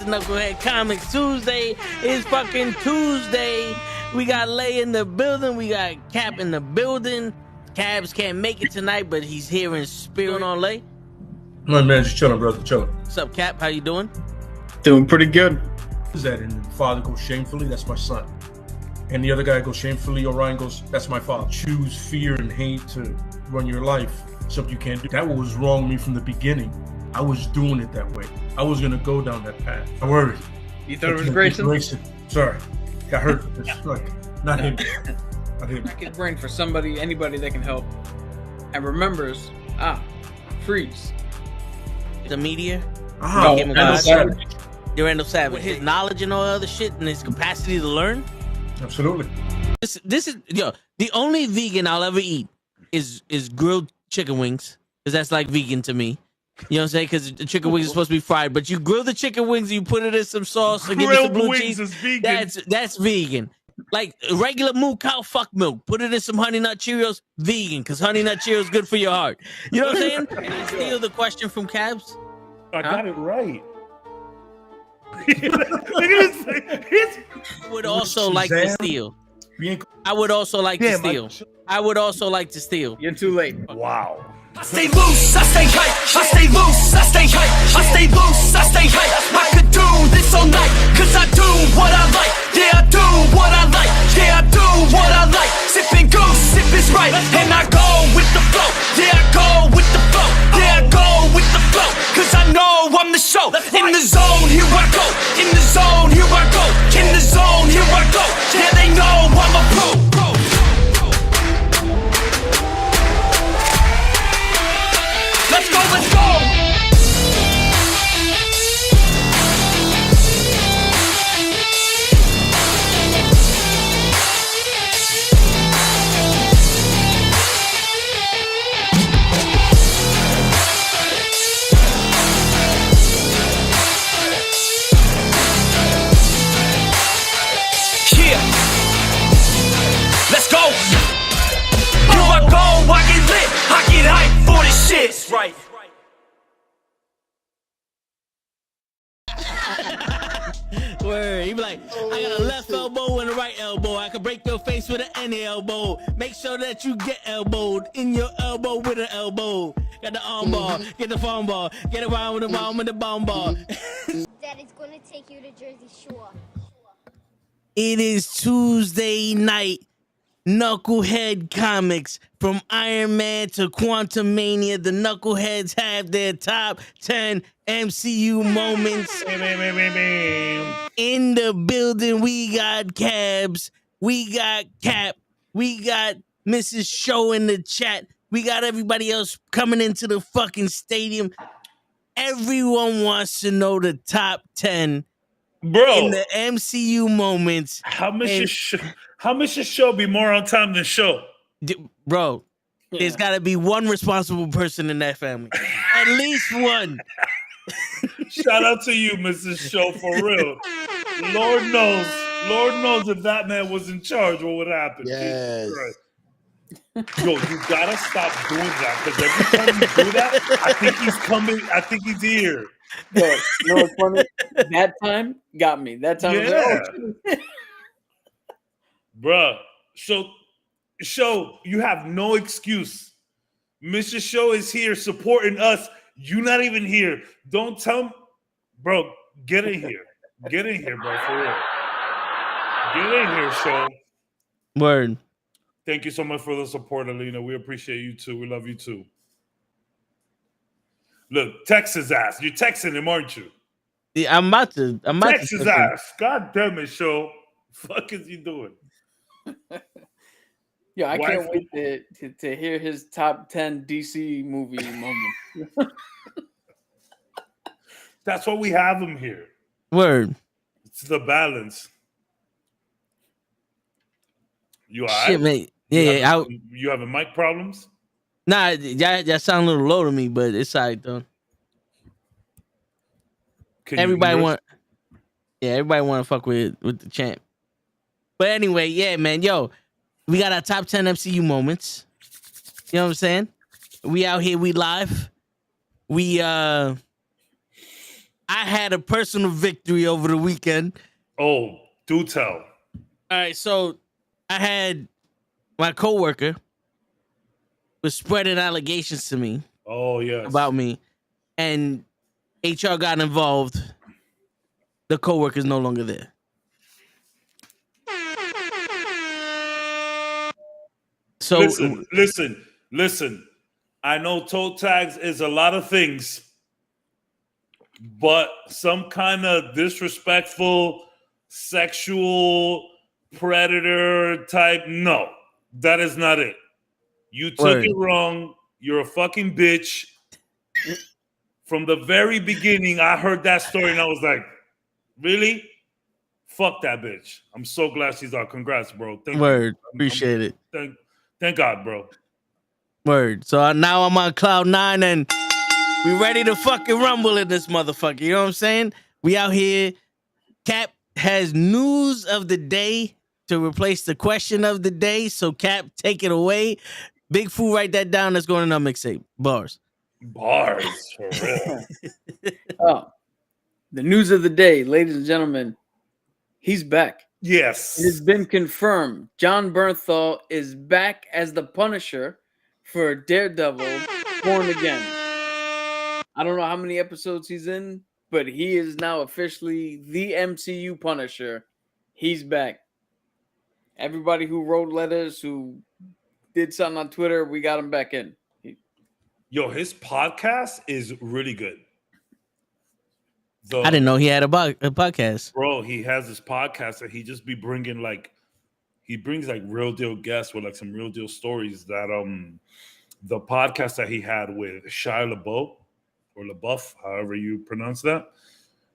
Knucklehead Comics Tuesday is fucking Tuesday. We got Lay in the building. We got Cap in the building. Cabs can't make it tonight, but he's here in spirit on Lay. My man, just chilling, brother, chilling. What's up, Cap? How you doing? Doing pretty good. Is that and the father goes shamefully? That's my son. And the other guy goes shamefully. Orion goes, that's my father. Choose fear and hate to run your life. Something you can't do. That was wrong with me from the beginning. I was doing it that way. I was gonna go down that path. I worried. You thought it was Grayson? Sorry, got hurt. It's like not him. Not him. Crack his brain for somebody, anybody that can help, and remembers. Freeze. The media. Randall Savage. Randall Savage. With his knowledge and all other shit and his capacity to learn. Absolutely. This is the only vegan I'll ever eat is grilled chicken wings, because that's like vegan to me. You know what I'm saying? Because the chicken wings are supposed to be fried, but you grill the chicken wings, you put it in some sauce, and give it some blue cheese. Is vegan. That's vegan. Like regular moo cow fuck milk, put it in some Honey Nut Cheerios, vegan, because Honey Nut Cheerios is good for your heart. You know what I'm saying? Can I steal the question from Cabs? I got it right. I would also like to steal. I would also like to steal. I would also like to steal. You're too late. Wow. I stay loose, I stay hype, I stay loose, I stay hype, I stay loose, I stay hype. I could do this all night, cause I do what I like. Yeah, I do what I like, yeah, I do what I like. Sipping goose, sip is right, and I go with the flow. Yeah, I go with the flow, yeah, I go with the flow. Cause I know I'm the show. In the zone, here I go. In the zone, here I go. In the zone, here I go. Yeah, they know I'm a pro. Let's go, let's go! Yeah! Let's go! Here I go, I get lit, I get hyped for this shit. That's right. Word. He be like, I got a left elbow and a right elbow. I can break your face with any elbow. Make sure that you get elbowed in your elbow with an elbow. Got the arm bar, get the phone ball, get around with the bomb with the bomb ball. Daddy's gonna take you to Jersey Shore. It is Tuesday night. Knucklehead Comics. From Iron Man to Quantum Mania, the Knuckleheads have their top 10 MCU moments. In the building, we got Cabs, we got Cap, we got Mrs. Show in the chat, we got everybody else coming into the fucking stadium. Everyone wants to know the top 10 in the MCU moments. How much your show be more on time than show? Bro, there's got to be one responsible person in that family. At least one. Shout out to you, Mrs. Show, for real. Lord knows if that man was in charge, what would happen? Yes. Yo, you gotta stop doing that, because every time you do that, I think he's coming. I think he's here. Yo, you know what's funny? That time got me. That time, Yeah. I was like, Bruh. So, Show, you have no excuse. Mr. Show is here supporting us. You not even here. Don't tell me. Bro, get in here. Get in here, bro, for real. Get in here, Show. Word. Thank you so much for the support, Alina. We appreciate you too. We love you too. Look, text his ass. You're texting him, aren't you? Yeah, I'm about to Text his ass. God damn it, Show. Fuck is he doing? yo, I can't wait to hear his top 10 DC movie moments. That's why we have him here. Word. It's the balance. You all right? Shit, mate. Yeah, You having mic problems? Nah, that sound a little low to me, but it's all right though. Everybody want to fuck with the champ. But anyway, yeah, man, yo, we got our top 10 MCU moments. You know what I'm saying? We out here, we live. I I had a personal victory over the weekend. Oh, do tell. All right, so I had my coworker was spreading allegations to me Oh, yes. about me, and HR got involved. The coworker is no longer there. So Listen. I know toe tags is a lot of things, but some kind of disrespectful, sexual predator type, no, that is not it. You took Word. it wrong. You're a fucking bitch. From the very beginning, I heard that story and I was like, really? Fuck that bitch. I'm so glad she's out. Congrats, bro. Thank Word. you. Appreciate it. Thank God, bro. Word. So now I'm on cloud 9 and we ready to fucking rumble in this motherfucker. You know what I'm saying? We out here. Cap has news of the day to replace the question of the day. So Cap, take it away. Big Fool, write that down. Let's go to our mixtape. Bars. Bars, for real. Oh, the news of the day, ladies and gentlemen, he's back. Yes. It has been confirmed. John Bernthal is back as the Punisher for Daredevil Born Again. I don't know how many episodes he's in, but he is now officially the MCU Punisher. He's back. Everybody who wrote letters, who did something on Twitter, we got him back in. Yo, his podcast is really good. I didn't know he had a podcast. Bro, he has this podcast that he just be bringing he brings real deal guests with some real deal stories that the podcast that he had with Shia LaBeouf or LaBeouf, however you pronounce that,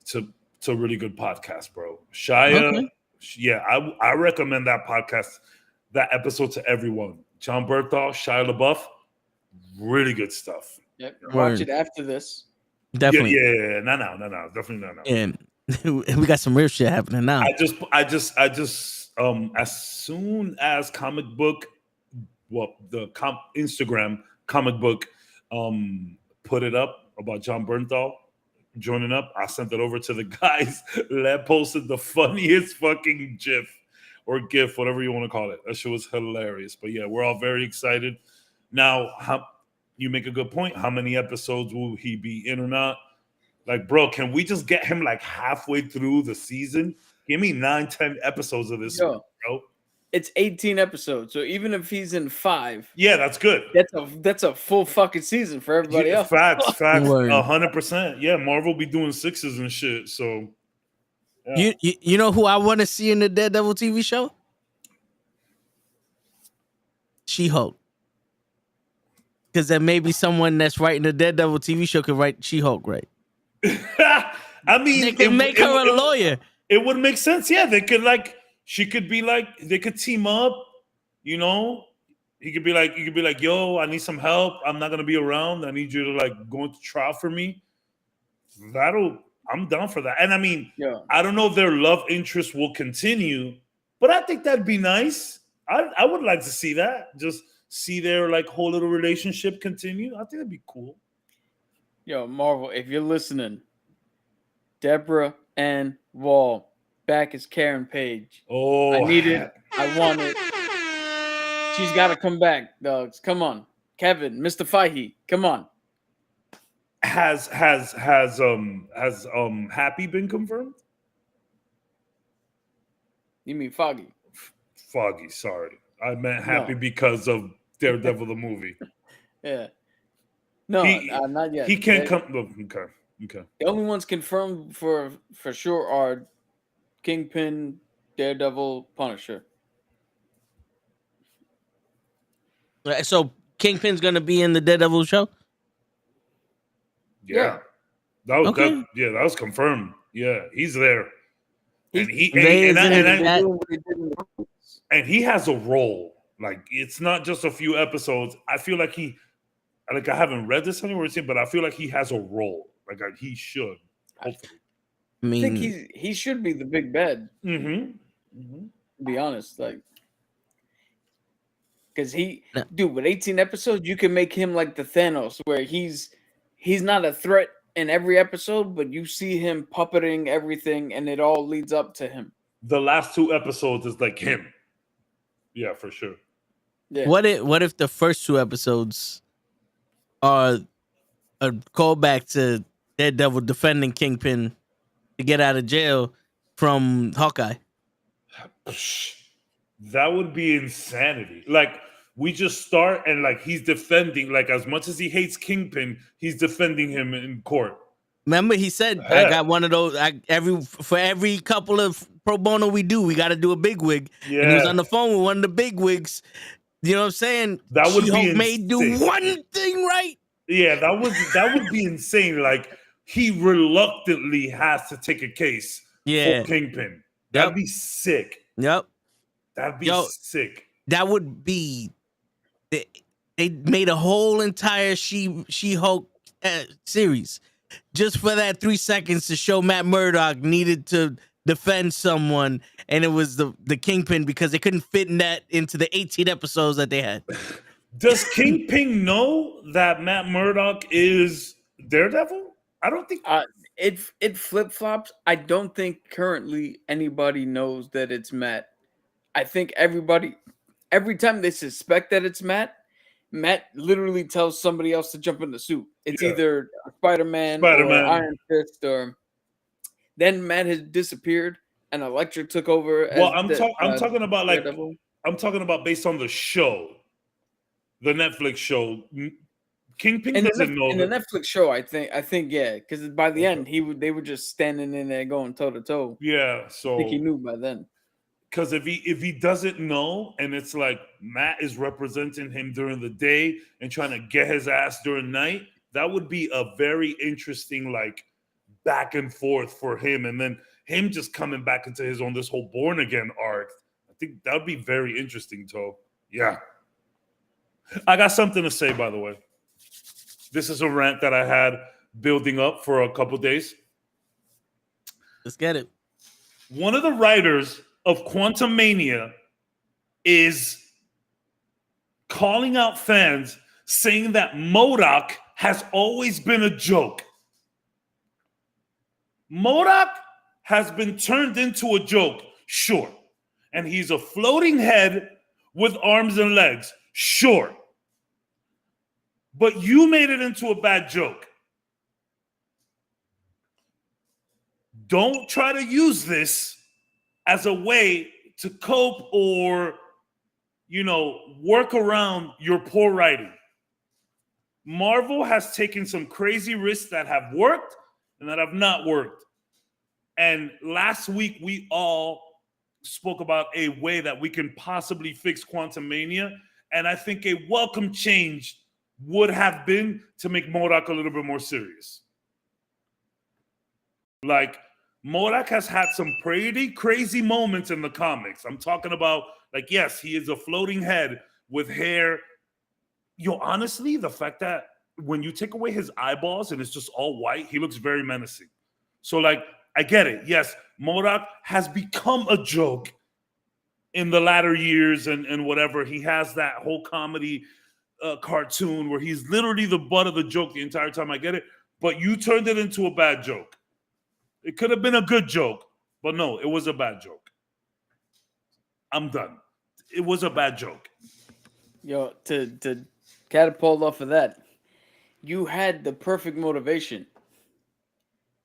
it's a really good podcast, bro. Shia, Okay. Yeah, I recommend that podcast, that episode to everyone. John Bernthal, Shia LaBeouf, really good stuff. Yep. Word. Watch it after this. Definitely. Yeah. No, definitely no. And we got some real shit happening now. I just as soon as Instagram comic book put it up about John Bernthal joining up, I sent it over to the guys that posted the funniest fucking GIF or GIF, whatever you want to call it. That shit was hilarious. But yeah, we're all very excited. Now, you make a good point. How many episodes will he be in or not? Bro, can we just get him halfway through the season? Give me 9-10 episodes of this, bro. It's 18 episodes, so even if he's in 5, yeah, that's good. That's a full fucking season for everybody else. Facts, Word. 100%. Yeah, Marvel be doing 6s and shit. So, yeah. You know who I want to see in the Daredevil TV show? She-Hulk. Because there may be someone that's writing the Daredevil TV show could write She-Hulk, right? I mean, they could make her a lawyer. It would make sense. Yeah, they could she could be they could team up. You know, you could be like, yo, I need some help. I'm not gonna be around. I need you to go into trial for me. I'm down for that. And I mean, I don't know if their love interest will continue, but I think that'd be nice. I would like to see that. Just see their whole little relationship continue. I think that'd be cool. Yo, Marvel, if you're listening, Deborah Ann Wall back as Karen Page. Oh, I need it. I want it. She's got to come back, dogs. Come on, Kevin, Mr. Fahey, come on. Has Happy been confirmed? You mean Foggy? Foggy, sorry, I meant Happy because of Daredevil the movie. Yeah. No, not yet. He can't come. Okay. The only ones confirmed for sure are Kingpin, Daredevil, Punisher. So Kingpin's gonna be in the Daredevil show? Yeah. That was confirmed. Yeah, he's there. And he has a role. It's not just a few episodes. I feel like I haven't read this anywhere, but I feel like he has a role. He should. Hopefully. I mean, I think he should be the big bad. Mm-hmm. To be honest, because with 18 episodes, you can make him like the Thanos, where he's not a threat in every episode, but you see him puppeting everything, and it all leads up to him. The last 2 episodes is like him. Yeah, for sure. Yeah. What if the first 2 episodes are a callback to Daredevil defending Kingpin to get out of jail from Hawkeye? That would be insanity. Like, we just start and like he's defending, like as much as he hates Kingpin, he's defending him in court. Remember, he said, "I got one of those. For every couple of pro bono we do, we got to do a big wig." Yeah. And he was on the phone with one of the big wigs. You know what I'm saying? That would be She-Hulk may do insane. one thing right. Yeah, that would be insane. Like, he reluctantly has to take a case Yeah. for Kingpin. That'd be sick. Yep. That'd be sick. That would be. They made a whole entire She-Hulk series just for that 3 seconds to show Matt Murdock needed to defend someone, and it was the Kingpin because they couldn't fit into the 18 episodes that they had. Does Kingpin know that Matt Murdock is Daredevil? I don't think It flip flops. I don't think currently anybody knows that it's Matt. I think everybody, every time they suspect that it's Matt literally tells somebody else to jump in the suit. It's either Spider-Man or Iron Fist, or then Matt has disappeared and Elektra took over. Well, I'm talking about like Daredevil. I'm talking about based on the show, the Netflix show. Kingpin doesn't know. In the Netflix show, I think yeah, because by the end they were just standing in there going toe to toe. Yeah, so I think he knew by then. Because if he doesn't know, and it's like Matt is representing him during the day and trying to get his ass during night, that would be a very interesting like back and forth for him, and then him just coming back into his own this whole born again arc. I think that would be very interesting, Toe. Yeah, I got something to say, by the way. This is a rant that I had building up for a couple days. Let's get it. One of the writers of Quantum Mania is calling out fans, saying that MODOK has always been a joke. MODOK has been turned into a joke, sure. And he's a floating head with arms and legs, sure. But you made it into a bad joke. Don't try to use this as a way to cope or, work around your poor writing. Marvel has taken some crazy risks that have worked and that have not worked. And last week, we all spoke about a way that we can possibly fix Quantum Mania. And I think a welcome change would have been to make MODOK a little bit more serious. Like, MODOK has had some pretty crazy moments in the comics. I'm talking about, like, yes, he is a floating head with hair. Honestly, the fact that when you take away his eyeballs and it's just all white, he looks very menacing. So, like, I get it. Yes, MODOK has become a joke in the latter years and whatever. He has that whole comedy cartoon where he's literally the butt of the joke the entire time. I get it. But you turned it into a bad joke. It could have been a good joke, but no, it was a bad joke. I'm done. It was a bad joke. Yo, to catapult off of that, you had the perfect motivation.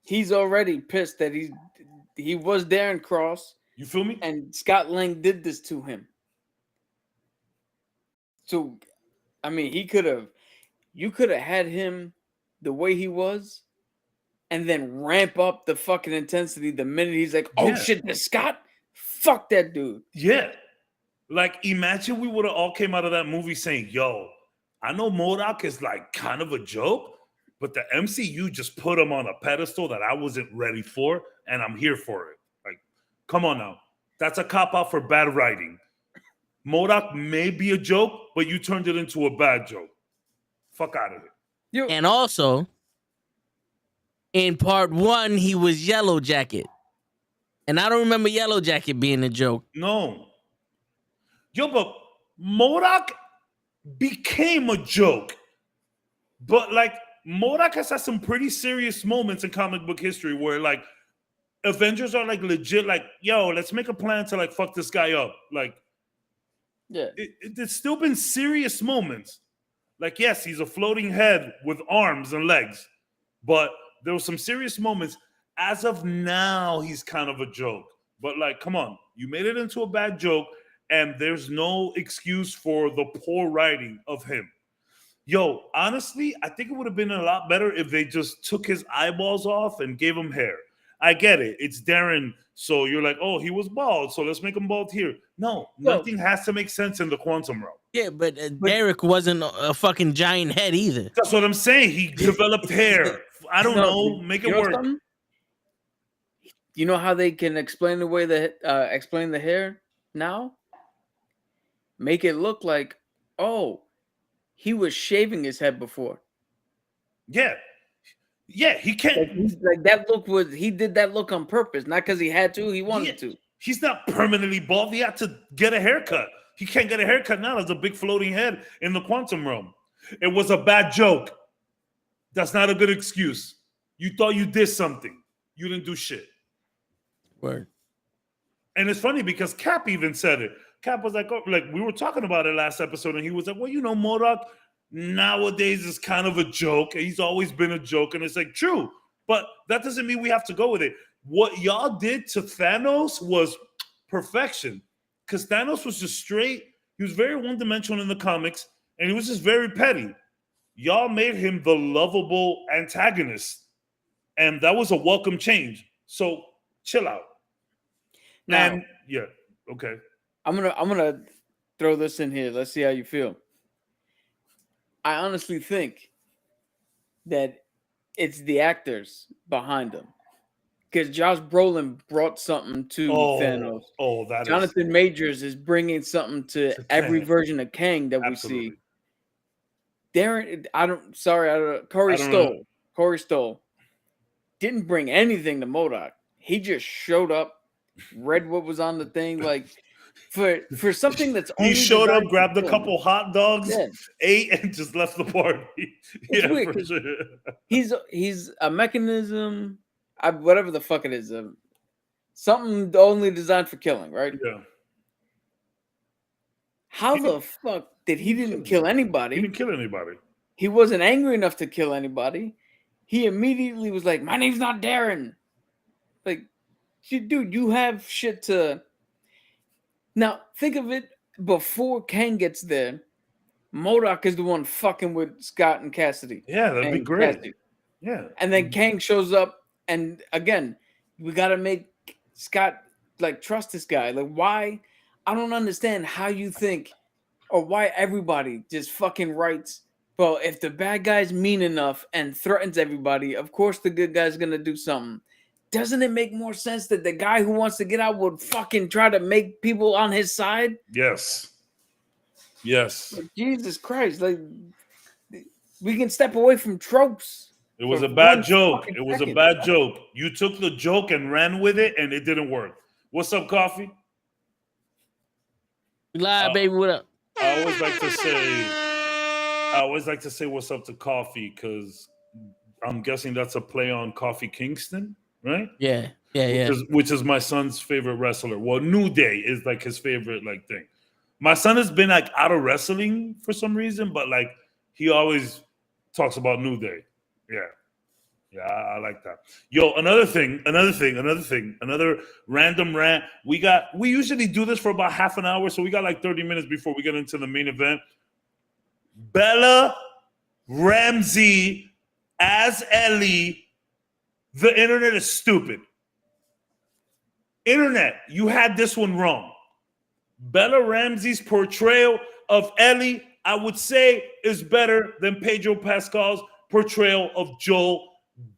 He's already pissed that he was Darren Cross. You feel me? And Scott Lang did this to him. So, I mean, you could have had him the way he was, and then ramp up the fucking intensity the minute he's like, oh shit, that's Scott? Fuck that dude. Yeah. Like, imagine we would have all came out of that movie saying, yo, I know MODOK is like kind of a joke, but the MCU just put him on a pedestal that I wasn't ready for, and I'm here for it. Like, come on now. That's a cop-out for bad writing. MODOK may be a joke, but you turned it into a bad joke. Fuck out of it. And also, in part 1, he was Yellow Jacket. And I don't remember Yellow Jacket being a joke. No. Yo, but MODOK became a joke. But, like, MODOK has had some pretty serious moments in comic book history where like Avengers are like legit, like, yo, let's make a plan to like fuck this guy up. Like, Yeah. There's still been serious moments. Like, yes, he's a floating head with arms and legs, but there were some serious moments. As of now, he's kind of a joke. But like, come on, you made it into a bad joke, and there's no excuse for the poor writing of him. Yo, honestly, I think it would have been a lot better if they just took his eyeballs off and gave him hair. I get it. It's Darren. So you're like, oh, he was bald, so let's make him bald here. No, nothing has to make sense in the quantum realm. Yeah, but Derek wasn't a fucking giant head either. That's what I'm saying. He developed hair. I don't know. Make it work. Something? You know how they can explain the way explain the hair now? Make it look like, oh, he was shaving his head before. Yeah. Yeah, he can't. Like that look he did that look on purpose, not because he had to, he wanted to. He's not permanently bald. He had to get a haircut. He can't get a haircut now. There's a big floating head in the quantum realm. It was a bad joke. That's not a good excuse. You thought you did something. You didn't do shit. Word. And it's funny because Cap even said it. Cap was like, oh, like we were talking about it last episode, and he was like, well, you know, MODOK nowadays is kind of a joke. He's always been a joke, and it's like true, but that doesn't mean we have to go with it. What y'all did to Thanos was perfection, because Thanos was just straight. He was very one-dimensional in the comics, and he was just very petty. Y'all made him the lovable antagonist, and that was a welcome change. So chill out. Now, and yeah, okay. I'm gonna throw this in here. Let's see how you feel. I honestly think that it's the actors behind them, because Josh Brolin brought something to Thanos. Oh, Jonathan Majors is bringing something to every version of Kang that we see. Darren, Corey Stoll didn't bring anything to MODOK. He just showed up, read what was on the thing, like. For something that's only he showed up, grabbed a couple hot dogs, ate, and just left the party. Yeah, weird, for sure. He's a mechanism, whatever the fuck it is, something only designed for killing, right? Yeah. How the fuck did he didn't kill anybody? He didn't kill anybody. He wasn't angry enough to kill anybody. He immediately was like, "My name's not Darren." Like, dude, you have shit to. Now, think of it before Kang gets there. MODOK is the one fucking with Scott and Cassidy. Yeah, that'd be great. Cassidy. Yeah. And then Kang shows up, and again, we got to make Scott, like, trust this guy. Like, why? I don't understand how you think, or why everybody just fucking writes, well, if the bad guy's mean enough and threatens everybody, of course the good guy's going to do something. Doesn't it make more sense that the guy who wants to get out would fucking try to make people on his side? Yes. Yes. Like, Jesus Christ. Like, we can step away from tropes. It was a bad joke. It was a bad joke. You took the joke and ran with it, and it didn't work. What's up, Coffee? Live, baby. What up? I always like to say what's up to Coffee, because I'm guessing that's a play on Kofi Kingston. Right? Yeah. Which is my son's favorite wrestler. Well, New Day is like his favorite like thing. My son has been like out of wrestling for some reason, but like he always talks about New Day. Yeah, I like that. Yo, another random rant. We usually do this for about half an hour, so we got like 30 minutes before we get into the main event. Bella Ramsey as Ellie. The internet is stupid. Internet, you had this one wrong. Bella Ramsey's portrayal of Ellie, I would say, is better than Pedro Pascal's portrayal of Joel.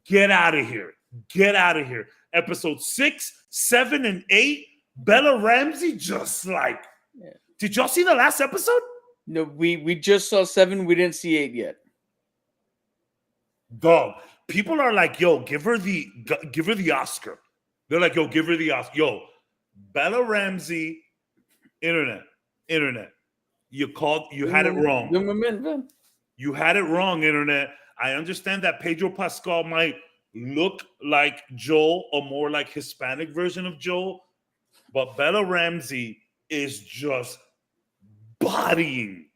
Get out of here. Get out of here. Episode 6, 7, and 8, Bella Ramsey just like... Yeah. Did y'all see the last episode? No, we just saw 7. We didn't see 8 yet. Dog. People are like, yo, give her the Oscar. They're like, yo, give her the Oscar. Yo, Bella Ramsey, internet. You had it wrong. You had it wrong, internet. I understand that Pedro Pascal might look like Joel, or more like Hispanic version of Joel, but Bella Ramsey is just bodying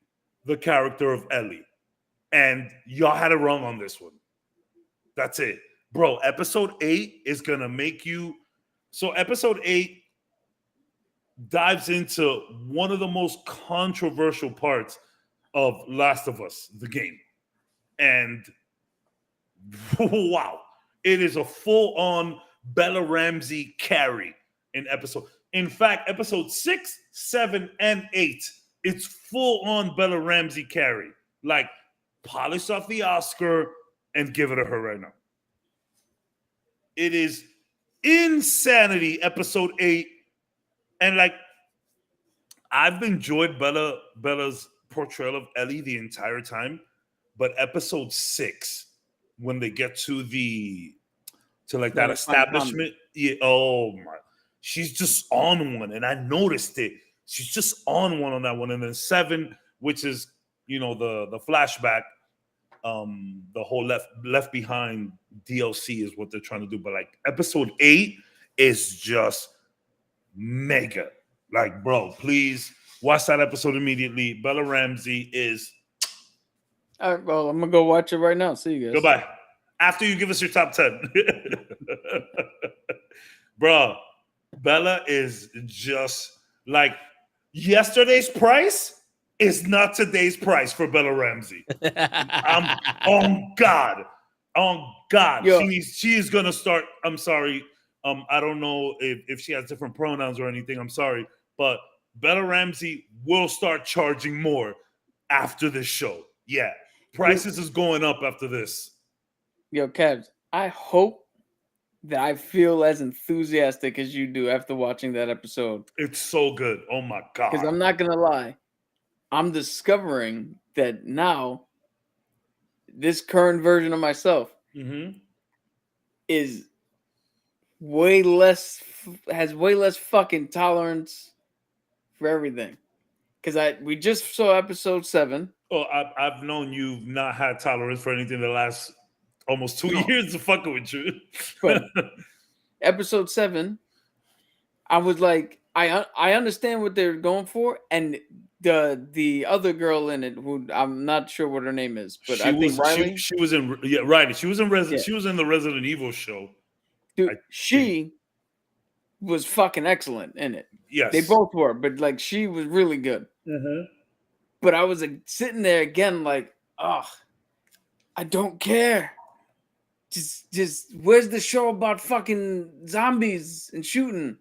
the character of Ellie. And y'all had it wrong on this one. That's it. Bro, episode 8 is going to make you... So episode 8 dives into one of the most controversial parts of Last of Us, the game. And wow, it is a full-on Bella Ramsey carry in episode. In fact, episode 6, 7, and 8, it's full-on Bella Ramsey carry. Like, polish off the Oscar and give it to her right now. It is insanity, episode 8. And like, I've enjoyed Bella's portrayal of Ellie the entire time, but episode 6, when they get to that establishment, yeah, oh my, she's just on one, and I noticed it. She's just on one on that one. And then 7, which is, you know, the flashback, the whole left behind DLC is what they're trying to do. But like episode 8 is just mega. Like, bro, please watch that episode immediately. Bella Ramsey is... All right, well, I'm gonna go watch it right now. See you guys. Goodbye. After you give us your top 10. Bro, Bella is just like, yesterday's price is not today's price for Bella Ramsey. On God. Yo. She is gonna start. I'm sorry. I don't know if she has different pronouns or anything. I'm sorry. But Bella Ramsey will start charging more after this show. Yeah. Prices is going up after this. Yo, Kevs, I hope that I feel as enthusiastic as you do after watching that episode. It's so good. Oh my God. Because I'm not going to lie. I'm discovering that now this current version of myself is has way less fucking tolerance for everything. Because we just saw episode 7. Oh, I've known you've not had tolerance for anything the last almost 2 years of fucking with you. But episode 7, I was like, I understand what they're going for, and the other girl in it, who I'm not sure what her name is, but I think Riley. She was in Riley. She was in She was in the Resident Evil show. Dude, she was fucking excellent in it. Yes, they both were, but like she was really good. But I was like, sitting there again, like, oh, I don't care. Just where's the show about fucking zombies and shooting?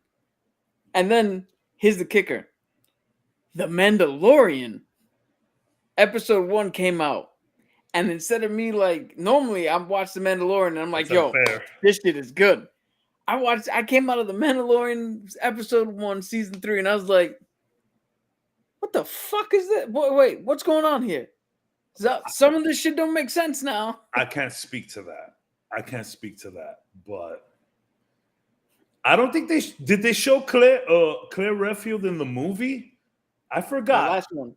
And then here's the kicker: The Mandalorian episode 1 came out, and instead of me like normally I watch The Mandalorian and I'm like, yo, this shit is good. I came out of The Mandalorian episode 1, season 3, and I was like, what the fuck is that? Wait, what's going on here? Some of this shit don't make sense now. I can't speak to that. But I don't think did they show Claire Redfield in the movie? I forgot. The last one.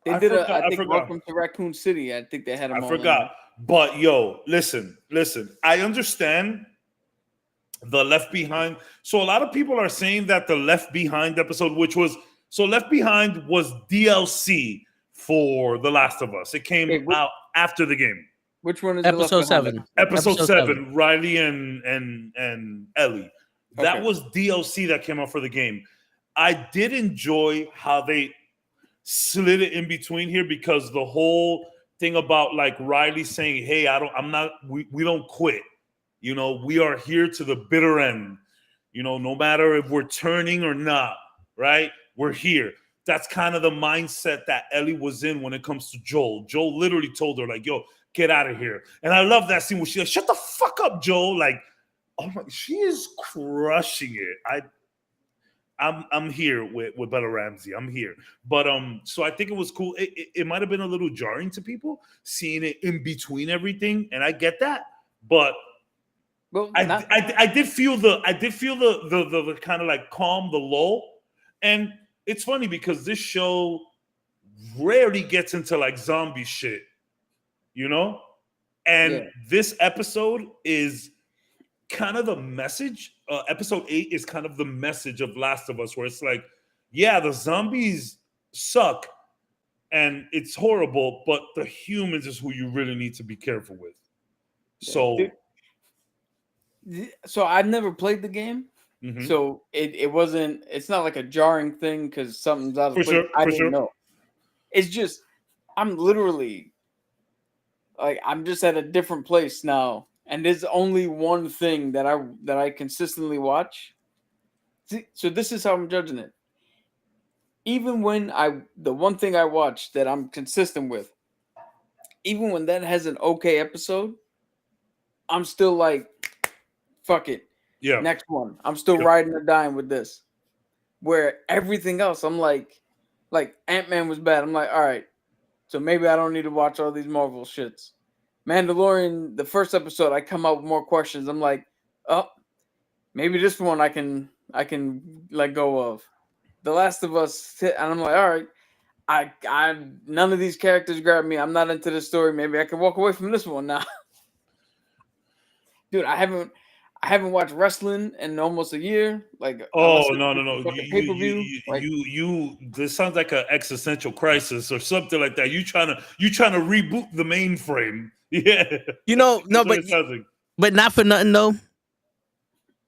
They did I think Welcome to Raccoon City. I think they had them. I forgot. But yo, listen. I understand the Left Behind. So a lot of people are saying that the Left Behind episode, Left Behind was DLC for The Last of Us. It came out after the game. Which one is episode 7? Episode 7, Riley and Ellie. That was DLC that came out for the game. I did enjoy how they slid it in between here, because the whole thing about like Riley saying, hey, we don't quit. You know, we are here to the bitter end. You know, no matter if we're turning or not, right? We're here. That's kind of the mindset that Ellie was in when it comes to Joel. Joel literally told her, like, yo, get out of here. And I love that scene where she's like, shut the fuck up, Joel. Like, oh my, she is crushing it. I'm here with Bella Ramsey. I'm here. But so I think it was cool. It might have been a little jarring to people seeing it in between everything, and I get that. But I did feel the kind of like calm, the lull. And it's funny because this show rarely gets into like zombie shit, you know? And this episode is kind of the message. Episode 8 is kind of the message of Last of Us, where it's like, yeah, the zombies suck and it's horrible, but the humans is who you really need to be careful with. So, so I've never played the game. So it's not like a jarring thing because something's out of place. I didn't know. It's just, I'm literally like, I'm just at a different place now. And there's only one thing that I consistently watch. See, so this is how I'm judging it. Even when the one thing I watch that I'm consistent with, even when that has an okay episode, I'm still like, fuck it. Yeah. Next one. I'm still riding or dying with this. Where everything else, I'm like Ant-Man was bad. I'm like, all right, so maybe I don't need to watch all these Marvel shits. Mandalorian, the first episode, I come up with more questions. I'm like, oh, maybe this one I can let go of. The Last of Us, and I'm like, all right, I none of these characters grab me. I'm not into this story. Maybe I can walk away from this one now. Dude, I haven't watched wrestling in almost a year. Like, no. Pay-per-view. You this sounds like an existential crisis or something like that. You trying to reboot the mainframe. Yeah. But not for nothing though.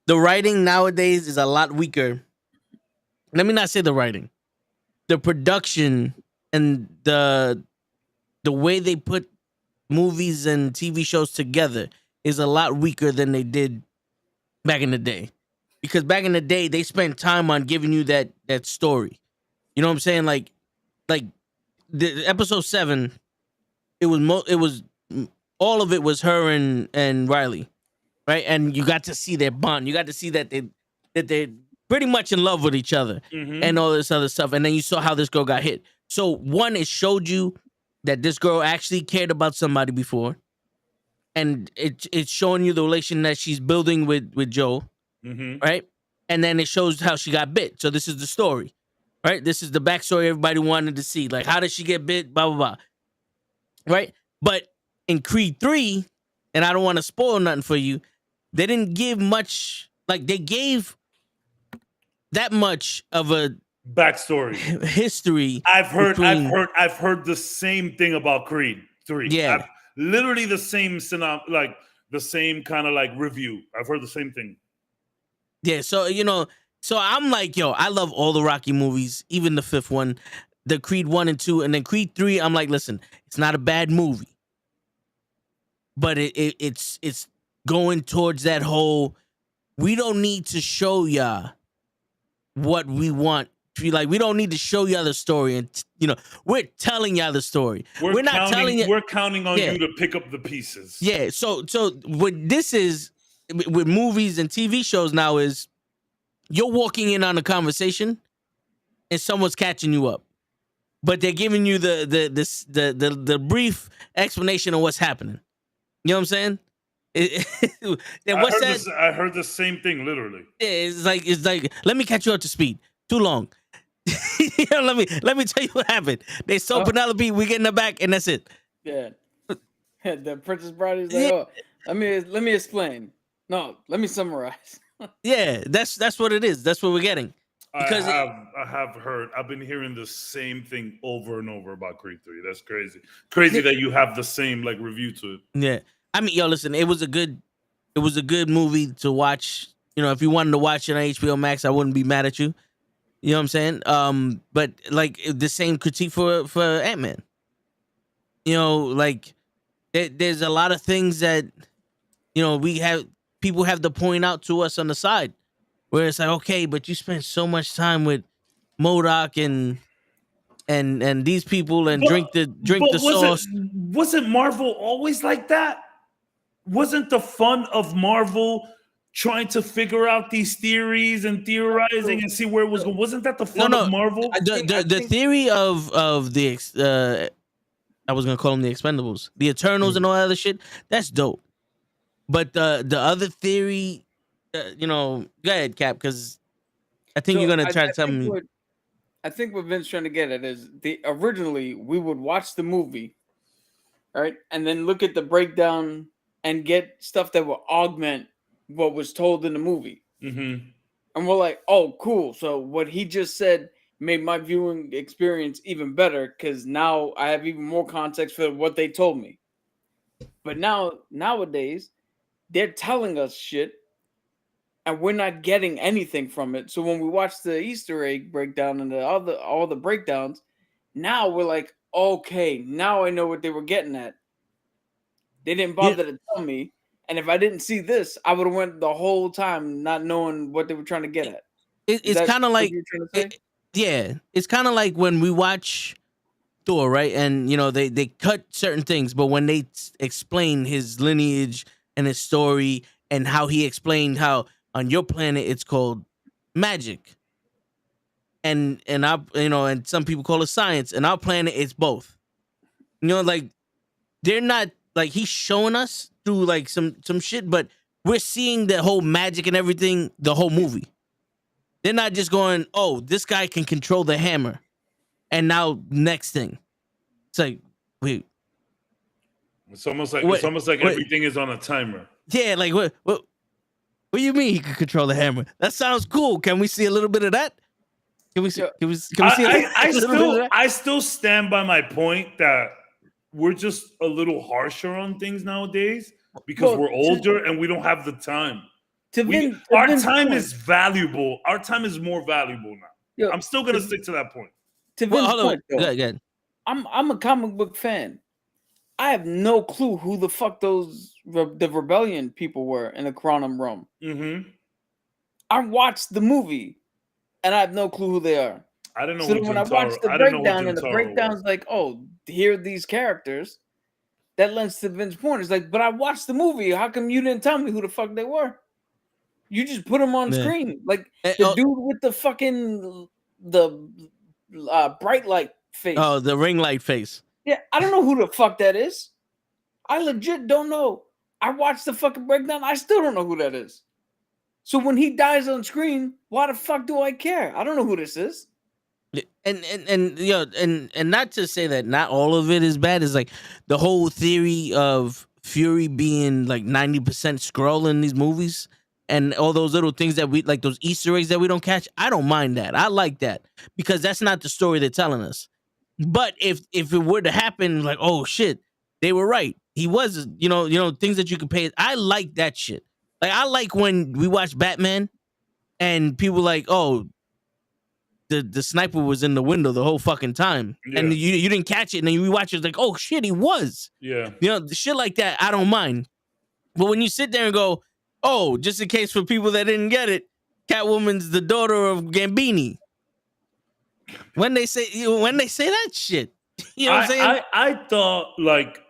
The writing nowadays is a lot weaker. Let me not say the writing. The production and the way they put movies and TV shows together is a lot weaker than they did back in the day. Because back in the day, they spent time on giving you that story. You know what I'm saying? Like the episode 7, it was all of it was her and Riley, right? And you got to see their bond. You got to see that they're pretty much in love with each other and all this other stuff. And then you saw how this girl got hit. So one, it showed you that this girl actually cared about somebody before. And it's showing you the relation that she's building with Joe, right? And then it shows how she got bit. So this is the story, right? This is the backstory everybody wanted to see. Like, how did she get bit? Blah, blah, blah. Right? But in Creed 3, and I don't want to spoil nothing for you, they didn't give much. Like, they gave that much of a backstory history. I've heard the same thing about Creed 3. Yeah. Literally the same like the same kind of like review. I've heard the same thing. Yeah, so so I'm like, yo, I love all the Rocky movies, even the 5th one, the Creed 1 and 2, and then Creed 3. I'm like, listen, it's not a bad movie, but it's going towards that whole. We don't need to show y'all what we want. Like, we don't need to show y'all the story, and we're telling y'all the story. We're not telling you. We're counting on you to pick up the pieces. Yeah. So what this is with movies and TV shows now is you're walking in on a conversation, and someone's catching you up, but they're giving you the brief explanation of what's happening. You know what I'm saying? I heard the same thing literally. It's like let me catch you up to speed. Too long. Let me tell you what happened. They saw Penelope, we get in the back, and that's it. Yeah. The Princess Bride is like, oh, let me explain. No, let me summarize. Yeah, that's what it is. That's what we're getting. Because I've been hearing the same thing over and over about Creed 3. That's crazy. Crazy that you have the same like review to it. Yeah. I mean, yo, listen, it was a good movie to watch. If you wanted to watch it on HBO Max, I wouldn't be mad at you. You know what I'm saying? But like the same critique for Ant-Man. Like there's a lot of things that people have to point out to us on the side, where it's like, okay, but you spent so much time with MODOK and these people and drink the sauce. Wasn't Marvel always like that? Wasn't the fun of Marvel trying to figure out these theories and theorizing and see where it was going? Wasn't that the fun of Marvel? The theory of the I was gonna call them the Expendables, the Eternals, and all that other shit. That's dope. But the other theory, go ahead, Cap, because I think you're gonna try to tell me. I think what Vince's trying to get at is originally we would watch the movie, All right, and then look at the breakdown and get stuff that will augment what was told in the movie. Mm-hmm. And we're like, oh, cool. So what he just said made my viewing experience even better because now I have even more context for what they told me. But nowadays, they're telling us shit and we're not getting anything from it. So when we watch the Easter egg breakdown and all the breakdowns, now we're like, okay, now I know what they were getting at. They didn't bother to tell me. And if I didn't see this, I would have went the whole time not knowing what they were trying to get at. It's kind of like, it's kind of like when we watch Thor, right? And you know they cut certain things, but when they explain his lineage and his story and how he explained how on your planet it's called magic, and and some people call it science, and our planet it's both. You know, like they're not like he's showing us through like some shit, but we're seeing the whole magic and everything the whole movie. They're not just going, oh, this guy can control the hammer. And now next thing. It's like, wait. It's almost like everything is on a timer. Yeah, like what do you mean he can control the hammer? That sounds cool. Can we see a little bit of that? Can we see I still stand by my point that we're just a little harsher on things nowadays because we're older and we don't have the time. Our time is valuable. Our time is more valuable now. Yo, I'm still gonna stick to that point. To Vince's point, though, I'm a comic book fan. I have no clue who the fuck the rebellion people were in the Quantum Realm. Mm-hmm. I watched the movie, and I have no clue who they are. I don't know. So when I watched the breakdown, and the breakdown's like, oh, here are these characters. That lends to Vince's point. It's like, but I watched the movie. How come you didn't tell me who the fuck they were? You just put them on screen, like the dude with the fucking bright light face. Oh, the ring light face. Yeah, I don't know who the fuck that is. I legit don't know. I watched the fucking breakdown. I still don't know who that is. So when he dies on screen, why the fuck do I care? I don't know who this is. And you know, and not to say that not all of it is bad. Is like the whole theory of Fury being like 90% Skrull in these movies. And all those little things that we like, those Easter eggs that we don't catch, I don't mind that. I like that because that's not the story they're telling us. But if it were to happen, like, oh shit, they were right. He was, you know, things that you could pay. I like that shit. Like I like when we watch Batman, and people like, oh, the sniper was in the window the whole fucking time, and you didn't catch it, and then you watch it, it's like, oh shit, he was. Yeah, you know, the shit like that, I don't mind. But when you sit there and go, oh, just in case for people that didn't get it, Catwoman's the daughter of Gambini. When they say that shit, you know what I'm saying? I thought, like,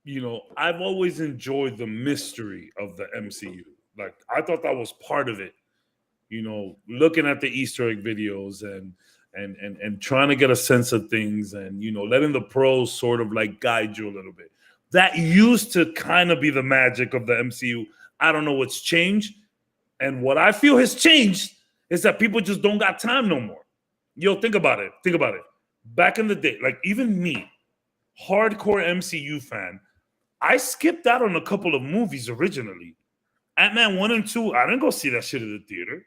you know, I've always enjoyed the mystery of the MCU. Like, I thought that was part of it. You know, looking at the Easter egg videos and trying to get a sense of things, and you know, letting the pros sort of like guide you a little bit. That used to kind of be the magic of the MCU. I don't know what's changed. And what I feel has changed is that people just don't got time no more. Yo, think about it. Think about it. Back in the day, like even me, hardcore MCU fan, I skipped out on a couple of movies originally. Ant-Man 1 and 2, I didn't go see that shit at the theater.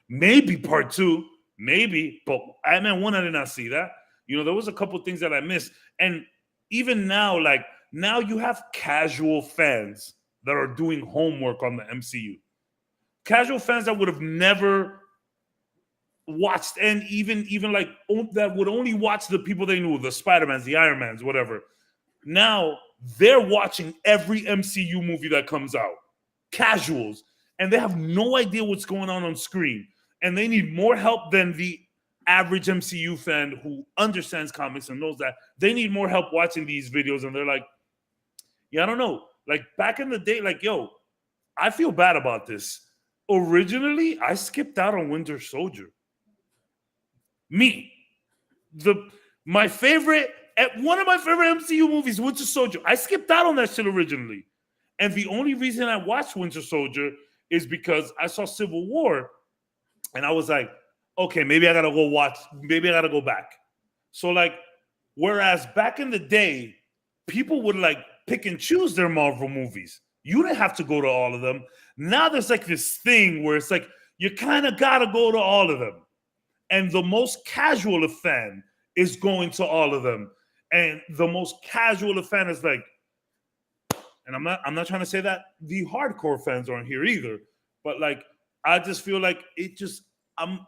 Maybe part 2, maybe, but Ant-Man 1, I did not see that. You know, there was a couple things that I missed. And even now, like, now you have casual fans that are doing homework on the MCU. Casual fans that would have never watched, and even like that would only watch the people they knew, the Spider-Mans, the Iron Mans, whatever. Now they're watching every MCU movie that comes out. Casuals. And they have no idea what's going on screen. And they need more help than the average MCU fan who understands comics and knows that. They need more help watching these videos. And they're like, yeah, I don't know. Like back in the day, like, yo, I feel bad about this. Originally, I skipped out on Winter Soldier. Me. One of my favorite MCU movies, Winter Soldier. I skipped out on that shit originally. And the only reason I watched Winter Soldier is because I saw Civil War. And I was like, okay, maybe I got to go back. So like, whereas back in the day, people would like pick and choose their Marvel movies. You didn't have to go to all of them. Now there's like this thing where it's like you kind of gotta go to all of them. And the most casual of fan is going to all of them. And the most casual of fan is like, and I'm not trying to say that the hardcore fans aren't here either, but like I just feel like I'm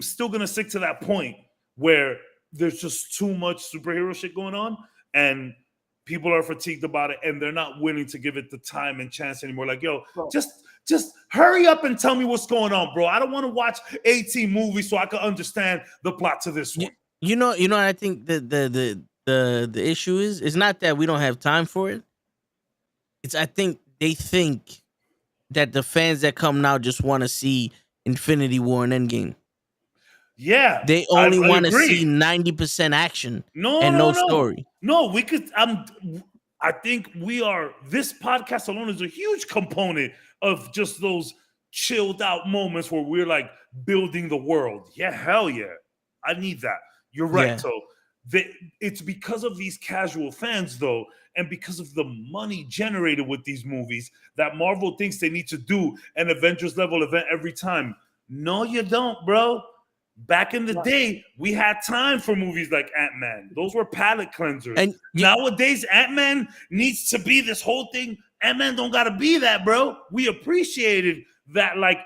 still gonna stick to that point where there's just too much superhero shit going on, and people are fatigued about it, and they're not willing to give it the time and chance anymore. Like, yo, just hurry up and tell me what's going on, bro. I don't want to watch 18 movies so I can understand the plot to this one. You know, I think the issue is, it's not that we don't have time for it. It's, I think they think that the fans that come now just want to see Infinity War and Endgame. Yeah, they only want to agree. see 90% action No story. No, we could. I think this podcast alone is a huge component of just those chilled out moments where we're like building the world. Yeah, hell yeah, I need that. You're right. Yeah. So it's because of these casual fans, though, and because of the money generated with these movies, that Marvel thinks they need to do an Avengers level event every time. No, you don't, bro. Back in the day, we had time for movies like Ant-Man. Those were palate cleansers. And nowadays, Ant-Man needs to be this whole thing. Ant-Man don't gotta be that, bro. We appreciated that, like,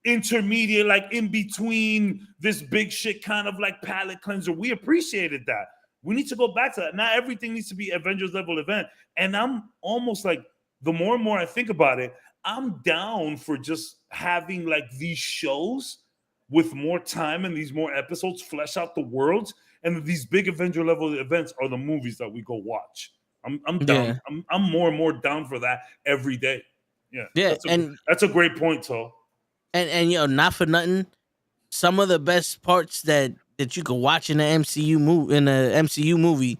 intermediate, like in between this big shit kind of like palate cleanser. We appreciated that. We need to go back to that. Not everything needs to be Avengers level event. And I'm almost like, the more and more I think about it, I'm down for just having like these shows with more time and these more episodes flesh out the worlds, and these big Avenger level events are the movies that we go watch. I'm down. Yeah. I'm more and more down for that every day. Yeah. That's a great point, Toe. And you know, not for nothing, some of the best parts that you can watch in the MCU movie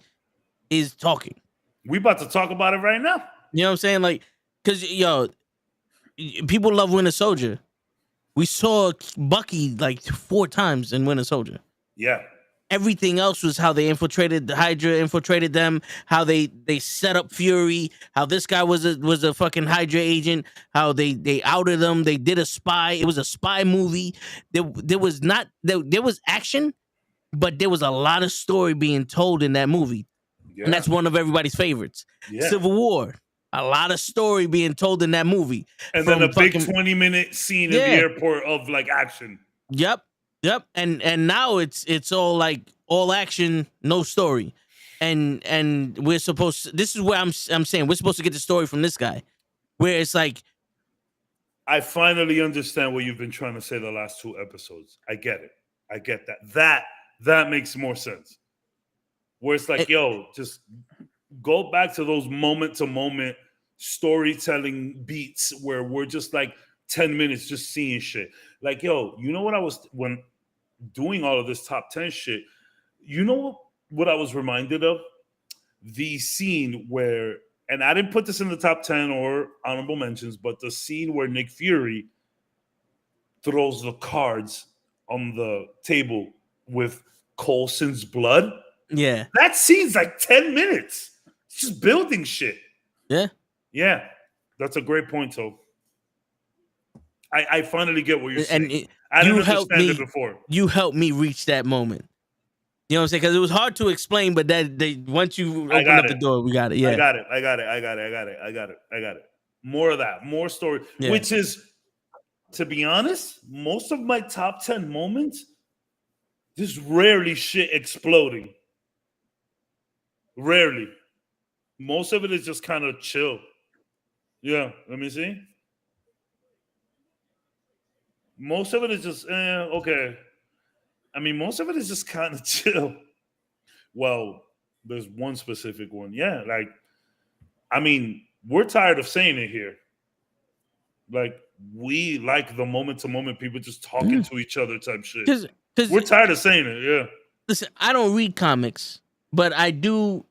is talking. We about to talk about it right now. You know what I'm saying? Like, because people love Winter Soldier. We saw Bucky like 4 times in Winter Soldier. Yeah. Everything else was how they infiltrated the Hydra, infiltrated them, how they set up Fury, how this guy was a fucking Hydra agent, how they outed them, they did a spy. It was a spy movie. There was action, but there was a lot of story being told in that movie. Yeah. And that's one of everybody's favorites. Yeah. Civil War. A lot of story being told in that movie. And then a big 20-minute scene in the airport of like action. Yep. And now it's all like all action, no story. And we're supposed to, this is where I'm saying we're supposed to get the story from this guy. Where it's like, I finally understand what you've been trying to say the last 2 episodes. I get it. I get that. That makes more sense. Where it's like, just go back to those moment-to-moment storytelling beats where we're just like 10 minutes just seeing shit. Like, you know what when doing all of this top 10 shit, you know what I was reminded of? The scene where, and I didn't put this in the top 10 or honorable mentions, but the scene where Nick Fury throws the cards on the table with Coulson's blood. Yeah. That scene's like 10 minutes. It's just building shit. Yeah. Yeah. That's a great point, Toe. I finally get what you're saying. I didn't understand it before. You helped me reach that moment. You know what I'm saying? Because it was hard to explain, but once you open up the door, we got it. Yeah. I got it. More of that. More story. Yeah. Which is, to be honest, most of my top 10 moments, there's rarely shit exploding. Rarely. Most of it is just kind of chill. Yeah, let me see. Most of it is just, okay. I mean, most of it is just kind of chill. Well, there's one specific one. Yeah, like, I mean, we're tired of saying it here. Like, we like the moment-to-moment people just talking to each other type shit. Cause we're tired of saying it, yeah. Listen, I don't read comics, but I do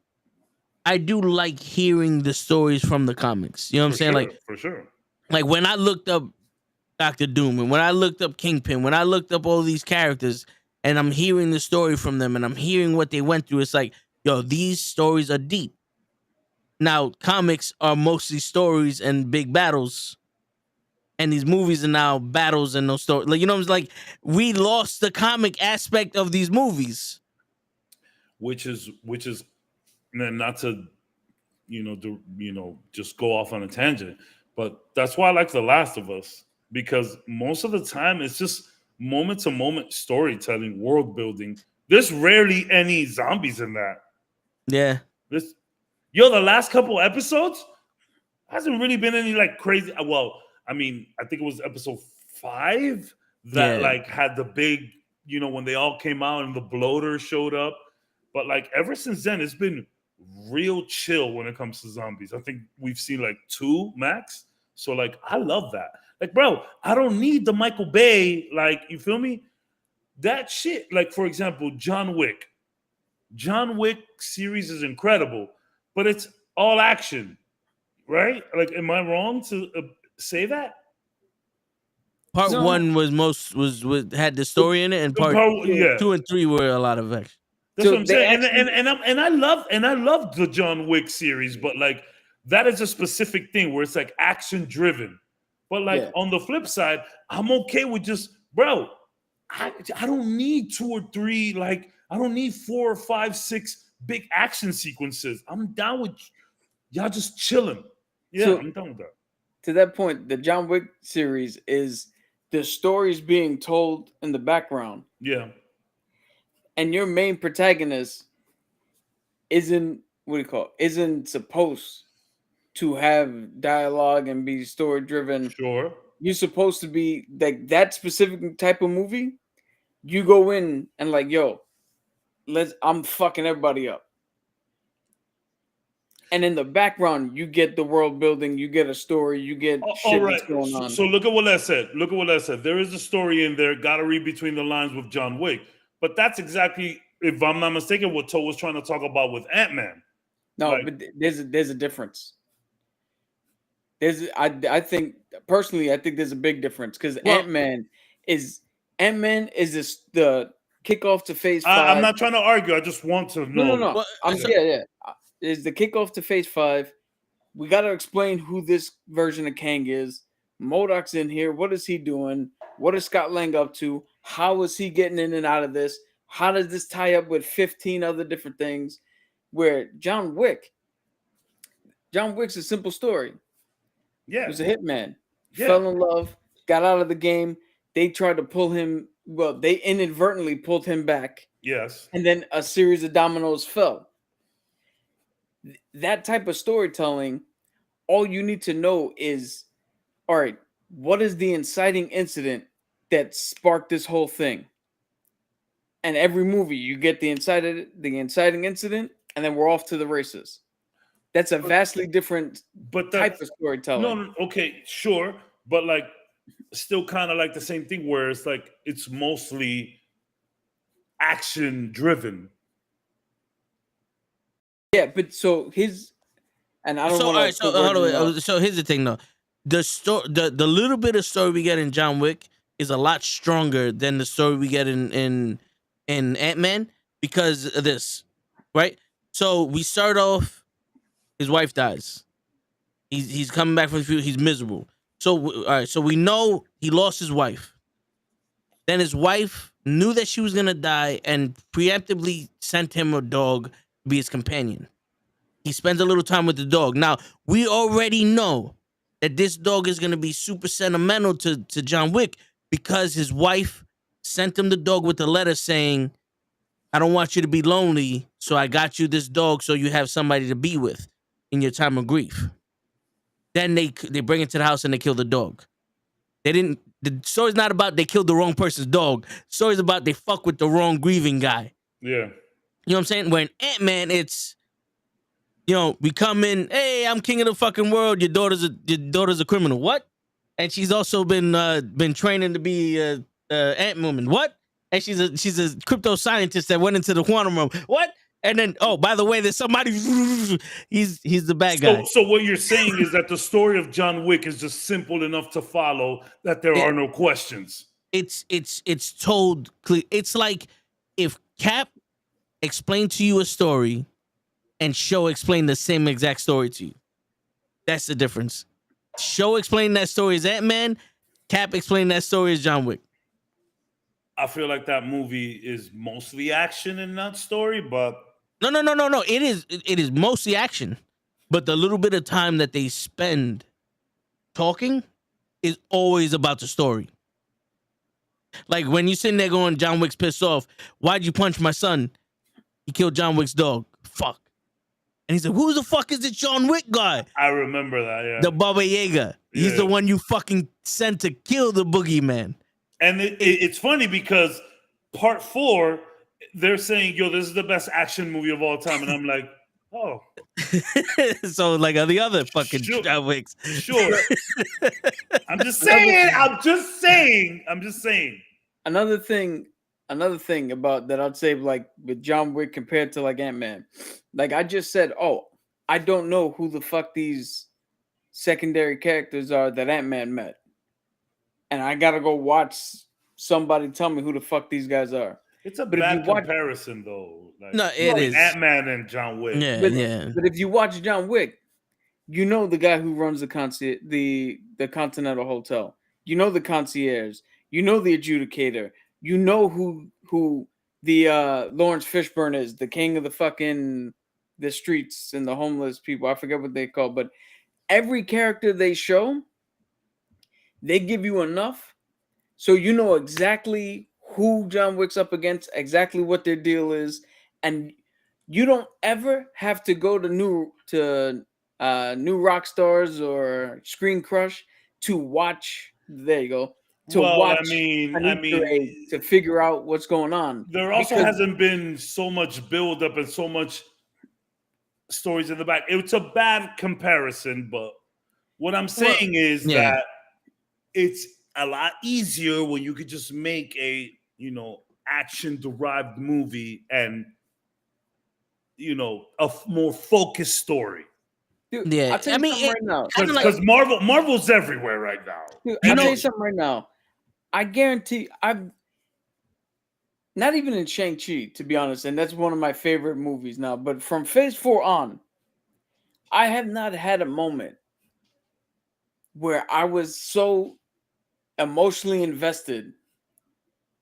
like hearing the stories from the comics. You know what I'm saying? Like, for sure. Like when I looked up Dr. Doom and when I looked up Kingpin, when I looked up all these characters and I'm hearing the story from them and I'm hearing what they went through, it's like, these stories are deep. Now comics are mostly stories and big battles, and these movies are now battles and no story. Like, you know, it's like we lost the comic aspect of these movies. which is not to just go off on a tangent, but that's why I like The Last of Us, because most of the time it's just moment to moment storytelling, world building. There's rarely any zombies in that. Yeah. The last couple episodes hasn't really been any like crazy. Well, I mean, I think it was episode 5 that like had the big, when they all came out and the bloater showed up. But like ever since then, it's been real chill when it comes to zombies. I think we've seen like 2 max. So like I love that. Like, bro, I don't need the Michael Bay, like, you feel me? That shit, like, for example, John Wick. John Wick series is incredible, but it's all action, right? Like, am I wrong to say that? Part 1 was had the story in it, and part 2 and 3 were a lot of action. That's what I'm saying. And I love the John Wick series, but like that is a specific thing where it's like action driven. But like on the flip side, I'm okay with just, bro, I don't need 2 or 3, like I don't need 4 or 5, 6 big action sequences. I'm down with y'all just chilling. Yeah, so, I'm done with that. To that point, the John Wick series is the stories being told in the background. Yeah. And your main protagonist isn't supposed to have dialogue and be story driven. Sure. You're supposed to be like that specific type of movie. You go in and like, yo, I'm fucking everybody up. And in the background, you get the world building, you get a story, you get shit that's going on. So look at what I said. There is a story in there. Got to read between the lines with John Wick. But that's exactly, if I'm not mistaken, what Toe was trying to talk about with Ant-Man. No, like, but there's a difference. I think personally, I think there's a big difference because Ant-Man is the kickoff to Phase 5. I'm not trying to argue. I just want to know. No. Well, is the kickoff to Phase 5. We got to explain who this version of Kang is. MODOK's in here. What is he doing? What is Scott Lang up to? How is he getting in and out of this? How does this tie up with 15 other different things? Where John Wick's a simple story. Yeah. He was a hitman. Fell in love, got out of the game. They tried to pull him. Well, they inadvertently pulled him back. Yes. And then a series of dominoes fell. That type of storytelling, all you need to know is, all right, what is the inciting incident that sparked this whole thing? And every movie, you get the inciting incident, and then we're off to the races. That's a vastly different type of storytelling. No, okay, sure, but like, still kind of like the same thing where it's like it's mostly action driven. Yeah, but so his, and I don't want to. So here's the thing, though. The little bit of story we get in John Wick is a lot stronger than the story we get in Ant-Man because of this, right? So we start off, his wife dies. He's coming back from the future. He's miserable. So so we know he lost his wife. Then his wife knew that she was gonna die and preemptively sent him a dog to be his companion. He spends a little time with the dog. Now we already know that this dog is gonna be super sentimental to John Wick because his wife sent him the dog with a letter saying, "I don't want you to be lonely, so I got you this dog so you have somebody to be with in your time of grief." Then they bring it to the house and they kill the dog. The story's not about they killed the wrong person's dog. The story's about they fuck with the wrong grieving guy. Yeah. You know what I'm saying? When Ant-Man, it's, we come in, hey, I'm king of the fucking world. Your daughter's a criminal. What? And she's also been training to be Ant-Woman. What? And she's a crypto scientist that went into the quantum realm. What? And then, oh, by the way, there's somebody. He's the bad guy. So what you're saying is that the story of John Wick is just simple enough to follow that there are no questions. It's told clear. It's like if Cap explained to you a story, and show explain the same exact story to you. That's the difference. Show explain that story is Ant-Man. Cap explain that story is John Wick. I feel like that movie is mostly action and not story, but No. It is mostly action, but the little bit of time that they spend talking is always about the story. Like when you sitting there going, John Wick's pissed off. Why'd you punch my son? He killed John Wick's dog. Fuck. And he said, who the fuck is this John Wick guy? I remember that, yeah. The Baba Yaga. He's the one you fucking sent to kill the boogeyman. And it's funny because part 4, they're saying, yo, this is the best action movie of all time. And I'm like, oh. So like the other fucking John Wicks. Sure. I'm just saying. Another thing about that I'd say, like with John Wick compared to like Ant-Man, like I just said, oh, I don't know who the fuck these secondary characters are that Ant-Man met, and I gotta go watch somebody tell me who the fuck these guys are. It's a bad comparison though. Like, no, it is Ant-Man and John Wick. Yeah, But if you watch John Wick, you know the guy who runs the Continental Hotel. You know the concierge. You know the adjudicator. You know who the Lawrence Fishburne is, the king of the fucking the streets and the homeless people. I forget what they call, but every character they show, they give you enough so you know exactly who John Wick's up against, exactly what their deal is, and you don't ever have to go to new rock stars or Screen Crush to watch. There you go. Watch. To figure out what's going on. There also hasn't been so much build up and so much stories in the back. It's a bad comparison, but what I'm saying is that it's a lot easier when you could just make a action derived movie and a more focused story. Dude, I'll tell you something right now. Because Marvel's everywhere right now. Dude, I'll tell you something right now. I guarantee I'm not even in Shang-Chi, to be honest, and that's one of my favorite movies now. But from Phase 4 on, I have not had a moment where I was so emotionally invested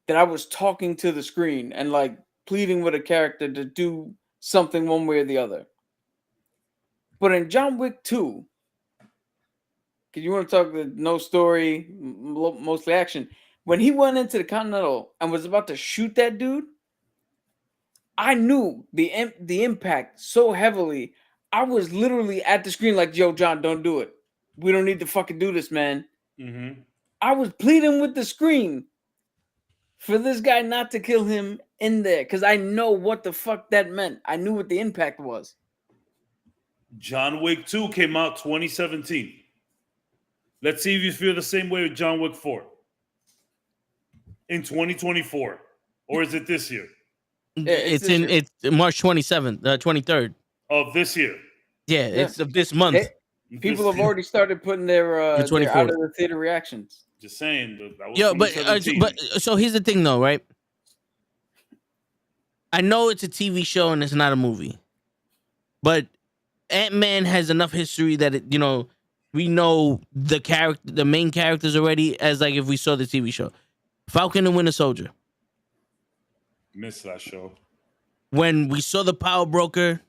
that I was talking to the screen and like pleading with a character to do something one way or the other. But in John Wick 2, because you want to talk the no story, mostly action, when he went into the Continental and was about to shoot that dude, I knew the impact so heavily. I was literally at the screen like, yo, John, don't do it. We don't need to fucking do this, man. Mm-hmm. I was pleading with the screen for this guy not to kill him in there because I know what the fuck that meant. I knew what the impact was. John Wick 2 came out 2017. Let's see if you feel the same way with John Wick 4 in 2024. Or is it this year? It's March 27th, 23rd. Of this year. Yeah, it's of this month. People have already started putting their out of the theater reactions. Just saying. That was yeah, but so here's the thing though, right? I know it's a TV show and it's not a movie. But Ant-Man has enough history that we know the main characters already as like if we saw the TV show. Falcon and Winter Soldier. Missed that show. When we saw the Power Broker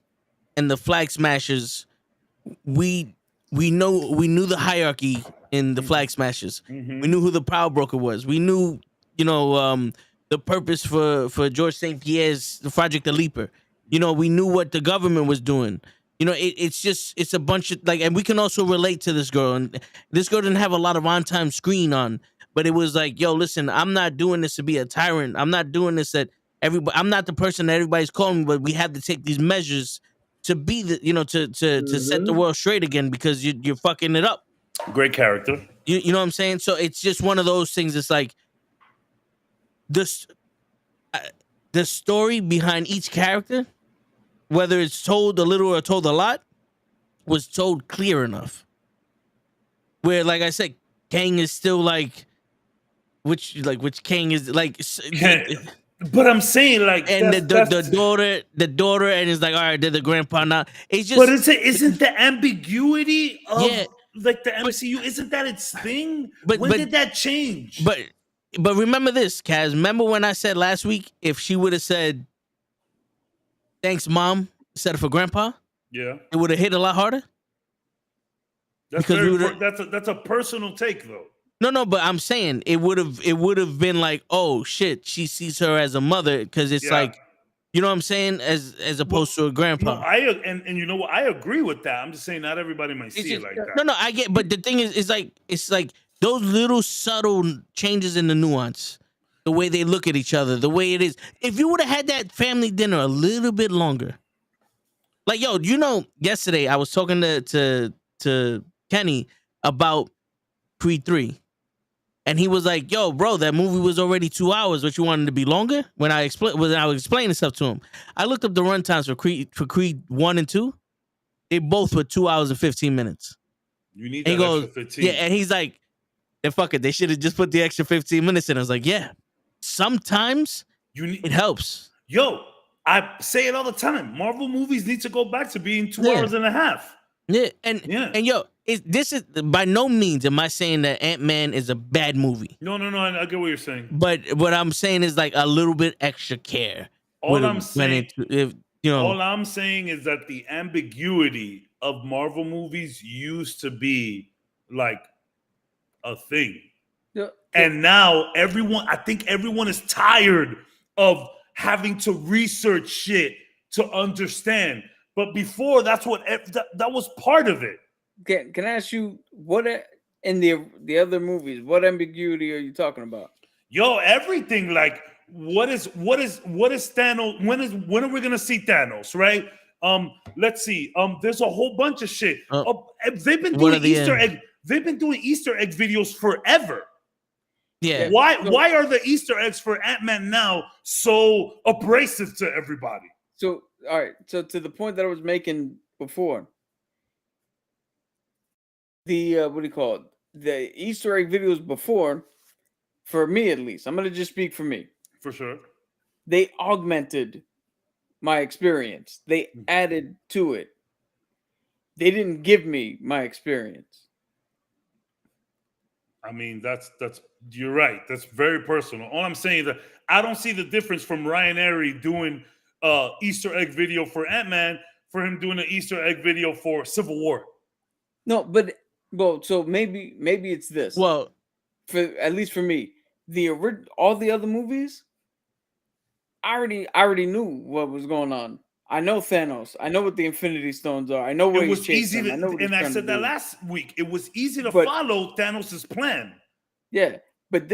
and the Flag Smashers, we knew the hierarchy in the Flag Smashers. Mm-hmm. We knew who the Power Broker was. We knew, the purpose for George St. Pierre's the Project the Leaper. We knew what the government was doing. It's a bunch of and we can also relate to this girl. And this girl didn't have a lot of on-time screen on, but it was like, yo, listen, I'm not doing this to be a tyrant. I'm not doing this I'm not the person that everybody's calling me, but we have to take these measures to be to set the world straight again because you're fucking it up. Great character. You know what I'm saying? So it's just one of those things. It's like the story behind each character, whether it's told a little or told a lot, was told clear enough. Where, like I said, Kang is still which Kang is But I'm saying like And that's the daughter, and it's like, all right, they're the grandpa now. It's just, but isn't the ambiguity yeah, of like the but MCU, isn't that its thing? but When but did that change? but but remember this, Kaz. Remember when I said last week, if she would have said thanks, mom, instead of for grandpa, Yeah, it would have hit a lot harder. that's Because we very would've- that's a personal take though. No, but I'm saying it would have been like, oh shit, she sees her as a mother, because it's Yeah. like, you know what I'm saying, as opposed to a No, grandpa. and you know what? I agree with that. I'm just saying not everybody might see it like that. No, I get, but the thing is, it's like those little subtle changes in the nuance, the way they look at each other, the way it is. If you would have had that family dinner a little bit longer, like, yo, you know, yesterday I was talking to Kenny about Creed 3. And he was like, yo, bro, that movie was already 2 hours, but you wanted to be longer? When I was explaining stuff to him. I looked up the runtimes for Creed 1 and 2. They both were 2 hours and 15 minutes. You need And that he goes, extra 15. yeah, and he's like, then fuck it, they should have just put the extra 15 minutes in. I was like, yeah, sometimes You need, it helps. yo, I say it all the time. Marvel movies need to go back to being 2 Yeah. hours and a half. Yeah, and yo, this is by no means am I saying that Ant-Man is a bad movie. No, I get what you're saying. But what I'm saying is like a little bit extra care. All I'm saying, if you know, all I'm saying is that the ambiguity of Marvel movies used to be like a thing. Yeah. And now I think everyone is tired of having to research shit to understand. But before, that's what that was part of it. Can I ask you what in the other movies? What ambiguity are you talking about? Yo, everything like what is Thanos? When are we gonna see Thanos? Right? Let's see. There's a whole bunch of shit. They've been doing Easter egg. They've been doing Easter egg videos forever. Yeah. Why are the Easter eggs for Ant-Man now so abrasive to everybody? So, all right. So, to the point that I was making before, the what do you call it? The Easter egg videos before, for me at least, I'm gonna just speak for me. For sure. They augmented my experience. They added to it. They didn't give me my experience. I mean, that's you're right. That's very personal. All I'm saying is that I don't see the difference from Ryan Airy doing Easter egg video for Ant-Man for him doing an Easter egg video for Civil War. No, but so maybe it's this. Well, for at least for me, all the other movies, I already knew what was going on. I know Thanos. I know what the Infinity Stones are. I know what it was easy and I said that last week. It was easy to follow Thanos' plan. Yeah, but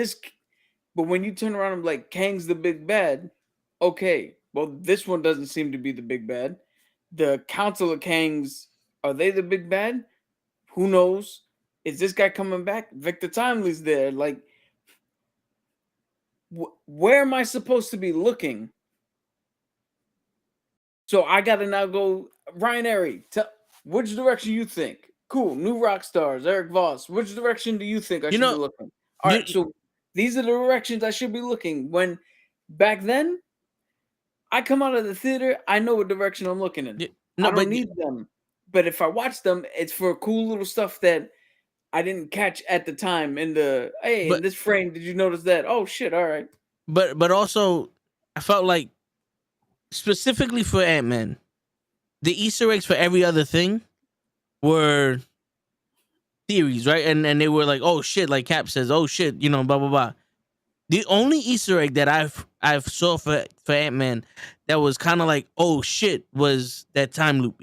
when you turn around and like Kang's the big bad, okay. Well, this one doesn't seem to be the big bad. The Council of Kangs, are they the big bad? Who knows? Is this guy coming back? Victor Timely's there. Like, where am I supposed to be looking? So I got to now go, Ryan Airy, which direction you think? Cool, new rock stars, Eric Voss. Which direction do you think I should be looking? All right, so these are the directions I should be looking. When back then, I come out of the theater, I know what direction I'm looking in. I don't need them. But if I watch them, it's for cool little stuff that I didn't catch at the time. In this frame, did you notice that? Oh shit! All right. But also, I felt like specifically for Ant-Man, the Easter eggs for every other thing were theories, right? And they were like, oh shit, like Cap says, oh shit, you know, blah blah blah. The only Easter egg that I've saw for Ant-Man that was kind of like, oh shit, was that time loop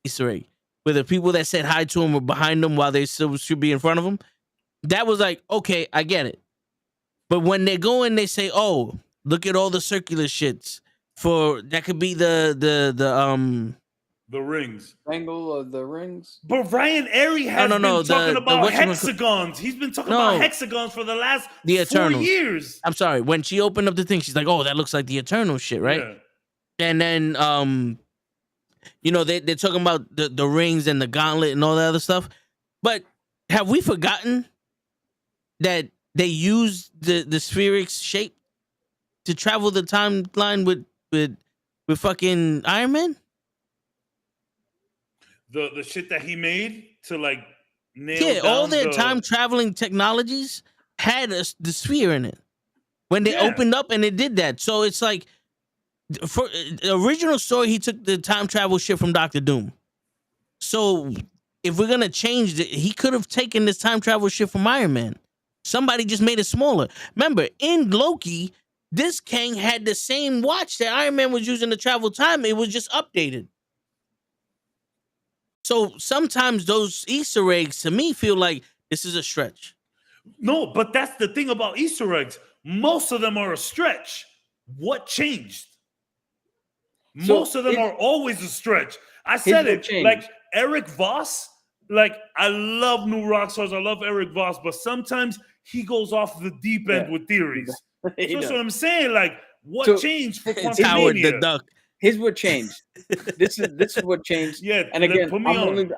Easter egg, where the people that said hi to him were behind him while they still should be in front of him. That was like, okay, I get it. But when they go and they say, oh, look at all the circular shits for that could be the rings. Angle of the rings. But Ryan Airy has been talking about hexagons. He's been talking about hexagons for the last 4 years. I'm sorry. When she opened up the thing, she's like, oh, that looks like the Eternal shit, right? Yeah. And then you know, they're talking about the rings and the gauntlet and all that other stuff. But have we forgotten that they used the spheric's shape to travel the timeline with fucking Iron Man? The shit that he made to like nail Yeah, down all their the time traveling technologies had the sphere in it when they opened up, and it did that. So it's like for the original story, he took the time travel shit from Doctor Doom. So if we're gonna change it, he could have taken this time travel shit from Iron Man. Somebody just made it smaller. Remember, in Loki, this Kang had the same watch that Iron Man was using to travel time. It was just updated. So sometimes those Easter eggs to me feel like this is a stretch. No, but that's the thing about Easter eggs. Most of them are a stretch. What changed? So Most of them it- are always a stretch. I Here's said what it. changed. Like Eric Voss, like I love New Rockstars. I love Eric Voss, but sometimes he goes off the deep end with theories. He So that's does. what I'm saying. Like, what So, changed for It's Howard the Quantumania? Duck. Here's what changed. This is what changed. Yeah, And again, put me on.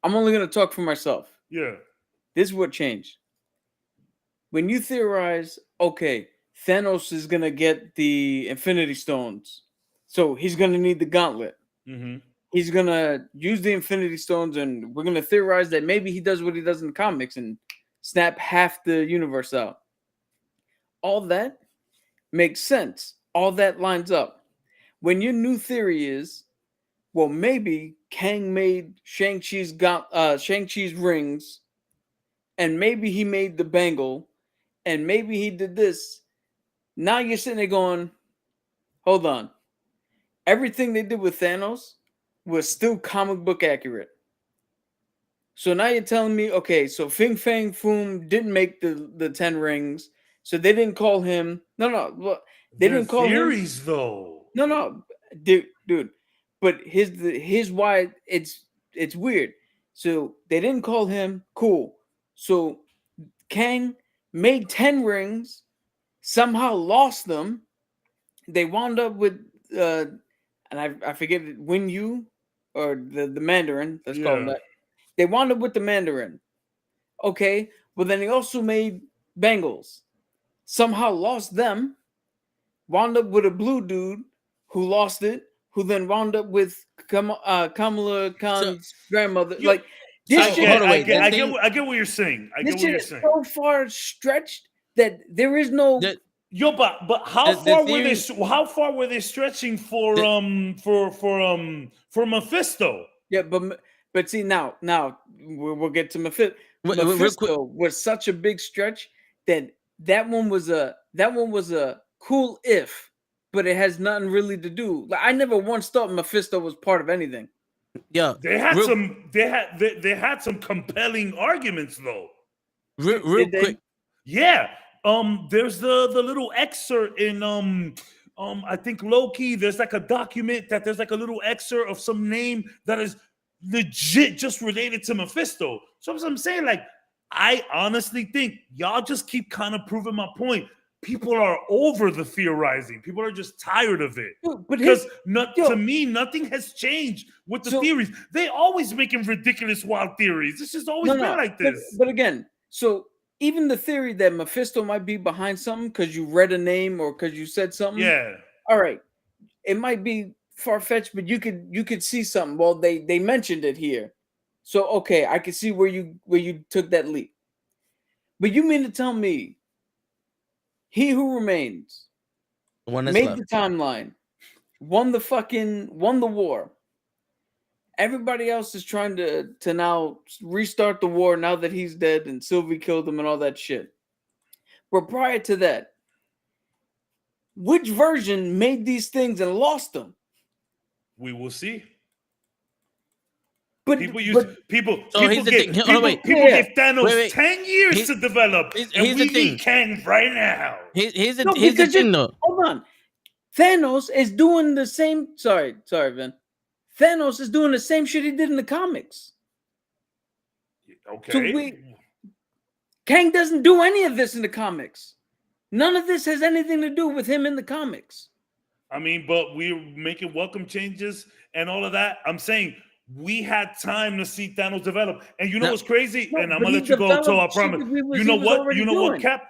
I'm only gonna talk for myself. Yeah. This is what changed. When you theorize, okay, Thanos is gonna get the Infinity Stones, so he's gonna need the gauntlet. Mm-hmm. He's gonna use the Infinity Stones, and we're gonna theorize that maybe he does what he does in the comics and snap half the universe out. All that makes sense. All that lines up. When your new theory is, well, maybe Kang made Shang-Chi's rings, and maybe he made the bangle, and maybe he did this. Now you're sitting there going, hold on. Everything they did with Thanos was still comic book accurate. So now you're telling me, okay, so Fing Fang Foom didn't make the 10 rings, so they didn't call him. No, they didn't call theories, him. though. No, dude. But here's why it's weird. So they didn't call him. Cool. So Kang made 10 rings, somehow lost them. They wound up with and I forget it, Win Yu or the Mandarin. Let's call him that. They wound up with the Mandarin. Okay, but then he also made bangles. Somehow lost them. Wound up with a blue dude who lost it, who then wound up with Kamala Khan's grandmother. Like this I shit, get what you're saying. I get what you're saying. So far stretched that there is no. But how far were they stretching for Mephisto? Yeah, but see now we'll get to Mephisto. Mephisto was such a big stretch that one was a cool if, but it has nothing really to do. Like I never once thought Mephisto was part of anything. Yeah, they had some compelling arguments though. Real quick, yeah. There's the little excerpt in I think Loki. There's like a document that there's like a little excerpt of some name that is legit just related to Mephisto. So I'm saying, like, I honestly think y'all just keep kind of proving my point. People are over the theorizing. People are just tired of it. Because to me, nothing has changed with the theories. They always making ridiculous wild theories. This has always been like this. But again, so even the theory that Mephisto might be behind something because you read a name or because you said something. Yeah. All right. It might be far-fetched, but you could see something. Well, they mentioned it here. So okay, I can see where you took that leap. But you mean to tell me He Who Remains made the timeline, won the war. Everybody else is trying to now restart the war now that he's dead and Sylvie killed him and all that shit. But prior to that, which version made these things and lost them? We will see. But people gave Thanos 10 years to develop, and we need Kang right now. Here's the thing, though. Hold on. Thanos is doing the same. Sorry, Vin. Thanos is doing the same shit he did in the comics. Okay. So Kang doesn't do any of this in the comics. None of this has anything to do with him in the comics. I mean, but we're making welcome changes and all of that. I'm saying we had time to see Thanos develop. And you know what's crazy? And I'm gonna let you go until I promise. You know what, Cap?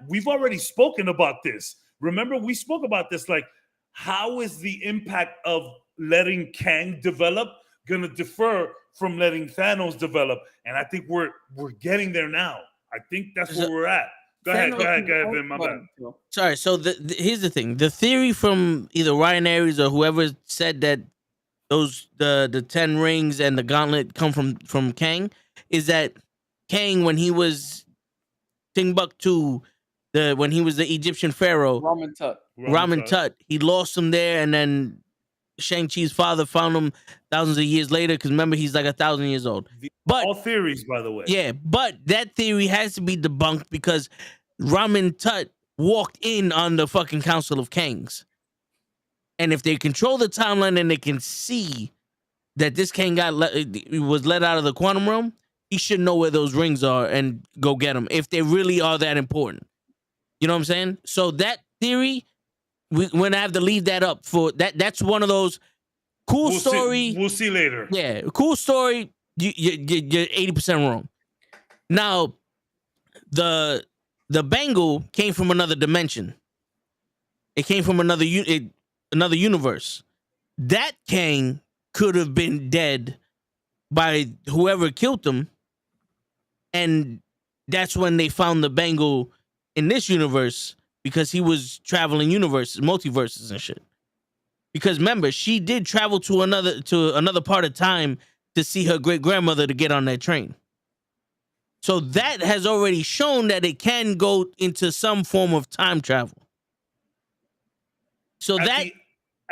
We've already spoken about this. remember we spoke about this. Like, how is the impact of letting Kang develop gonna differ from letting Thanos develop? And I think we're getting there now. I think that's where we're at. Go ahead, Vin, my bad. Sorry. So here's the thing: the theory from either Ryan Aries or whoever said that the 10 rings and the gauntlet come from Kang is that Kang, when he was Timbuktu, when he was the Egyptian pharaoh, Ramen Tut, he lost him there, and then Shang-Chi's father found him thousands of years later. Because remember, he's like 1,000 years old. But all theories, by the way. Yeah, but that theory has to be debunked because Ramen Tut walked in on the fucking Council of Kangs. And if they control the timeline and they can see that this Kang was let out of the quantum realm, he should know where those rings are and go get them if they really are that important. You know what I'm saying? So that theory, we're gonna have to leave that up for that. That's one of those cool story. We'll see later. Yeah, cool story. You're 80% wrong. Now, the bangle came from another dimension. It came from another universe. That Kang could have been dead by whoever killed him, and that's when they found the bangle in this universe because he was traveling universes, multiverses and shit. Because remember, she did travel to another part of time to see her great grandmother to get on that train. So that has already shown that it can go into some form of time travel. So that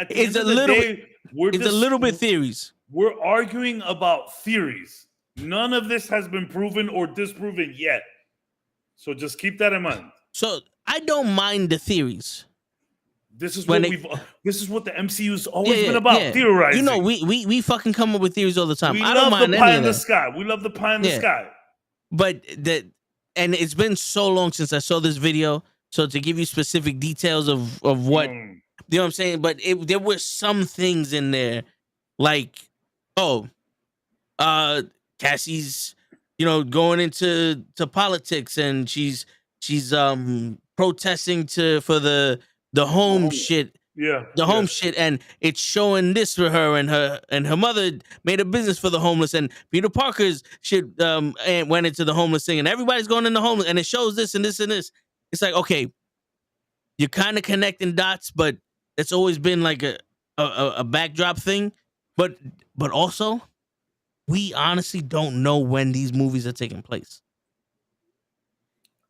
is a little bit theories. We're arguing about theories. None of this has been proven or disproven yet. So just keep that in mind. So I don't mind the theories. This is what the MCU's always been about, theorizing. You know, we fucking come up with theories all the time. I don't mind the pie in the sky. We love the pie in the sky. But and it's been so long since I saw this video. So to give you specific details of what you know what I'm saying, but there were some things in there, like Cassie's, going into politics, and she's protesting for the home shit. Yeah. Home shit, and it's showing this for her, and her mother made a business for the homeless, and Peter Parker's shit and went into the homeless thing, and everybody's going into homeless, and it shows this and this and this. It's like, okay, you're kind of connecting dots, but it's always been like a backdrop thing. But also, we honestly don't know when these movies are taking place.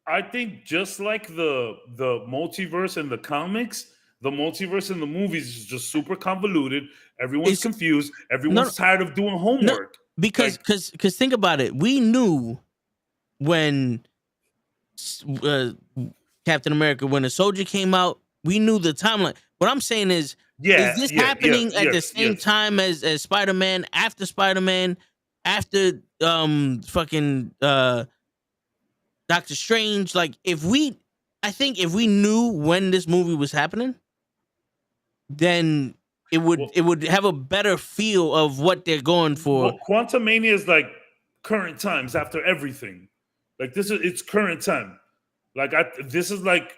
I think just like the multiverse and the comics, the multiverse in the movies is just super convoluted. Everyone's confused. Everyone's tired of doing homework. Because think about it. We knew when Captain America, when a soldier came out, we knew the timeline. What I'm saying is this happening at the same time as Spider-Man, after Spider-Man, after fucking Doctor Strange? Like, I think if we knew when this movie was happening, then it would have a better feel of what they're going for. Well, Quantumania is like current times after everything. Like it's current time. Like this is like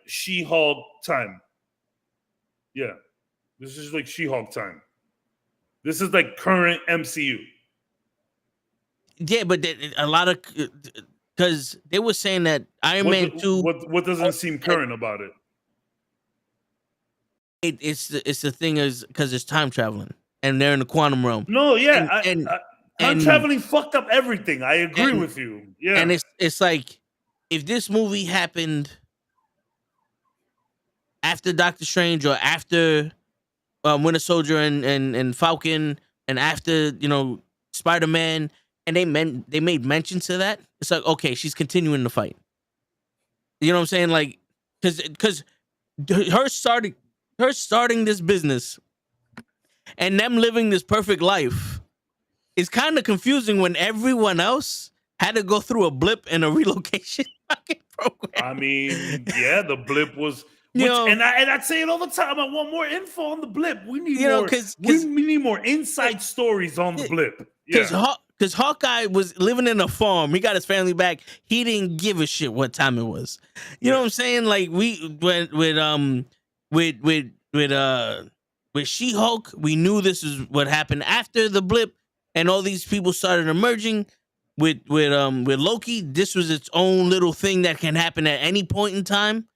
She-Hulk time. Yeah, this is like She-Hulk time. This is like current MCU. Yeah, but a lot of because they were saying that Iron Man 2. What doesn't seem current about it? It's the thing is because it's time traveling and they're in the quantum realm. No, yeah, time traveling fucked up everything. I agree with you. Yeah, and it's like if this movie happened after Doctor Strange or after Winter Soldier and Falcon and after Spider-Man, and they made mention to that, it's like, okay, she's continuing the fight. You know what I'm saying? Like, because her starting this business and them living this perfect life is kind of confusing when everyone else had to go through a blip and a relocation fucking program. I mean, yeah, the blip was. And I'd say it all the time. I want more info on the blip. We need more. We need more inside stories on the blip. Because Hawkeye was living in a farm. He got his family back. He didn't give a shit what time it was. You know what I'm saying? Like with She-Hulk, we knew this is what happened after the blip, and all these people started emerging. With Loki, this was its own little thing that can happen at any point in time.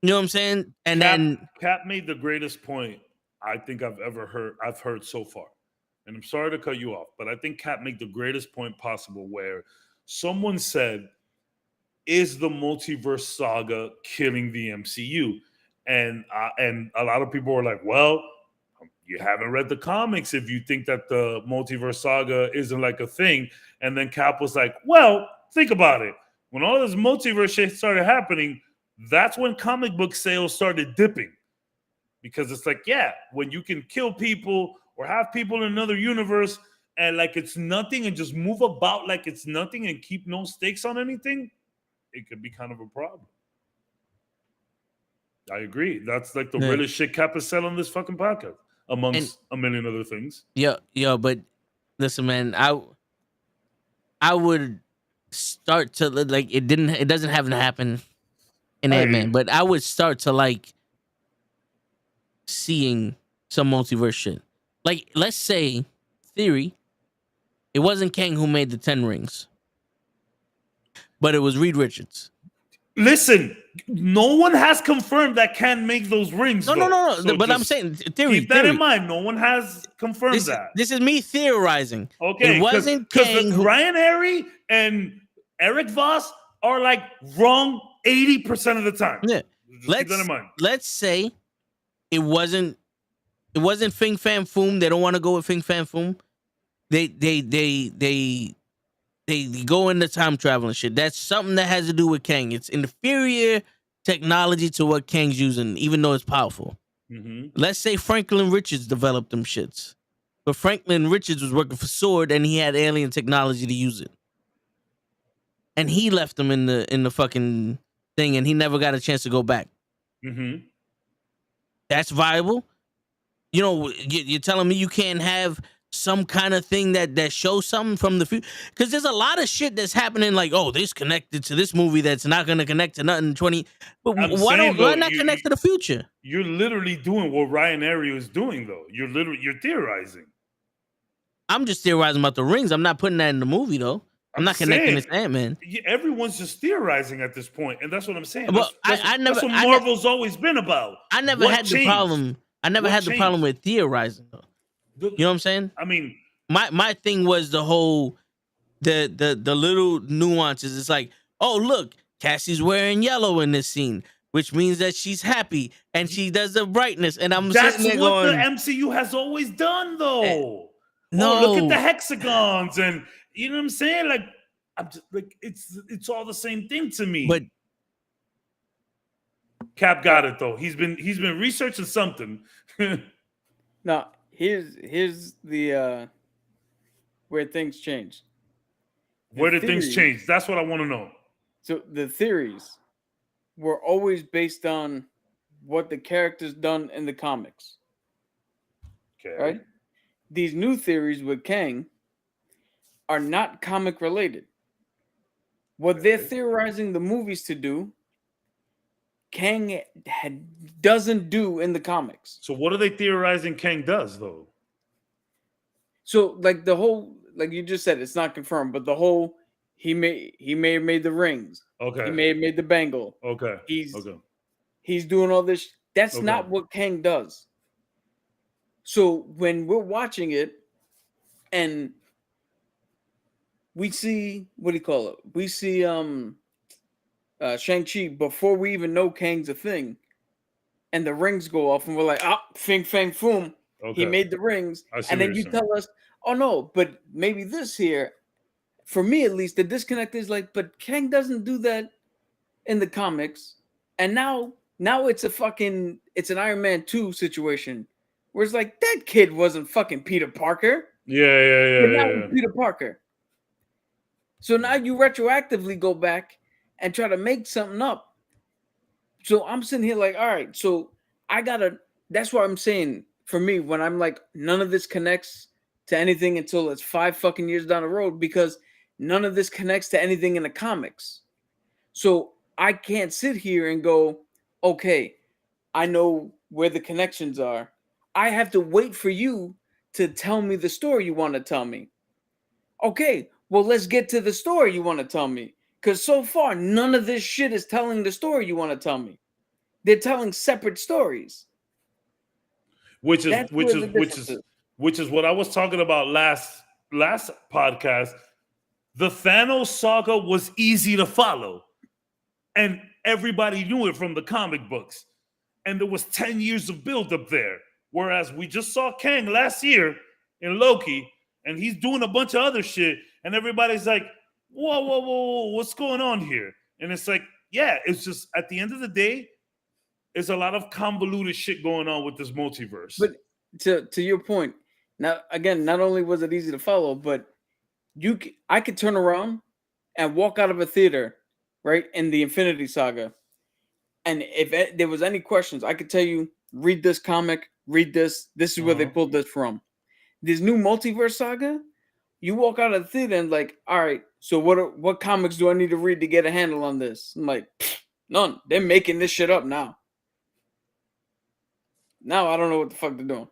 You know what I'm saying? And then Cap made the greatest point I think I've heard so far. And I'm sorry to cut you off, but I think Cap made the greatest point possible where someone said, is the multiverse saga killing the MCU? And a lot of people were like, well, you haven't read the comics if you think that the multiverse saga isn't like a thing. And then Cap was like, well, think about it. When all this multiverse shit started happening, that's when comic book sales started dipping. Because it's like, yeah, when you can kill people or have people in another universe and like it's nothing and just move about like it's nothing and keep no stakes on anything, it could be kind of a problem. I agree. That's like the realest shit Cap has said on this fucking podcast, amongst a million other things. Yeah, but listen, man, I would start to like it doesn't have to happen in Ant-Man, but I would start to like seeing some multiverse shit. Like, let's say, theory, it wasn't Kang who made the 10 rings, but it was Reed Richards. Listen, no one has confirmed that Kang make those rings. No. So but I'm saying theory. Keep that in mind. No one has confirmed that. This is me theorizing. Okay, it wasn't Kang who... Ryan Airy and Eric Voss are like wrong 80% of the time. Yeah, keep that in mind. Let's say it wasn't Fing Fang Foom. They don't want to go with Fing Fang Foom. They go into time travel and shit. That's something that has to do with Kang. It's inferior technology to what Kang's using, even though it's powerful. Mm-hmm. Let's say Franklin Richards developed them shits, but Franklin Richards was working for SWORD and he had alien technology to use it, and he left them in the fucking thing, and he never got a chance to go back. Mm-hmm. That's viable. You know, you're telling me you can't have some kind of thing that shows something from the future? Because there's a lot of shit that's happening, like, oh, this connected to this movie that's not going to connect to nothing 20. But why not connect to the future? You're literally doing what Ryan Airy was doing, though. You're theorizing. I'm just theorizing about the rings. I'm not putting that in the movie, though. I'm not connecting it to Ant-Man. Everyone's just theorizing at this point, and that's what I'm saying. Well, that's what Marvel's always been about. I never had the problem. I never had the problem with theorizing, though. You know what I'm saying? I mean, my thing was the whole the little nuances. It's like, oh, look, Cassie's wearing yellow in this scene, which means that she's happy and she does the brightness. And I'm that's sitting there what going, the MCU has always done, though. No, look at the hexagons, and you know what I'm saying? Like, I'm just like, it's all the same thing to me. But Cap got it though. He's been researching something. Now, here's the where things change. Where did things change? That's what I want to know. So the theories were always based on what the characters done in the comics. Okay. Right? These new theories with Kang are not comic related. What they're theorizing the movies to do, Kang doesn't do in the comics. So what are they theorizing Kang does, though? So like the whole, like you just said, it's not confirmed, but the whole he may have made the rings. Okay. He may have made the bangle. Okay. He's doing all this. That's not what Kang does. So when we're watching it and we see, what do you call it? We see Shang-Chi before we even know Kang's a thing, and the rings go off, and we're like, Fing Fang Foom, he made the rings, and then you tell us, oh no, but maybe this here, for me at least, the disconnect is like, but Kang doesn't do that in the comics, and now it's it's an Iron Man 2 situation, where it's like, that kid wasn't fucking Peter Parker. Yeah. Peter Parker. So now you retroactively go back and try to make something up. So I'm sitting here like, all right, so that's what I'm saying. For me, when I'm like, none of this connects to anything until it's 5 fucking years down the road because none of this connects to anything in the comics. So I can't sit here and go, okay, I know where the connections are. I have to wait for you to tell me the story you want to tell me. Okay, well, let's get to the story you want to tell me. Because so far, none of this shit is telling the story you want to tell me. They're telling separate stories. Which is That's where the difference is. which is what I was talking about last podcast. The Thanos saga was easy to follow, and everybody knew it from the comic books. And there was 10 years of buildup there. Whereas we just saw Kang last year in Loki, and he's doing a bunch of other shit, and everybody's like, whoa, what's going on here? And it's like, yeah, it's just at the end of the day, there's a lot of convoluted shit going on with this multiverse. But to your point, now again, not only was it easy to follow, but I could turn around and walk out of a theater, right, in the Infinity Saga, and if there was any questions, I could tell you, read this comic, read this. This is where they pulled this from. This new multiverse saga, you walk out of the theater and like, all right, so what comics do I need to read to get a handle on this? I'm like, none. They're making this shit up now. Now I don't know what the fuck they're doing.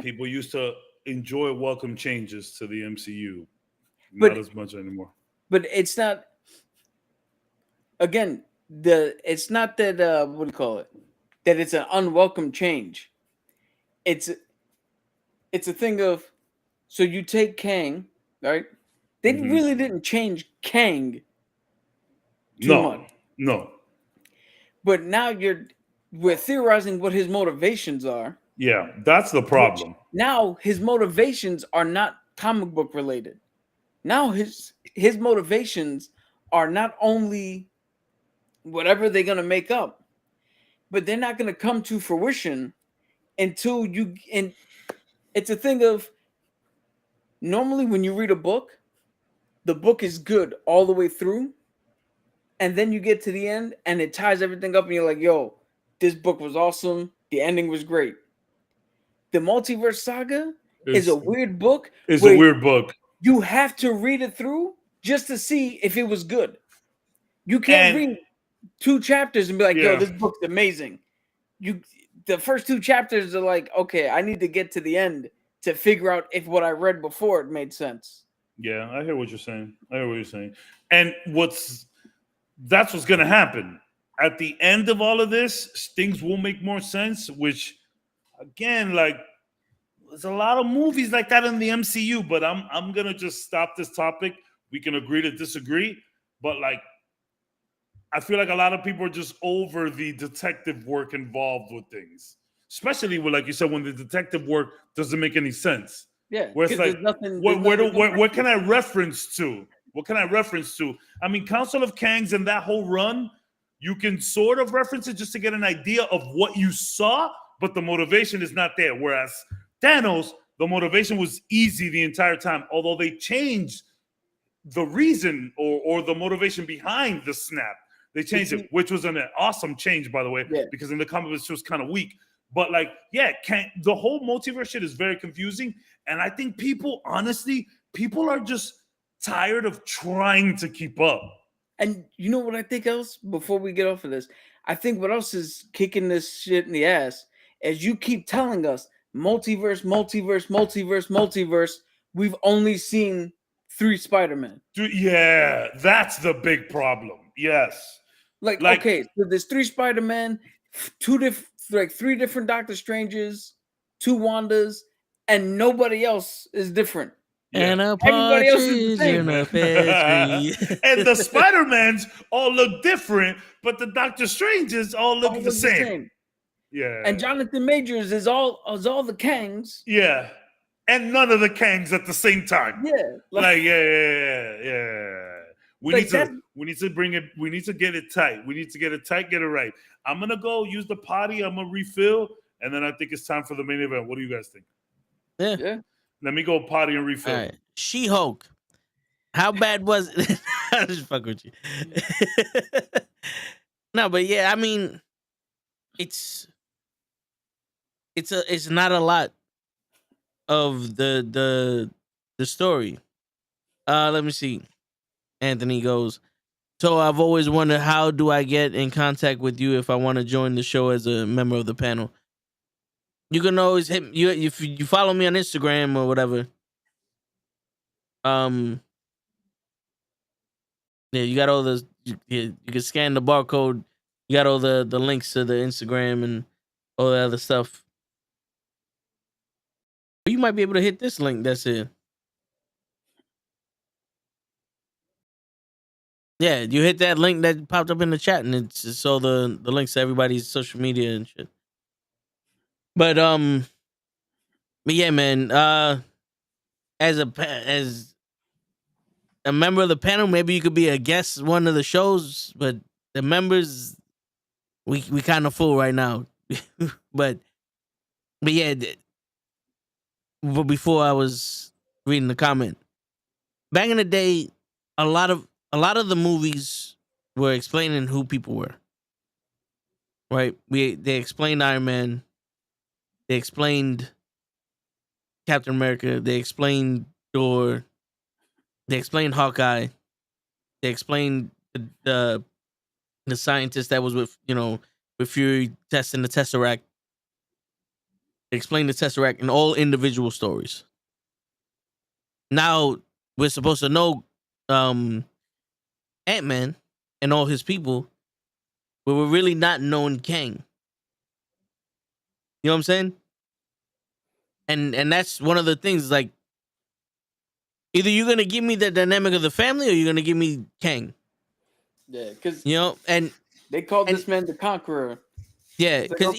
People used to enjoy welcome changes to the MCU. Not as much anymore. But it's not, again, it's not that what do you call it? That it's an unwelcome change. It's a thing of, so you take Kang, right? They really didn't change Kang too much. No. But now we're theorizing what his motivations are. Yeah, that's the problem. Now his motivations are not comic book related. Now his motivations are not only whatever they're gonna make up, but they're not gonna come to fruition until and it's a thing of, normally when you read a book, the book is good all the way through, and then you get to the end and it ties everything up and you're like, yo, this book was awesome, the ending was great. The Multiverse Saga is a weird book. It's a weird book. You have to read it through just to see if it was good. You can't read 2 chapters and be like, yo, this book's amazing. The first 2 chapters are like, okay, I need to get to the end to figure out if what I read before it made sense. Yeah, I hear what you're saying. And that's what's going to happen. At the end of all of this, things will make more sense, which, again, like, there's a lot of movies like that in the MCU, but I'm going to just stop this topic. We can agree to disagree, but, like, I feel like a lot of people are just over the detective work involved with things, especially with, like you said, when the detective work doesn't make any sense. Yeah, where it's like, what can I reference to? What can I reference to? I mean, Council of Kangs and that whole run, you can sort of reference it just to get an idea of what you saw, but the motivation is not there. Whereas Thanos, the motivation was easy the entire time, although they changed the reason or the motivation behind the snap. They changed it, which was an awesome change, by the way, because in the comics it was kind of weak. But, like, yeah, the whole multiverse shit is very confusing. And I think people are just tired of trying to keep up. And you know what I think else, before we get off of this? I think what else is kicking this shit in the ass is you keep telling us multiverse. We've only seen 3 Spider-Man. Yeah, that's the big problem. Yes. Like okay, so there's 3 Spider-Man, 3 different Doctor Stranges, 2 Wandas, and nobody else is different. And everybody else is the same. And the Spider-Mans all look different, but the Doctor Stranges all look the same. Yeah. And Jonathan Majors is all the Kangs. Yeah. And none of the Kangs at the same time. Yeah. Yeah. We need to bring it. We need to get it tight. Get it right. I'm gonna go use the potty. I'm gonna refill, and then I think it's time for the main event. What do you guys think? Yeah. Let me go potty and refill. All right. She-Hulk. How bad was it? I just fuck with you. No, but yeah, I mean, it's not a lot. of the story. Let me see. Anthony goes, so I've always wondered, how do I get in contact with you if I want to join the show as a member of the panel? You can always hit you if you follow me on Instagram or whatever. Yeah, you got all the you can scan the barcode. You got all the links to the Instagram and all the other stuff. You might be able to hit this link. That's it. Yeah, you hit that link that popped up in the chat, and it's all the links to everybody's social media and shit. But yeah, man. As a member of the panel, maybe you could be a guest one of the shows. But the members, we kind of full right now. but yeah. But before I was reading the comment, back in the day, a lot of the movies were explaining who people were. Right? They explained Iron Man. They explained Captain America. They explained Thor. They explained Hawkeye. They explained the scientist that was with Fury testing the Tesseract. They explained the Tesseract in all individual stories. Now we're supposed to know Ant-Man and all his people, but we're really not knowing Kang. You know what I'm saying? And that's one of the things, like, either you're gonna give me the dynamic of the family or you're gonna give me Kang. Yeah, because and they called this man the Conqueror. Yeah, because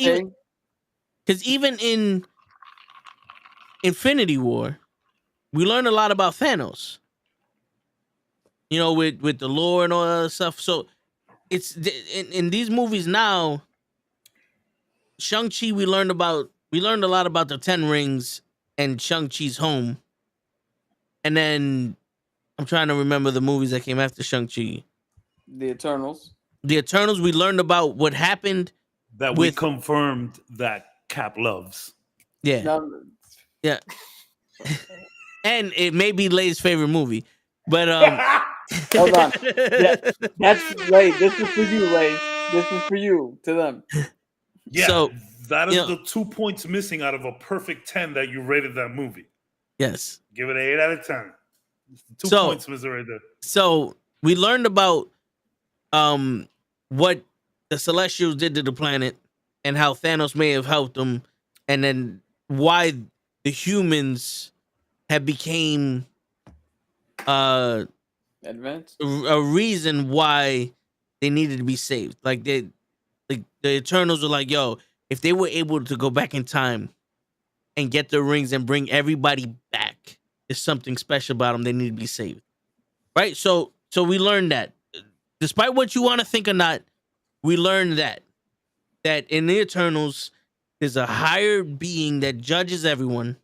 even in Infinity War, we learned a lot about Thanos. With the lore and all that other stuff. So it's in these movies now. Shang-Chi, we learned a lot about the 10 rings and Shang-Chi's home. And then I'm trying to remember the movies that came after Shang-Chi. The Eternals. The Eternals, we learned about what happened. That we confirmed that Cap loves. Yeah. No. Yeah. And it may be Lay's favorite movie. But hold on. Yeah, that's Lay. This is for you, Lay. This is for you to them. Yeah, so that is the 2 points missing out of a perfect 10 that you rated that movie. Yes. Give it an 8 out of 10. It's the 2 points missing right there. So we learned about what the Celestials did to the planet and how Thanos may have helped them, and then why the humans have became advanced, a reason why they needed to be saved. Like the Eternals were like, yo, if they were able to go back in time and get the rings and bring everybody back, there's something special about them. They need to be saved, right? So we learned that, despite what you want to think or not, we learned that in the Eternals, there's a higher being that judges everyone,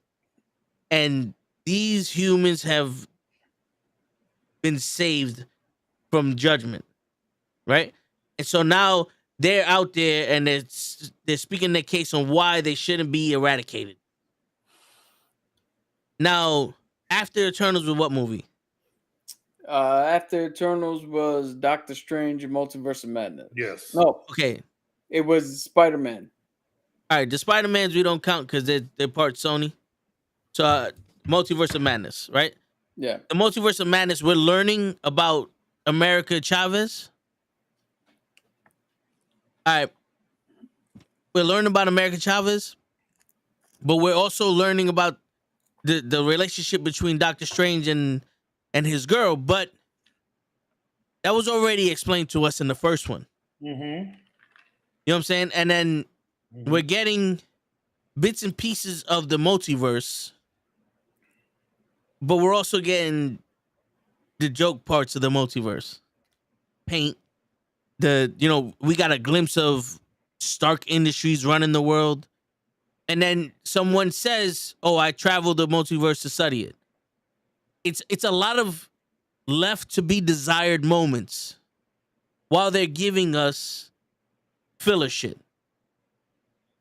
and these humans have been saved from judgment, right? And so now they're out there and they're speaking their case on why they shouldn't be eradicated. Now, after Eternals was what movie? After Eternals was Doctor Strange and Multiverse of Madness. Yes. No. Okay. It was Spider-Man. All right, the Spider-Mans we don't count because they're part Sony. So Multiverse of Madness, right? Yeah. The Multiverse of Madness, we're learning about America Chavez. All right. We're learning about America Chavez, but we're also learning about the relationship between Doctor Strange and his girl, but that was already explained to us in the first one. Mm-hmm. You know what I'm saying? And then we're getting bits and pieces of the multiverse, but we're also getting the joke parts of the multiverse. Paint. We got a glimpse of Stark Industries running the world. And then someone says, oh, I traveled the multiverse to study it. It's a lot of left to be desired moments while they're giving us filler shit.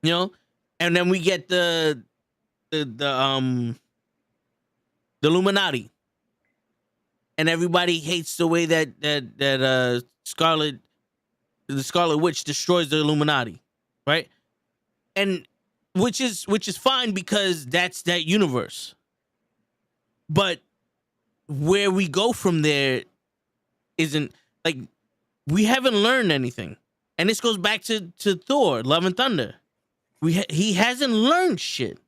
And then we get the the Illuminati, and everybody hates the way that the Scarlet Witch destroys the Illuminati, right? And which is fine because that's that universe. But where we go from there isn't like we haven't learned anything, and this goes back to Thor: Love and Thunder. He hasn't learned shit.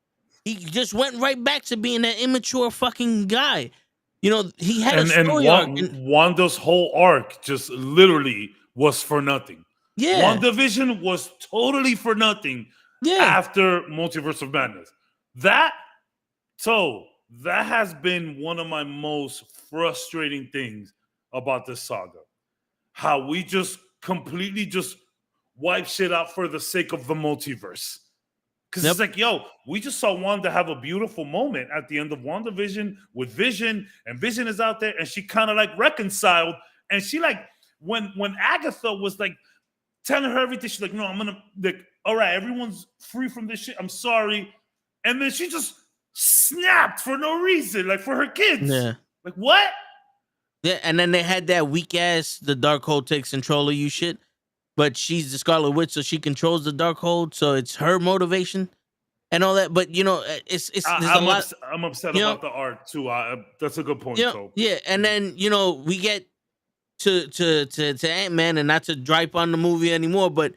He just went right back to being that immature fucking guy. You know, he had a story arc. Wanda's whole arc just literally was for nothing. Yeah, WandaVision was totally for nothing. yeah. After Multiverse of Madness, that has been one of my most frustrating things about this saga. How we just completely just wipe shit out for the sake of the multiverse. Because It's like, yo, we just saw Wanda have a beautiful moment at the end of WandaVision with Vision, and Vision is out there, and she kind of like reconciled, and she like when Agatha was like telling her everything, she's like, no, I'm gonna like, all right, everyone's free from this shit. I'm sorry, and then she just snapped for no reason, like for her kids. Yeah, like what? Yeah, and then they had that weak ass the Darkhold takes control of you shit. But she's the Scarlet Witch, so she controls the Darkhold, so it's her motivation and all that. But you know, there's a lot. I'm upset about the art too. That's a good point. Yeah, and then you know we get to Ant-Man, and not to gripe on the movie anymore, but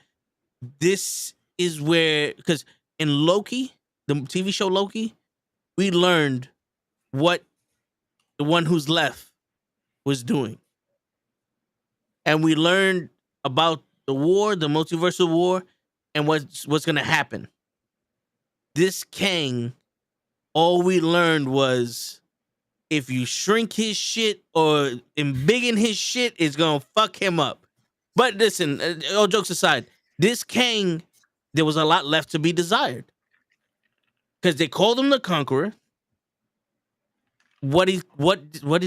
this is where, because in Loki, the TV show Loki, we learned what the one who's left was doing, and we learned about the war, the multiversal war, and what's going to happen. This Kang, all we learned was if you shrink his shit or embiggen his shit, it's going to fuck him up. But listen, all jokes aside, this Kang, there was a lot left to be desired. Because they called him the Conqueror. What did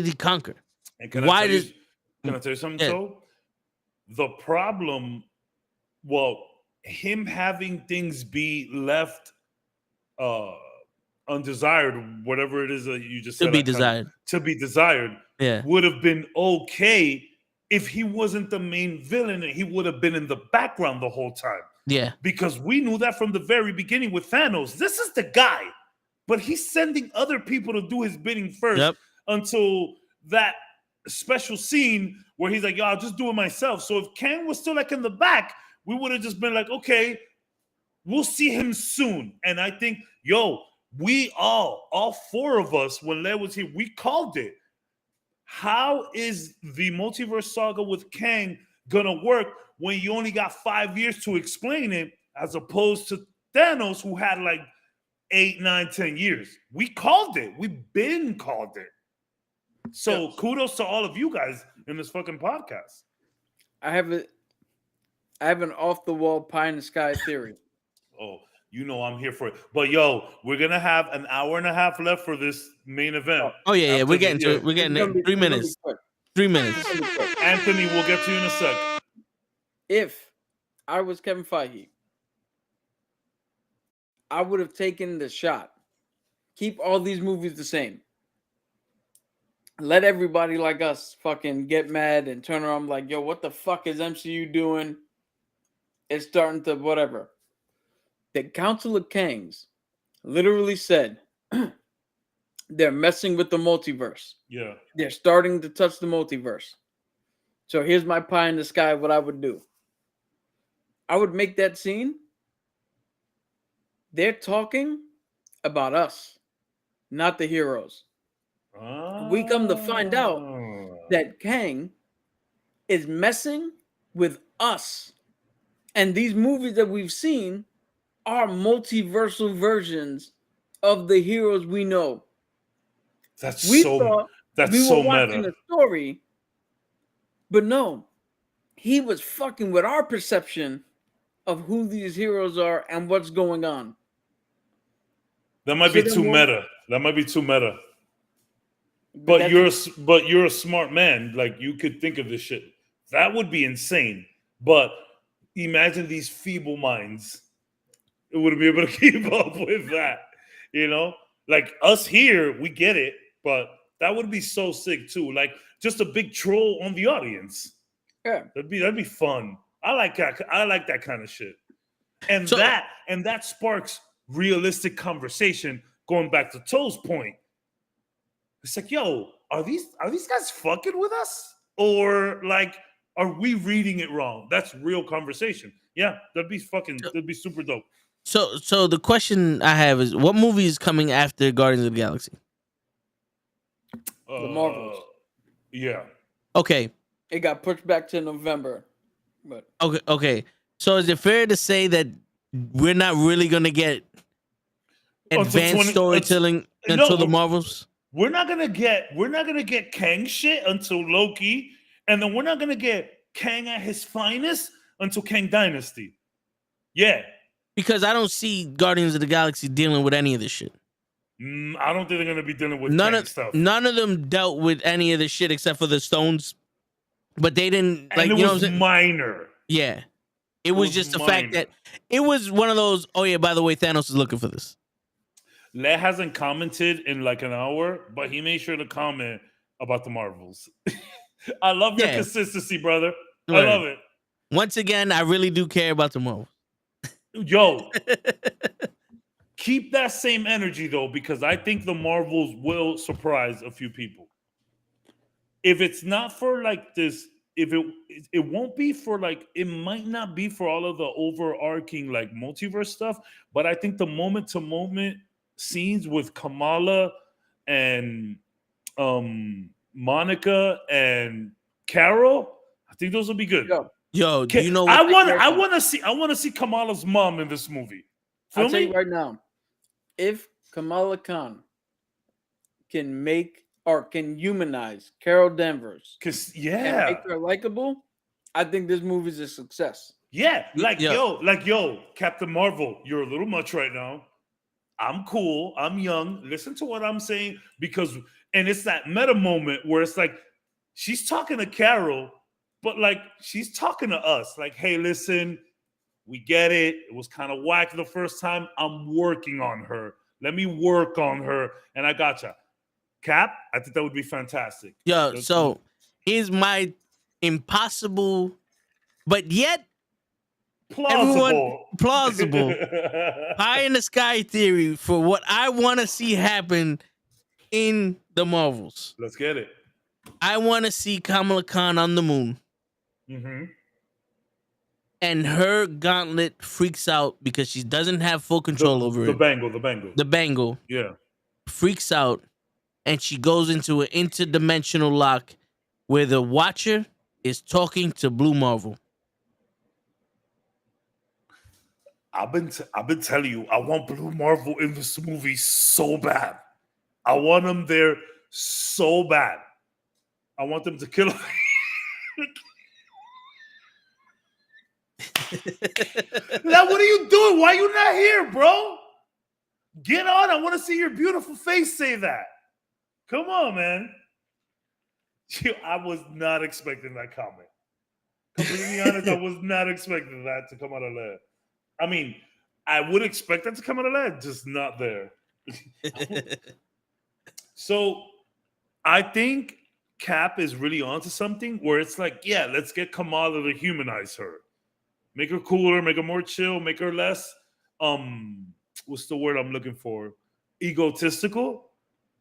he conquer? And can I tell you something, Joe? The problem, him having things be left undesired, whatever it is that you just said, to be desired, would have been okay if he wasn't the main villain and he would have been in the background the whole time. Yeah. Because we knew that from the very beginning with Thanos. This is the guy, but he's sending other people to do his bidding first until that special scene where he's like, yo, I'll just do it myself. So if Kang was still like in the back, we would have just been like, okay, we'll see him soon. And I think, we all four of us, when Lev was here, we called it. How is the multiverse saga with Kang gonna work when you only got 5 years to explain it, as opposed to Thanos, who had like 8, 9, 10 years? We called it. We've been called it. So kudos to all of you guys in this fucking podcast. I have an off the wall pie in the sky theory. Oh, I'm here for it. But we're gonna have an hour and a half left for this main event. Oh yeah, we're getting to it. We're getting it. 3 minutes. 3 minutes. Anthony, we'll get to you in a sec. If I was Kevin Feige, I would have taken the shot. Keep all these movies the same. Let everybody like us fucking get mad and turn around like, yo, what the fuck is MCU doing? It's starting to whatever. The Council of Kangs literally said they're messing with the multiverse. Yeah. They're starting to touch the multiverse. So here's my pie in the sky, what I would do. I would make that scene. They're talking about us, not the heroes. We come to find out that Kang is messing with us. And these movies that we've seen are multiversal versions of the heroes we know. That's we so watching meta. A story, but no, he was fucking with our perception of who these heroes are and what's going on. That might be too meta. That might be too meta. But you're a smart man. Like, you could think of this shit. That would be insane. But imagine these feeble minds. It wouldn't be able to keep up with that. You know, like us here, we get it, but that would be so sick too. Like just a big troll on the audience. Yeah. That'd be fun. I like that. I like that kind of shit. And So- that sparks realistic conversation. Going back to Toe's point, it's like, yo, are these guys fucking with us, or like, are we reading it wrong? That's real conversation. Yeah, that'd be super dope. So the question I have is, what movie is coming after Guardians of the Galaxy? The Marvels. Yeah. Okay. It got pushed back to November, but Okay. So is it fair to say that we're not really gonna get advanced storytelling until the Marvels? We're not gonna get Kang shit until Loki, and then we're not gonna get Kang at his finest until Kang Dynasty. Yeah. Because I don't see Guardians of the Galaxy dealing with any of this shit. I don't think they're gonna be dealing with Kang stuff. None of them dealt with any of this shit except for the stones. But they didn't, like, And you it know was what I'm saying? minor. Yeah. It was just the fact minor. that it was one of those, oh yeah, by the way, Thanos is looking for this. Le hasn't commented in like an hour, but he made sure to comment about the Marvels. I love your consistency, brother. Right. I love it. Once again, I really do care about the Marvels. Yo, keep that same energy though, because I think the Marvels will surprise a few people. If it's not for like this, if it won't be for like, it might not be for all of the overarching like multiverse stuff, but I think the moment to moment scenes with Kamala and Monica and Carol, I think those will be good. Yo, do you know I what want to see Kamala's mom in this movie. Feel I'll tell me? you right now, if Kamala Khan can make or can humanize Carol Danvers, and make her likable, I think this movie's a success. Yeah, yo, Captain Marvel, you're a little much right now. I'm cool. I'm young. Listen to what I'm saying, and it's that meta moment where it's like she's talking to Carol, but like she's talking to us. Like, hey, listen, we get it. It was kind of whack the first time. I'm working on her. Let me work on her, and I gotcha. Cap, I think that would be fantastic. Yo, so here's my impossible, but yet plausible pie in the sky theory for what I want to see happen in the Marvels. Let's get it. I want to see Kamala Khan on the moon. Mm-hmm. And her gauntlet freaks out because she doesn't have full control over it. The bangle. Yeah. Freaks out. And she goes into an interdimensional lock where the Watcher is talking to Blue Marvel. I've been telling you, I want Blue Marvel in this movie so bad. I want them there so bad. I want them to kill her. Now, what are you doing? Why are you not here, bro? Get on. I want to see your beautiful face say that. Come on, man. I was not expecting that comment. Completely honest, I was not expecting that to come out of there. I mean, I would expect that to come out of there, just not there. So I think Cap is really onto something where it's like, yeah, let's get Kamala to humanize her. Make her cooler, make her more chill, make her less, what's the word I'm looking for? Egotistical.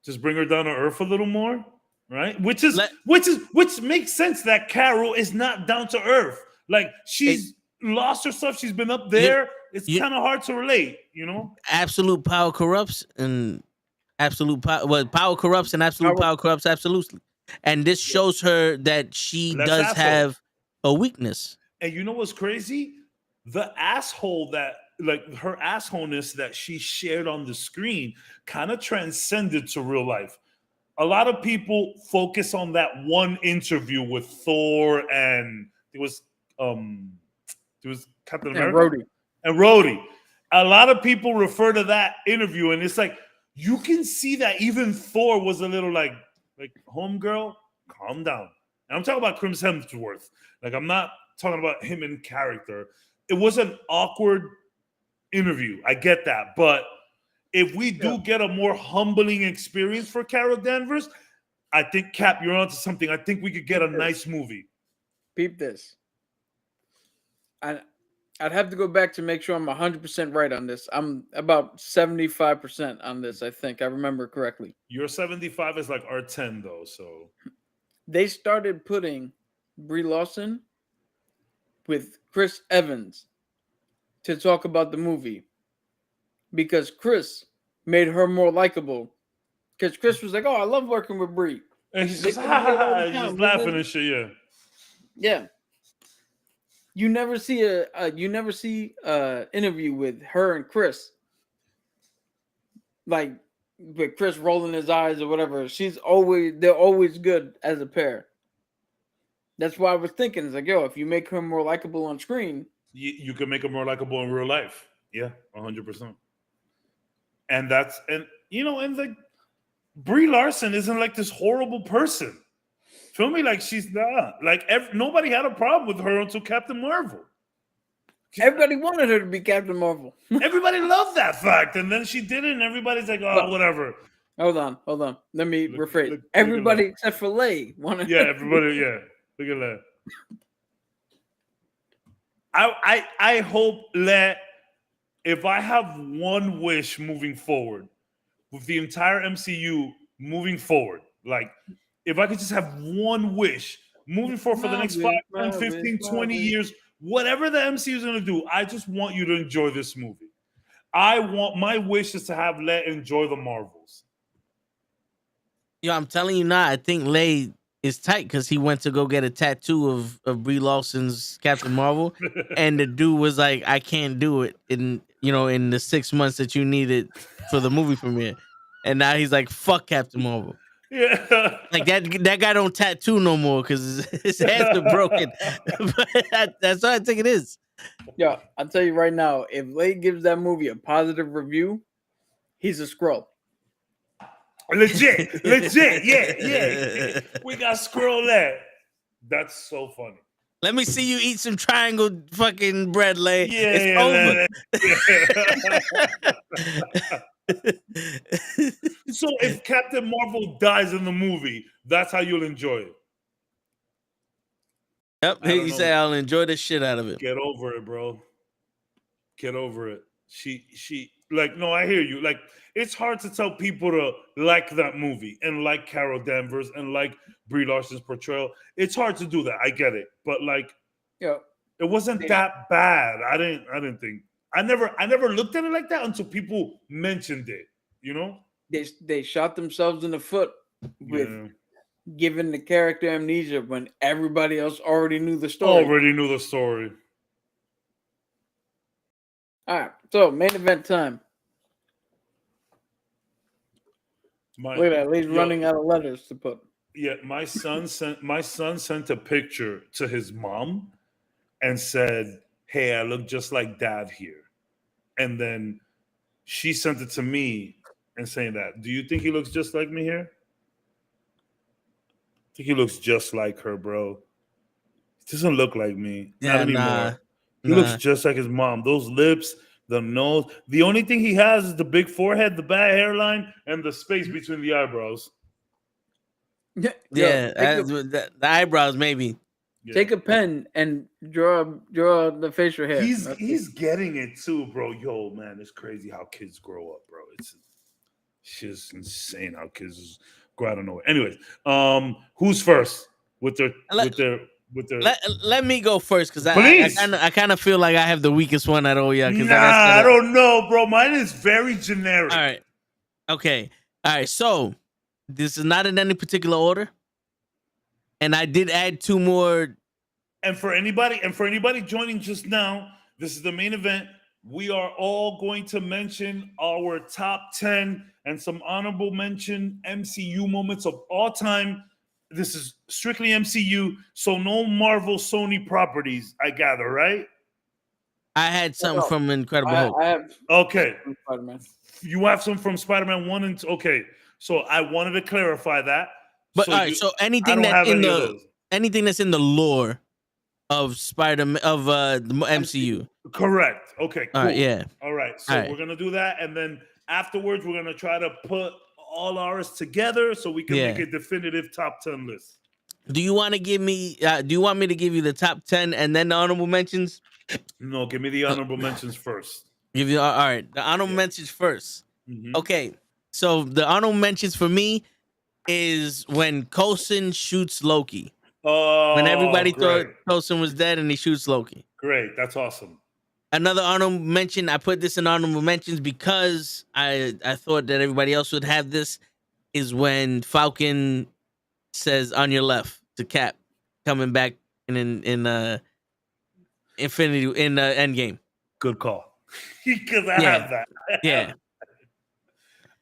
Just bring her down to earth a little more, right? Which makes sense that Carol is not down to earth. Like she's lost her stuff. She's been up there. It's kind of hard to relate, you know? Absolute power corrupts and absolute power. Well, power corrupts and absolute power corrupts absolutely. And this shows her that she does have a weakness. And you know what's crazy? The asshole that, like her assholeness that she shared on the screen kind of transcended to real life. A lot of people focus on that one interview with Thor and it was Captain America and Rhodey. A lot of people refer to that interview and it's like, you can see that even Thor was a little like homegirl, calm down. And I'm talking about Chris Hemsworth. Like I'm not talking about him in character. It was an awkward interview. I get that, but if we do get a more humbling experience for Carol Danvers, I think, Cap, you're onto something. I think we could get a nice movie. Peep this. I'd have to go back to make sure I'm 100% right on this. I'm about 75% on this, I think. I remember correctly. Your 75 is like our 10, though, so. They started putting Brie Larson with Chris Evans to talk about the movie because Chris made her more likable. Because Chris was like, "Oh, I love working with Brie," And he's just, just laughing and shit, yeah. Yeah. You never see a interview with her and Chris, like with Chris rolling his eyes or whatever. They're always good as a pair. That's why I was thinking, it's like, yo, if you make her more likable on screen, you can make her more likable in real life. Yeah, 100%. And like Brie Larson isn't like this horrible person. Feel me? Like she's not. Like nobody had a problem with her until Captain Marvel. everybody wanted her to be Captain Marvel. Everybody loved that fact, and then she did it, and everybody's like, "Oh, whatever." Hold on. Let me rephrase. Everybody except for Leigh wanted. Yeah, everybody. Yeah, look at that. I hope that if I have one wish moving forward with the entire MCU moving forward, like if I could just have one wish moving forward for the next 5, 10, 15, 20 years, whatever the MCU is going to do, I just want you to enjoy this movie. My wish is to have Leigh enjoy the Marvels. Yo, I'm telling you now, I think Leigh is tight because he went to go get a tattoo of Brie Larson's Captain Marvel, and the dude was like, "I can't do it in the 6 months that you needed for the movie premiere," and now he's like, "Fuck Captain Marvel." Yeah, like that guy don't tattoo no more because his hands are broken. But that's what I think it is. Yeah, I'll tell you right now, if Leigh gives that movie a positive review, he's a Skrull. Legit, yeah. We got Skrull there. That's so funny. Let me see you eat some triangle fucking bread, Leigh. Yeah, It's over. So if Captain Marvel dies in the movie, that's how you'll enjoy it. Yep, he said I'll enjoy the shit out of it. Get over it, bro. Get over it. She like, no, I hear you. Like, it's hard to tell people to like that movie and like Carol Danvers and like Brie Larson's portrayal. It's hard to do that. I get it. But like, yeah, it wasn't that bad. I didn't think. I never looked at it like that until people mentioned it, you know? They shot themselves in the foot with giving the character amnesia when everybody else already knew the story. All right, so main event time. Look at that, Lee's running out of letters to put. Yeah, my son sent a picture to his mom and said, "Hey, I look just like Dad here." And then she sent it to me and saying that, "Do you think he looks just like me here?" I think he looks just like her, bro. He doesn't look like me. Yeah, not anymore. He looks just like his mom. Those lips, the nose. The only thing he has is the big forehead, the bad hairline, and the space between the eyebrows. Yeah, the eyebrows maybe. Yeah. Take a pen and draw the facial hair. He's getting it too, bro. Yo, man, it's crazy how kids grow up, bro. It's just insane how kids go out of nowhere. Anyways, who's first with their Let me go first because I kind of feel like I have the weakest one at all. Yeah, I don't know, bro. Mine is very generic. All right, okay, all right. So this is not in any particular order, and I did add 2 more. And for anybody joining just now, this is the main event. We are all going to mention our top 10 and some honorable mention MCU moments of all time. This is strictly MCU, so no Marvel, Sony properties, I gather, right? I had something from Incredible Hulk. I have Spider-Man. You have some from Spider-Man 1 and okay. So I wanted to clarify that. But all right, so anything that's in the lore of Spider-Man of the MCU. Correct. Okay, cool. All right, yeah. All right. So we're gonna do that, and then Afterwards, we're gonna try to put all ours together so we can make a definitive top 10 list. Do you want to give me? Do you want me to give you the top 10 and then the honorable mentions? No, give me the honorable mentions first. Give you all right. The honorable mentions first. Mhm. Okay, so the honorable mentions for me is when Coulson shoots Loki. Oh, When everybody great. thought Coulson was dead and he shoots Loki. Great, that's awesome. Another honorable mention, I put this in honorable mentions because I thought that everybody else would have this, is when Falcon says on your left to Cap coming back in Infinity in Endgame. Good call. Because I have that. Yeah.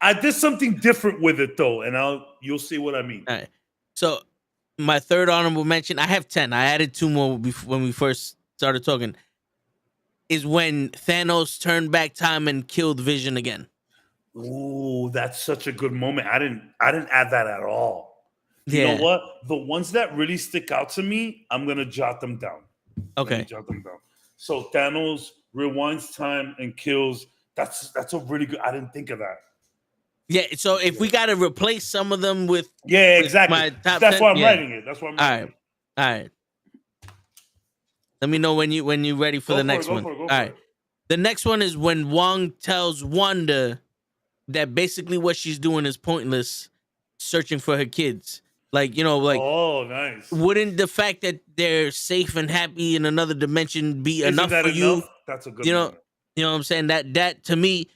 I did something different with it though, and you'll see what I mean. All right. So my third honorable mention, I have 10. I added 2 more when we first started talking. Is when Thanos turned back time and killed Vision again. Ooh, that's such a good moment. I didn't add that at all. You know what? The ones that really stick out to me, I'm gonna jot them down. Okay. Jot them down. So Thanos rewinds time and kills. That's a really good. I didn't think of that. Yeah. So if we gotta replace some of them with exactly. my top That's 10, why I'm writing it. That's why I'm all writing right. All right. Let me know when you're ready for the next one. All right. The next one is when Wong tells Wanda that basically what she's doing is pointless, searching for her kids. Like, oh, nice. Wouldn't the fact that they're safe and happy in another dimension be enough for you? That's a good moment. You know what I'm saying? That to me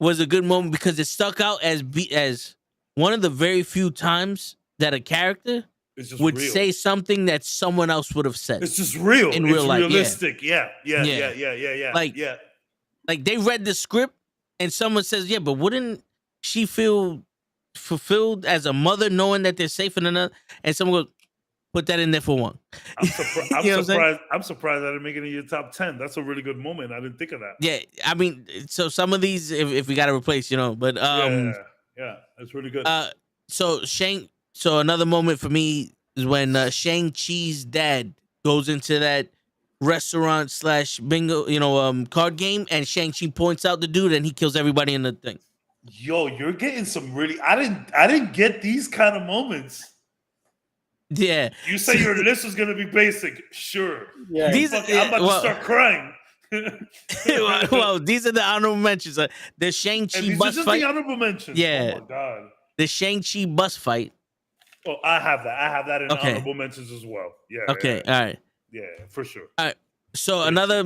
was a good moment because it stuck out as one of the very few times that a character would say something that someone else would have said. It's just real. In real life. Realistic. Yeah. Like they read the script and someone says, yeah, but wouldn't she feel fulfilled as a mother knowing that they're safe in another? And someone goes, put that in there for one. I'm surprised. I'm surprised I didn't make it in your top 10. That's a really good moment. I didn't think of that. Yeah, I mean, so some of these, if we got to replace, but yeah, that's really good. So another moment for me is when Shang-Chi's dad goes into that restaurant / bingo, card game, and Shang-Chi points out the dude, and he kills everybody in the thing. Yo, you're getting some really. I didn't get these kind of moments. Yeah. You say your list is gonna be basic, sure. Yeah. I'm about to start crying. Well, these are the honorable mentions. The Shang-Chi bus fight. The honorable mentions. Yeah. Oh my god. The Shang-Chi bus fight. Oh, I have that. I have that in honorable mentions as well. Yeah. Okay. Yeah. All right. Yeah, for sure. All right. So another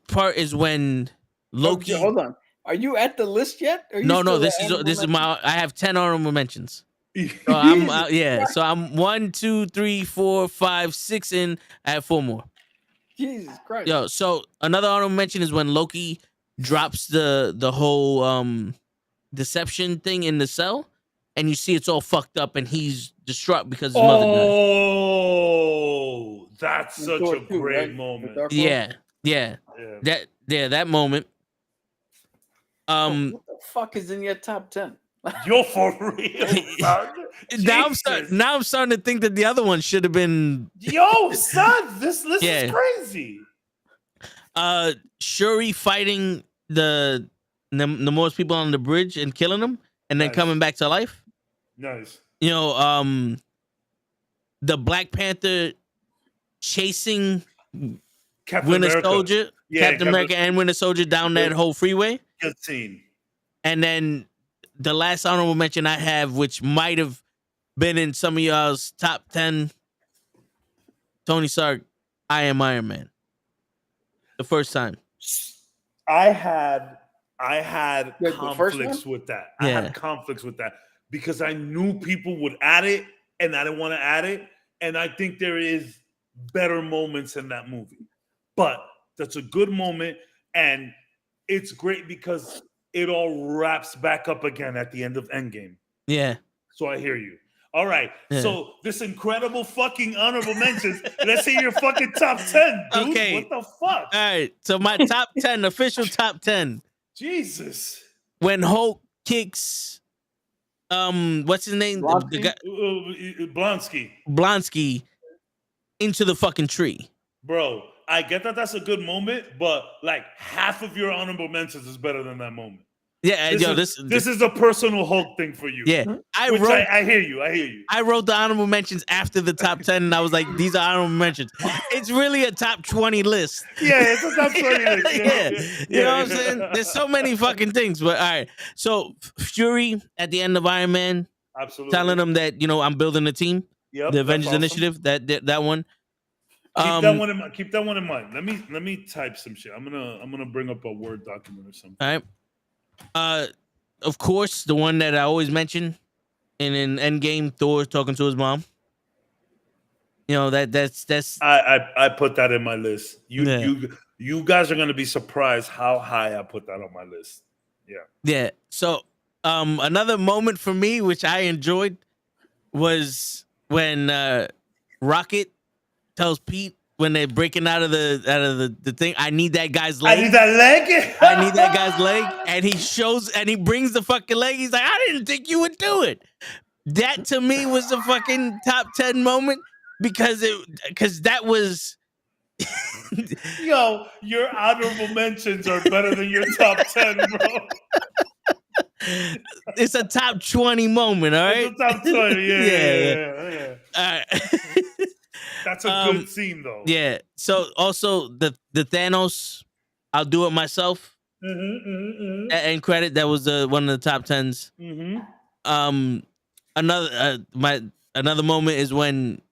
part is when Loki. Hold on. Are you at the list yet? No. This is my. I have 10 honorable mentions. So I'm So I'm 1, 2, 3, 4, 5, 6 in. I have 4 more. Jesus Christ. Yo, so another honorable mention is when Loki drops the whole deception thing in the cell, and you see it's all fucked up, and he's distraught because his mother died. Oh, that's such a great moment. Yeah. That moment. What the fuck is in your top 10? You're for real, son. Now I'm starting to think that the other one should have been. Yo, son, this list is crazy. Shuri fighting the most people on the bridge and killing them, and then coming back to life. Nice. The Black Panther chasing Winter Soldier, Captain America, and Winter Soldier down that whole freeway. Good scene. And then the last honorable mention I have, which might have been in some of y'all's top 10, Tony Stark, I Am Iron Man. The first time. I had conflicts with that. I had conflicts with that because I knew people would add it and I didn't want to add it. And I think there is better moments in that movie. But that's a good moment. And it's great because it all wraps back up again at the end of Endgame. Yeah. So I hear you. All right. Yeah. So this incredible fucking honorable mentions. Let's see your fucking top 10, dude. Okay. What the fuck? All right. So my top 10, official top 10. Jesus. When Hulk kicks, what's his name? The guy, Blonsky into the fucking tree. Bro, I get that that's a good moment, but like half of your honorable mentions is better than that moment. Yeah, This is a personal Hulk thing for you. Yeah, I hear you. I wrote the honorable mentions after the top 10, and I was like, these are honorable mentions. It's really a top 20 list. Yeah, it's a top 20 list. Yeah. You know what I'm saying? There's so many fucking things. But all right. So Fury at the end of Iron Man, Absolutely. telling them that, I'm building a team. Yep, The Avengers awesome. Initiative, that one. Keep that one in mind. Keep that one in mind. Let me type some shit. I'm gonna bring up a Word document or something. All right. Of course, the one that I always mention in Endgame, Thor talking to his mom. That's I put that in my list. You guys are gonna be surprised how high I put that on my list. Yeah. Yeah. So another moment for me, which I enjoyed, was when Rocket tells Pete when they're breaking out of the thing, I need that guy's leg. I need that leg. I need that guy's leg. And he brings the fucking leg. He's like, I didn't think you would do it. That to me was a fucking top 10 moment because that was Yo, your honorable mentions are better than your top 10, bro. It's a top 20 moment, all right? It's a top 20, yeah. All right. That's a good scene, though. Yeah. So also the Thanos, I'll do it myself. And credit, that was one of the top 10s. Another moment is when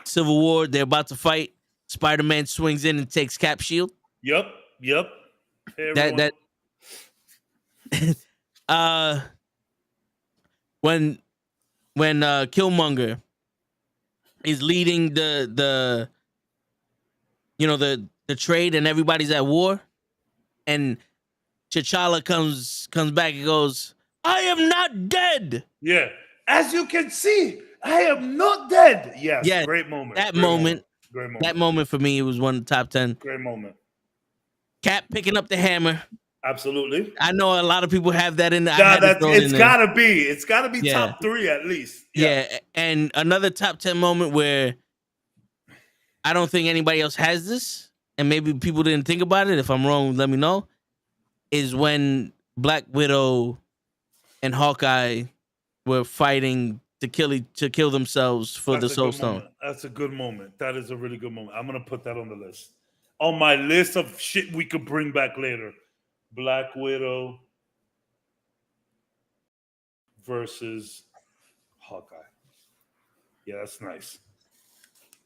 Civil War, they're about to fight. Spider-Man swings in and takes Cap's shield. Yep. Hey, when Killmonger is leading the trade and everybody's at war, and T'Challa comes back and goes, I am not dead. Yeah. As you can see, I am not dead. Yes. Yeah. Great moment. That moment for me, it was one of the top 10. Great moment. Cap picking up the hammer. Absolutely. I know a lot of people have that in the. It's gotta be. It's gotta be top 3 at least. Yeah. And another top 10 moment where I don't think anybody else has this, and maybe people didn't think about it. If I'm wrong, let me know. Is when Black Widow and Hawkeye were fighting to kill themselves for the Soul Stone. That's a good moment. That is a really good moment. I'm gonna put that on the list. On my list of shit we could bring back later. Black Widow versus Hawkeye. Yeah, that's nice.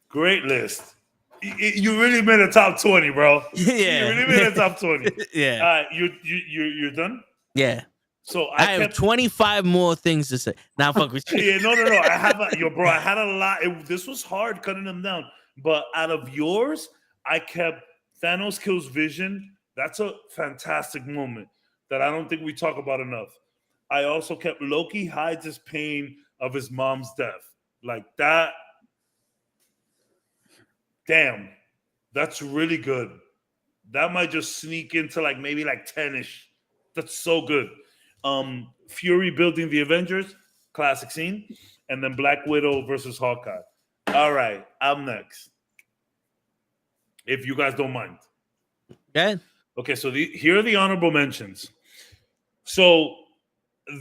Great list. You really made a top 20, bro. Yeah, you really made a top 20. Yeah. All right, you're done. Yeah. So I have 25 more things to say. Now, fuck with you. Yeah, no. I had a lot. This was hard cutting them down. But out of yours, I kept Thanos kills Vision. That's a fantastic moment that I don't think we talk about enough. I also kept Loki hides his pain of his mom's death. Like that. Damn. That's really good. That might just sneak into maybe 10-ish. That's so good. Fury building the Avengers, classic scene. And then Black Widow versus Hawkeye. All right, I'm next. If you guys don't mind. Yeah. Okay, so here are the honorable mentions. So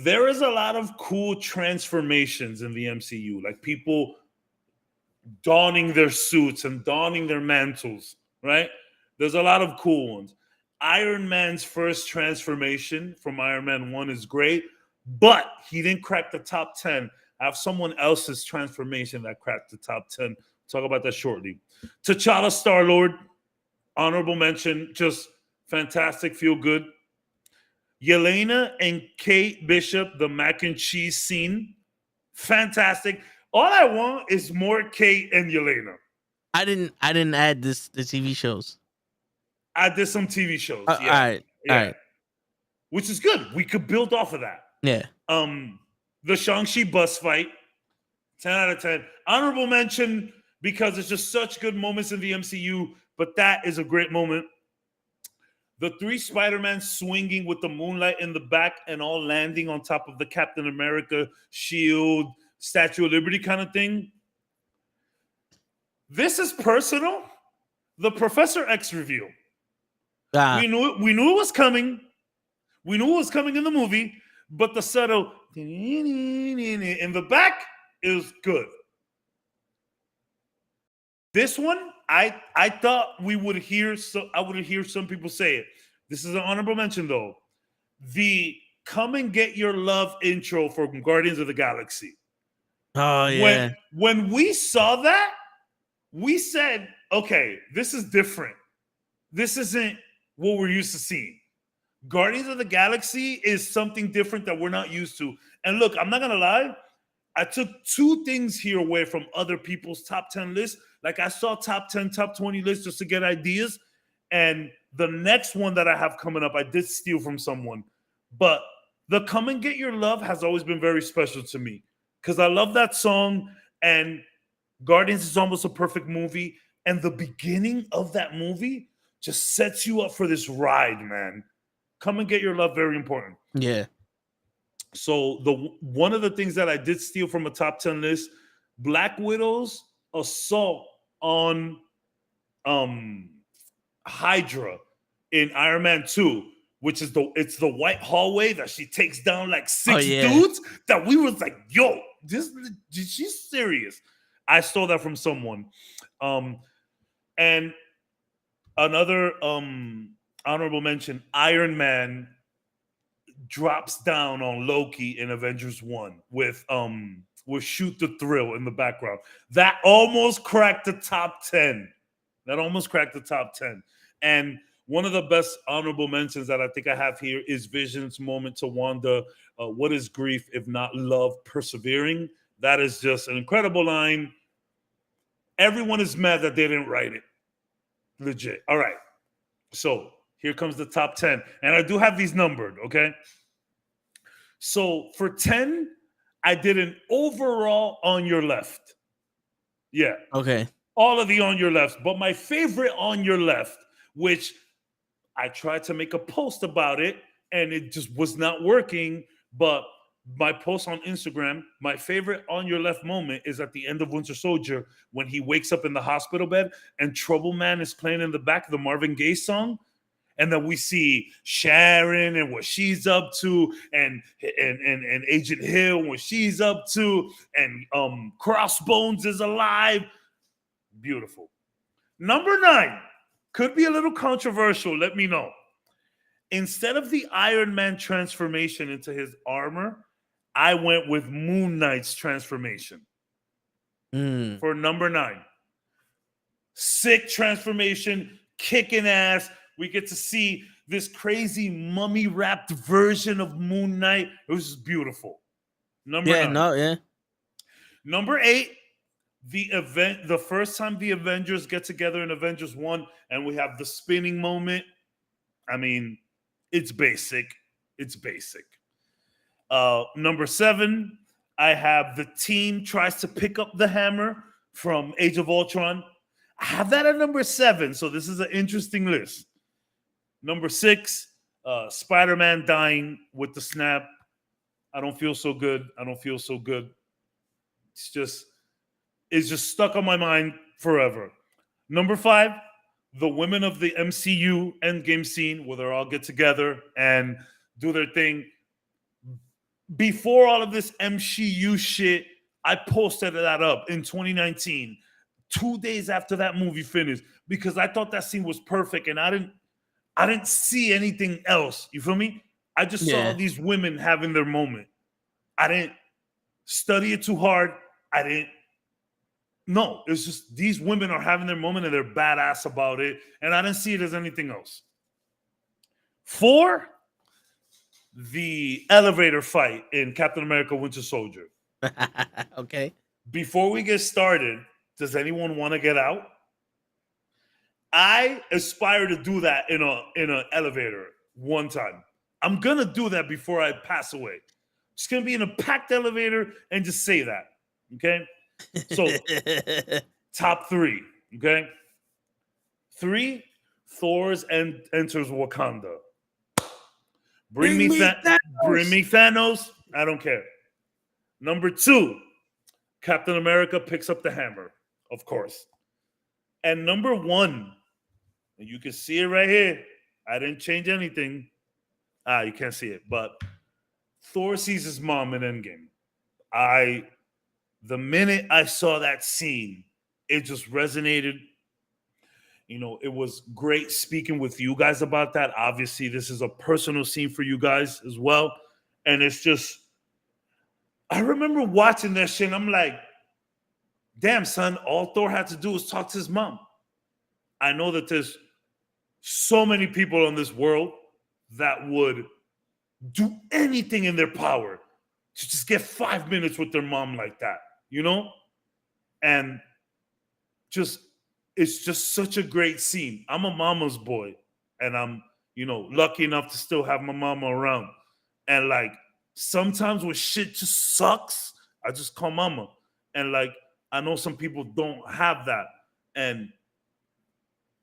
there is a lot of cool transformations in the MCU, like people donning their suits and donning their mantles, right? There's a lot of cool ones. Iron Man's first transformation from Iron Man 1 is great, but he didn't crack the top 10. I have someone else's transformation that cracked the top 10. Talk about that shortly. T'Challa Star-Lord, honorable mention, just fantastic, feel good. Yelena and Kate Bishop, the mac and cheese scene, fantastic. All I want is more Kate and Yelena. I didn't add the TV shows. I did some TV shows. All right. Which is good. We could build off of that. Yeah. The Shang-Chi bus fight, 10 out of 10. Honorable mention because it's just such good moments in the MCU, but that is a great moment. The 3 Spider-Man swinging with the moonlight in the back and all landing on top of the Captain America shield, Statue of Liberty kind of thing. This is personal. The Professor X reveal. We knew it was coming. We knew it was coming in the movie, but the subtle in the back is good. This one, I thought we would hear. So I would hear some people say it. This is an honorable mention, though. The "Come and Get Your Love" intro from Guardians of the Galaxy. Oh yeah. When we saw that, we said, "Okay, this is different. This isn't what we're used to seeing." Guardians of the Galaxy is something different that we're not used to. And look, I'm not gonna lie. I took two things here away from other people's top 10 lists. Like I saw top 10, top 20 lists just to get ideas. And the next one that I have coming up, I did steal from someone. But the "Come and Get Your Love" has always been very special to me because I love that song. And Guardians is almost a perfect movie. And the beginning of that movie just sets you up for this ride, man. "Come and Get Your Love," very important. Yeah. So one of the things that I did steal from a top 10 list, Black Widow's assault on Hydra in Iron Man 2, which is the white hallway that she takes down like six dudes, that we was like, yo, she's serious. I stole that from someone. And another honorable mention, Iron Man drops down on Loki in Avengers 1 with Shoot the Thrill in the background. That almost cracked the top 10. And one of the best honorable mentions that I think I have here is Vision's moment to Wanda. What is grief if not love persevering? That is just an incredible line. Everyone is mad that they didn't write it. Legit. All right. So here comes the top 10. And I do have these numbered, okay? So for 10, I did an overall On Your Left. Yeah. Okay. All of the On Your Lefts. But my favorite On Your Left, which I tried to make a post about it, and it just was not working. But my post on Instagram, my favorite On Your Left moment is at the end of Winter Soldier when he wakes up in the hospital bed and Trouble Man is playing in the back, the Marvin Gaye song. And then we see Sharon and what she's up to, and Agent Hill and what she's up to, and Crossbones is alive. Beautiful. Number 9 could be a little controversial. Let me know. Instead of the Iron Man transformation into his armor, I went with Moon Knight's transformation for number 9. Sick transformation, kicking ass. We get to see this crazy mummy-wrapped version of Moon Knight. It was just beautiful. Number 9. Number 8, the first time the Avengers get together in Avengers 1, and we have the spinning moment. I mean, it's basic. Number 7, I have the team tries to pick up the hammer from Age of Ultron. I have that at number 7, so this is an interesting list. Number 6, Spider-Man dying with the snap. I don't feel so good. It's just stuck on my mind forever. Number 5, the women of the MCU Endgame scene where they all get together and do their thing. Before all of this MCU shit, I posted that up in 2019, 2 days after that movie finished, because I thought that scene was perfect, and I didn't see anything else. You feel me? I just saw these women having their moment. I didn't study it too hard. No, it's just these women are having their moment and they're badass about it. And I didn't see it as anything else. 4, the elevator fight in Captain America Winter Soldier. Okay. Before we get started, does anyone want to get out? I aspire to do that in an elevator one time. I'm going to do that before I pass away. Just going to be in a packed elevator and just say that. Okay? So, top 3. Okay? 3, Thor's enters Wakanda. Bring me Thanos. I don't care. Number 2, Captain America picks up the hammer, of course. And number 1, and you can see it right here. I didn't change anything. You can't see it, but Thor sees his mom in Endgame. The minute I saw that scene, it just resonated. You know, it was great speaking with you guys about that. Obviously, this is a personal scene for you guys as well. And it's just, I remember watching that shit and I'm like, damn, son, all Thor had to do was talk to his mom. I know that there's so many people in this world that would do anything in their power to just get 5 minutes with their mom like that, you know? And it's just such a great scene. I'm a mama's boy, and I'm, you know, lucky enough to still have my mama around. And like, sometimes when shit just sucks, I just call mama. And like, I know some people don't have that. And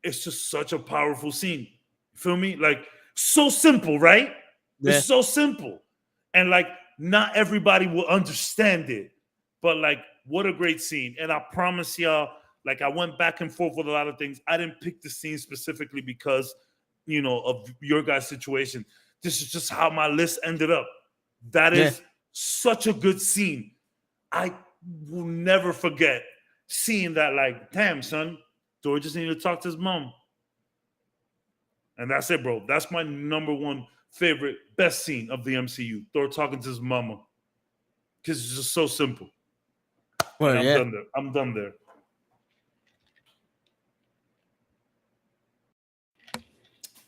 it's just such a powerful scene. You feel me? Like, so simple, right? Yeah. It's so simple. And like, not everybody will understand it. But like, what a great scene. And I promise y'all, like, I went back and forth with a lot of things. I didn't pick the scene specifically because, you know, of your guys' situation. This is just how my list ended up. That is such a good scene. I will never forget seeing that, like, damn, son, Thor just needed to talk to his mom. And that's it, bro. That's my number one favorite, best scene of the MCU. Thor talking to his mama. Because it's just so simple. Well, I'm done there. I'm done there.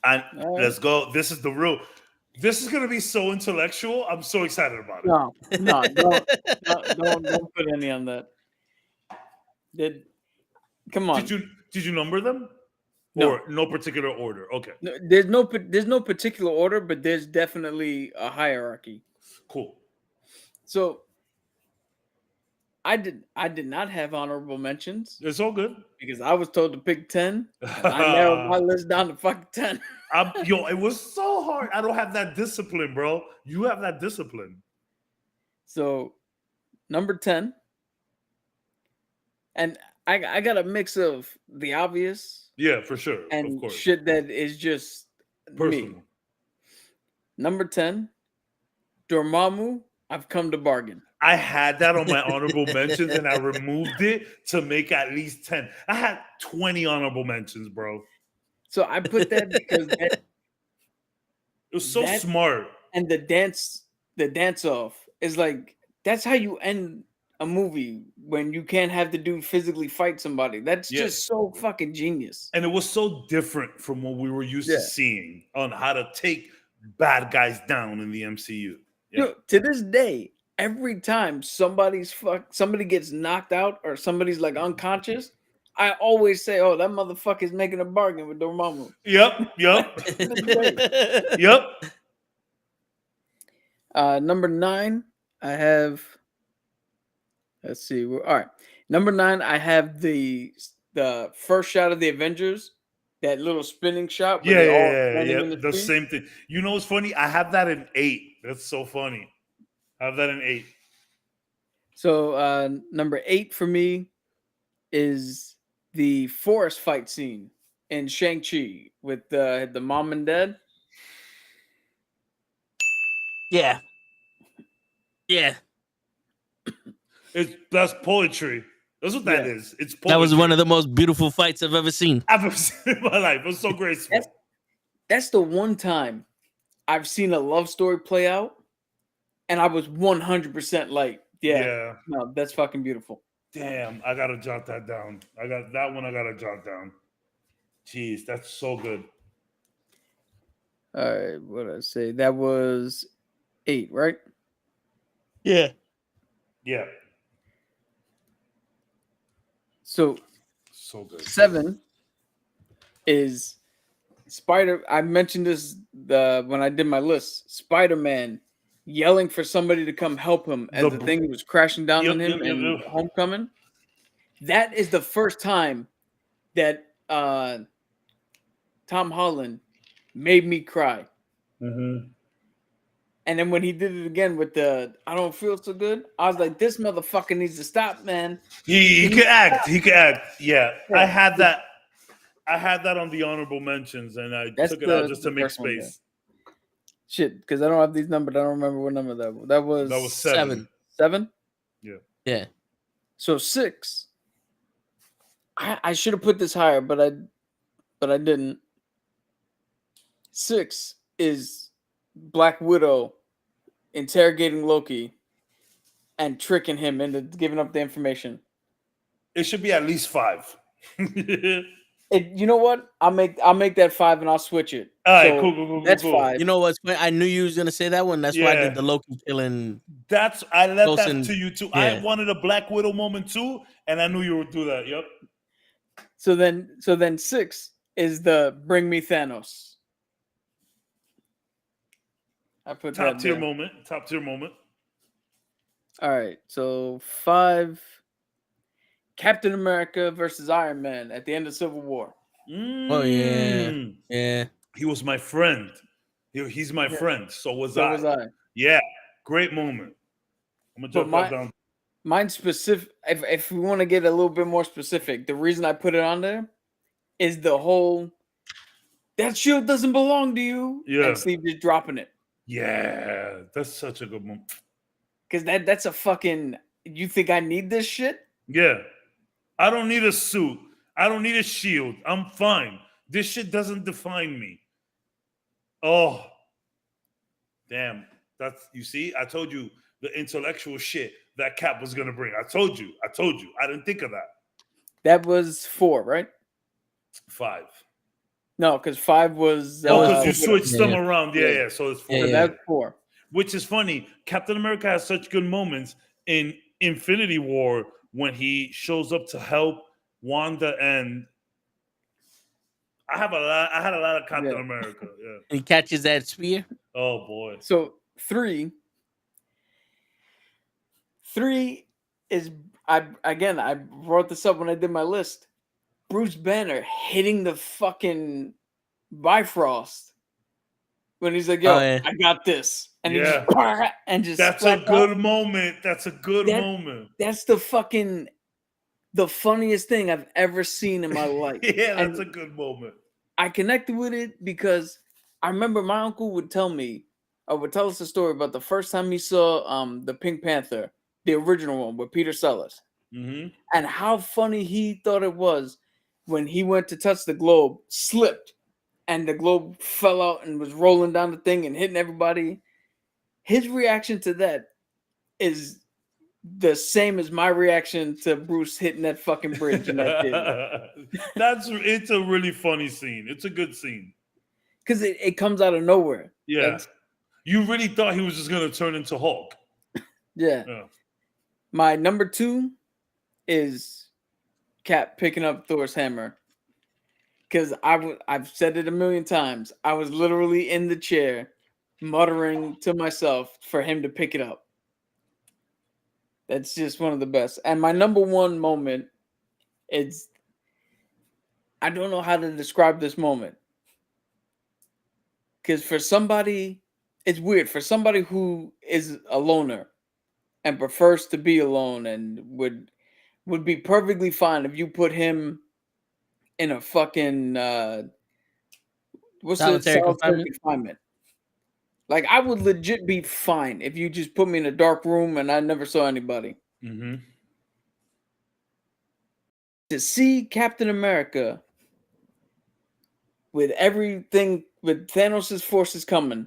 And let's go. This is the real. This is gonna be so intellectual. I'm so excited about it. No, don't put any on that. Come on. Did you number them? No. Or no particular order? Okay. No, there's no particular order, but there's definitely a hierarchy. Cool. So I did not have honorable mentions. It's all good. Because I was told to pick 10. And I narrowed my list down to fucking 10. It was so hard. I don't have that discipline, bro. You have that discipline. So, number 10. And I got a mix of the obvious. Yeah, for sure. And of course. shit that is just personal. Me. Number 10, Dormammu, I've come to bargain. I had that on my honorable mentions and I removed it to make at least 10. I had 20 honorable mentions, bro. So I put that because it was so smart. And the dance off is like, that's how you end a movie when you can't have the dude physically fight somebody. That's just so fucking genius. And it was so different from what we were used to seeing on how to take bad guys down in the MCU. Yeah. Yo, to this day, every time somebody gets knocked out or somebody's like unconscious, I always say, "Oh, that motherfucker's making a bargain with Dormammu." Yep. Yep. Number 9, I have. Let's see. All right, number 9, I have the first shot of the Avengers, that little spinning shot. Yeah. The same thing. You know what's funny? I have that in 8. That's so funny. I have that in 8. So number 8 for me is the forest fight scene in Shang-Chi with the mom and dad. Yeah. That's poetry. That's what that is. It's poetry. That was one of the most beautiful fights I've ever seen. I've ever seen in my life. It was so graceful. That's the one time I've seen a love story play out, and I was 100% like, no, that's fucking beautiful. Damn, I gotta jot that down. I got that one. I gotta jot down. Jeez, that's so good. All right, what did I say? That was 8, right? Yeah. So good. 7 is Spider. I mentioned this when I did my list. Spider-Man yelling for somebody to come help him as the thing was crashing down on him in Homecoming. That is the first time that Tom Holland made me cry. Mm-hmm. And then when he did it again with the "I don't feel so good," I was like, "This motherfucker needs to stop, man." He could act. He could act. Yeah, I had that. I had that on the honorable mentions, and I took it out just to make space. Shit, because I don't have these numbers. I don't remember what number that was. That was, That was 7. 7? Yeah. So 6. I should have put this higher, but I didn't. 6 is Black Widow interrogating Loki and tricking him into giving up the information. It should be at least 5. You know what? I'll make that 5 and I'll switch it. All right, So cool. that's 5. You know what's funny? I knew you was gonna say that one. That's why I did the Loki killing. I left Wilson, that to you too. yeah. I wanted a Black Widow moment too, and I knew you would do that. Yep. So then 6 is the bring me Thanos. I put Top that tier there. moment. Top tier moment. All right, so 5, Captain America versus Iron Man at the end of Civil War. Oh yeah. He was my friend. He's my friend. So was I. Yeah, great moment. I'm gonna jump that down. Mine's specific. If we want to get a little bit more specific, the reason I put it on there is the whole that shield doesn't belong to you. Yeah, and Steve just dropping it. Yeah, that's such a good moment. Because that's a fucking. You think I need this shit? Yeah, I don't need a suit. I don't need a shield. I'm fine. This shit doesn't define me. Oh, damn. You see, I told you the intellectual shit that Cap was gonna bring. I told you. I didn't think of that. That was 4, right? 5. No, because 5 was. Because you switched them around. Yeah. So it's 4. So that's 4. Which is funny. Captain America has such good moments in Infinity War when he shows up to help Wanda, and I had a lot of Captain America. Yeah. He catches that spear. Oh boy. So 3 is I brought this up when I did my list. Bruce Banner hitting the fucking Bifrost when he's like, "Yo, I got this," and he just that's a good moment. That's a good moment. That's the funniest thing I've ever seen in my life. Yeah, that's a good moment. I connected with it because I remember my uncle would tell us a story about the first time he saw the Pink Panther, the original one with Peter Sellers, and how funny he thought it was when he went to touch the globe, slipped, and the globe fell out and was rolling down the thing and hitting everybody. His reaction to that is the same as my reaction to Bruce hitting that fucking bridge in that theater. It's a really funny scene. It's a good scene. Because it comes out of nowhere. Yeah. You really thought he was just going to turn into Hulk. Yeah. My number 2 is Cap picking up Thor's hammer. Because I've said it a million times. I was literally in the chair muttering to myself for him to pick it up. That's just one of the best. And my number 1 moment is, I don't know how to describe this moment. Because for somebody, it's weird. For somebody who is a loner and prefers to be alone and would be perfectly fine if you put him in a fucking solitary confinement. Like, I would legit be fine if you just put me in a dark room and I never saw anybody. To see Captain America with everything, with Thanos' forces coming,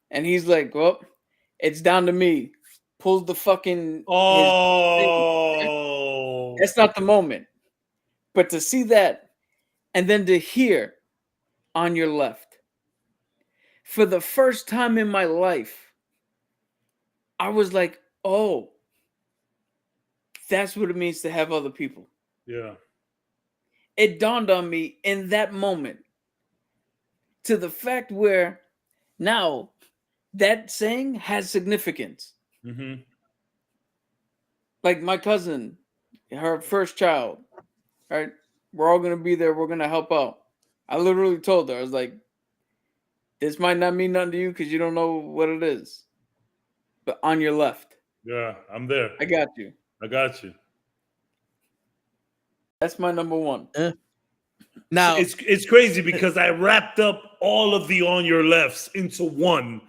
and he's like, "Well, it's down to me." Pulls the fucking. That's not the moment. But to see that, and then to hear on your left, for the first time in my life, I was like, "Oh, that's what it means to have other people." Yeah. It dawned on me in that moment, to the fact where now that saying has significance. Like my cousin, her first child, right? We're all going to be there. We're going to help out. I literally told her, I was like, this might not mean nothing to you because you don't know what it is. But on your left. Yeah, I'm there. I got you. I got you. That's my number 1. Now It's crazy because I wrapped up all of the On Your Lefts into one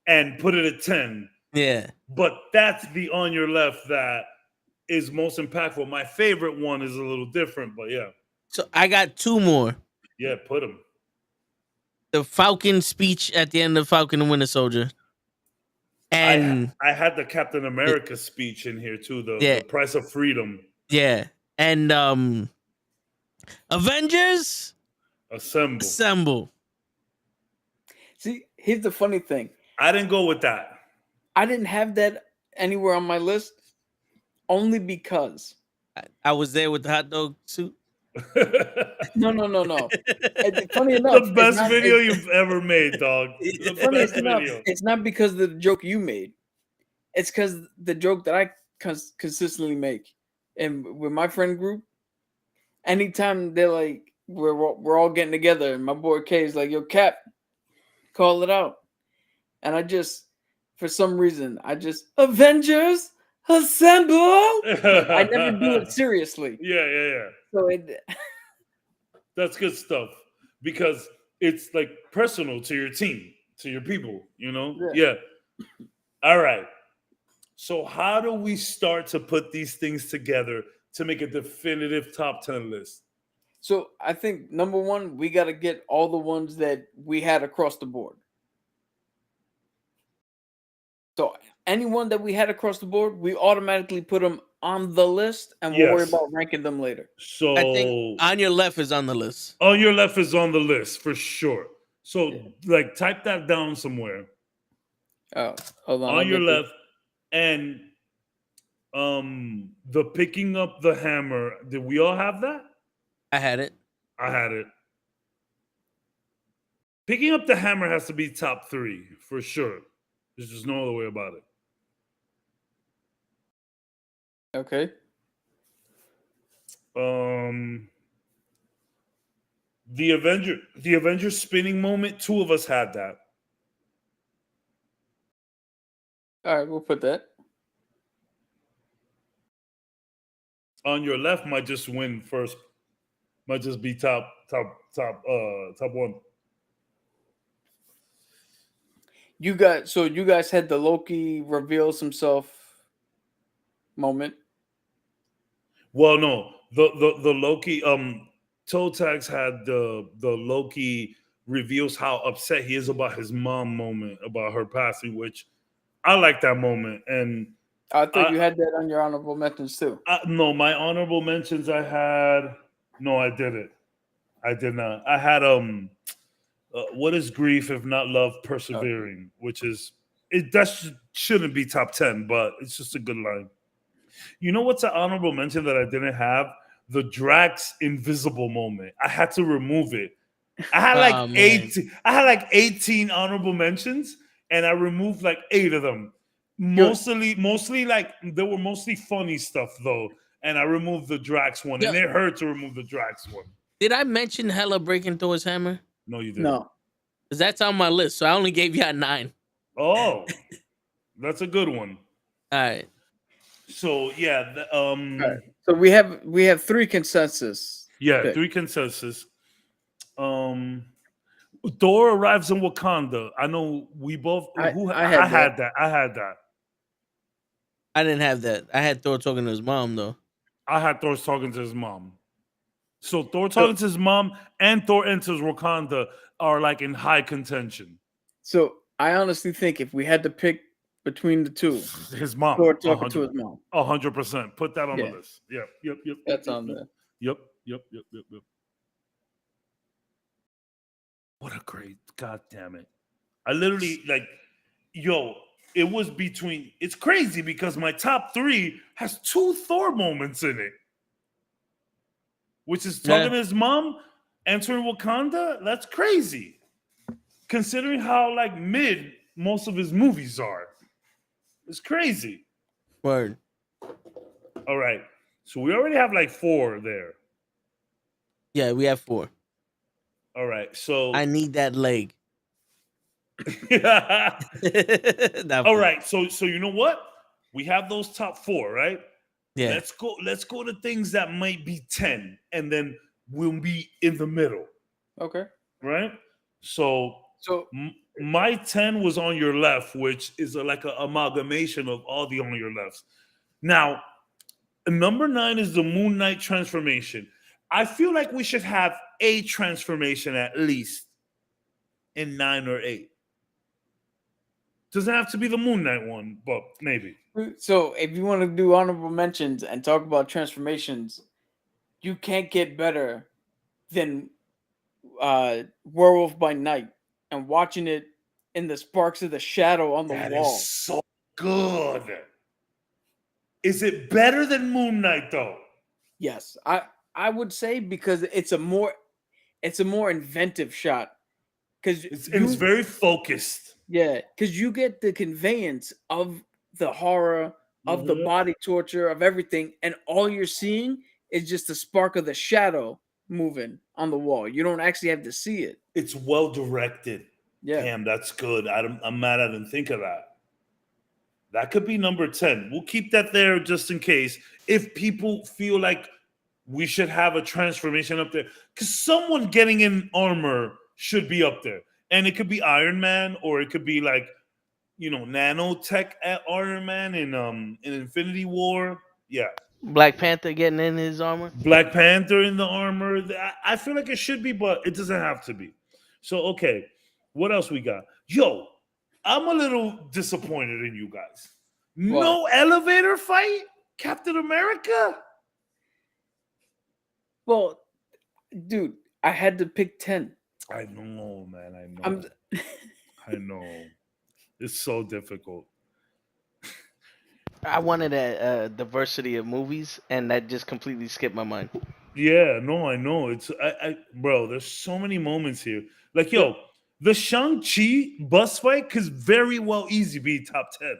and put it at 10. yeah. But that's the On Your Left that is most impactful. My favorite one is a little different, but yeah. So I got two more. Yeah, put them. The Falcon speech at the end of Falcon and Winter Soldier. And I had the Captain America speech in here too, Yeah. the price of freedom. yeah. And Avengers Assemble. Assemble. See, here's the funny thing. I didn't go with that. I didn't have that anywhere on my list only because I was there with the hot dog suit. no. Funny enough, The best video you've ever made, dog. The best enough, video. it's not because of the joke you made. It's because the joke that I consistently make. And with my friend group, anytime they're like, we're all getting together, and my boy K is like, yo, Cap, call it out. And I just, for some reason, Avengers Assemble. I never do it seriously. Yeah. So That's good stuff because it's like personal to your team, to your people, you know? Yeah. All right. So how do we start to put these things together to make a definitive top 10 list? So I think number one, we got to get all the ones that we had across the board. So anyone that we had across the board, we automatically put them on the list, and we'll worry about ranking them later. So I think On Your Left is on the list. On Your Left is on the list for sure. So like type that down somewhere. Oh, hold on. On Your Left. And the Picking Up the Hammer. Did we all have that? I had it. I had it. Picking Up the Hammer has to be top 3 for sure. There's just no other way about it. Okay. The Avengers spinning moment. 2 of us had that. All right, we'll put that. On Your Left might just win first. Might just be top 1. You guys had the Loki reveals himself moment. Well, no, the Loki Toe Tags had the Loki reveals how upset he is about his mom moment, about her passing, which I like that moment. And I thought you had that on your honorable mentions too. No, my honorable mentions I didn't. I did not. I had what is grief if not love persevering, which is shouldn't be top 10, but it's just a good line. You know what's an honorable mention that I didn't have? The Drax invisible moment. I had to remove it. I had like 18. I had like 18 honorable mentions, and I removed like 8 of them. Mostly like they were mostly funny stuff though, and I removed the Drax one, and it hurt to remove the Drax one. Did I mention Hela breaking Thor's hammer? No, you didn't. No, because that's on my list. So I only gave you a 9. Oh, that's a good one. All right. So yeah, all right. So we have 3 consensus. Yeah, pick. 3 consensus. Thor arrives in Wakanda. I know we both. I had that. I didn't have that. I had Thor talking to his mom though. I had Thor talking to his mom. So Thor talking to his mom and Thor enters Wakanda are like in high contention. So I honestly think if we had to pick between the 2, his mom, Thor talking to his mom, 100%. Put that on the list. Yep. That's on there. Yep. What a great, god damn it. I literally it was between, it's crazy because my top 3 has 2 Thor moments in it. Which is talking to his mom, entering Wakanda. That's crazy. Considering how like mid most of his movies are. It's crazy. Word. All right. So we already have like 4 there. Yeah, we have 4. All right. So I need that leg. All right. So you know what? We have those top 4, right? Yeah. Let's go to things that might be 10 and then will be in the middle, Okay. right? So So my 10 was on your left, which is like an amalgamation of all the on your lefts. Now, number 9 is the Moon Knight transformation. I feel like we should have a transformation at least in 9 or 8. Doesn't have to be the Moon Knight one, but maybe. So if you want to do honorable mentions and talk about transformations, you can't get better than Werewolf by Night and watching it in the sparks of the shadow on the That wall. is so good. Is it better than Moon Knight though? Yes, I would say because it's a more inventive shot. Because It's very focused. Yeah, because you get the conveyance of the horror, of the body torture, of everything, and all you're seeing is just the spark of the shadow moving on the wall. You don't actually have to see it. It's well directed. Yeah. Damn, that's good. I'm mad I didn't think of that. That could be number 10. We'll keep that there just in case. If people feel like we should have a transformation up there, because someone getting in armor should be up there. And it could be Iron Man, or it could be like, nanotech at Iron Man in Infinity War. Yeah. Black Panther getting in his armor. Black Panther in the armor. I feel like it should be, but it doesn't have to be. So, okay. What else we got? Yo, I'm a little disappointed in you guys. What? No elevator fight? Captain America? Well, dude, I had to pick 10. I know, man. I know. I'm I know. It's so difficult. I wanted a diversity of movies, and that just completely skipped my mind. Yeah, no, I know. Bro, there's so many moments here. Like, yo, the Shang-Chi bus fight could very well easy be top 10.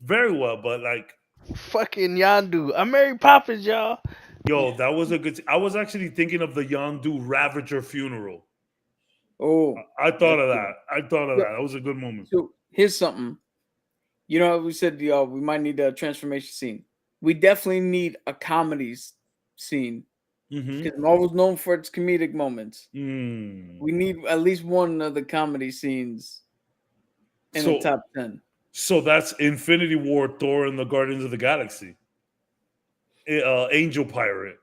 Very well, but like, Fucking Yondu. I'm Mary Poppins, y'all. yo, that was a good. I was actually thinking of the Yondu Ravager funeral. Oh, I thought of that. That was a good moment. so here's something. You know, we said we might need a transformation scene. We definitely need a comedy scene because Marvel's known for its comedic moments. We need at least one of the comedy scenes in the top 10. So that's Infinity War, Thor, and the Guardians of the Galaxy. Angel Pirate.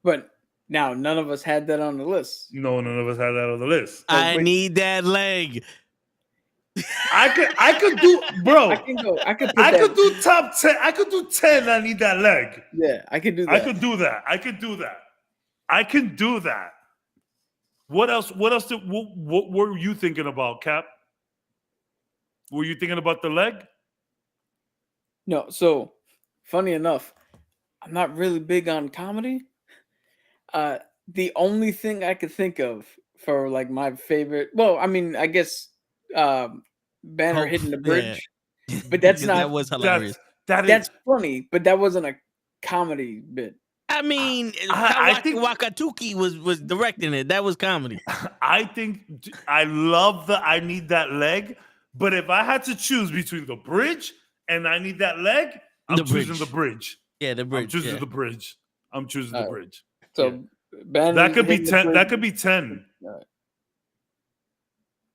But now none of us had that on the list. No, none of us had that on the list. I need that leg. I could do, bro. I can go. I could do top 10. I could do 10. I need that leg. Yeah, I could do that. I could do that. I can do that. What else? What were you thinking about, Cap? Were you thinking about the leg? No. So, funny enough, I'm not really big on comedy. The only thing I could think of for like my favorite, well, I mean, I guess Banner hitting the bridge, but that's not. That was hilarious. That's funny, but that wasn't a comedy bit. I mean, I think Wakatuki was directing it. That was comedy. I think I love I need that leg, but if I had to choose between the bridge and I need that leg, I'm choosing the bridge. Yeah, the bridge. I'm choosing the bridge. I'm choosing the bridge. So that could be 10. That could be 10. Right.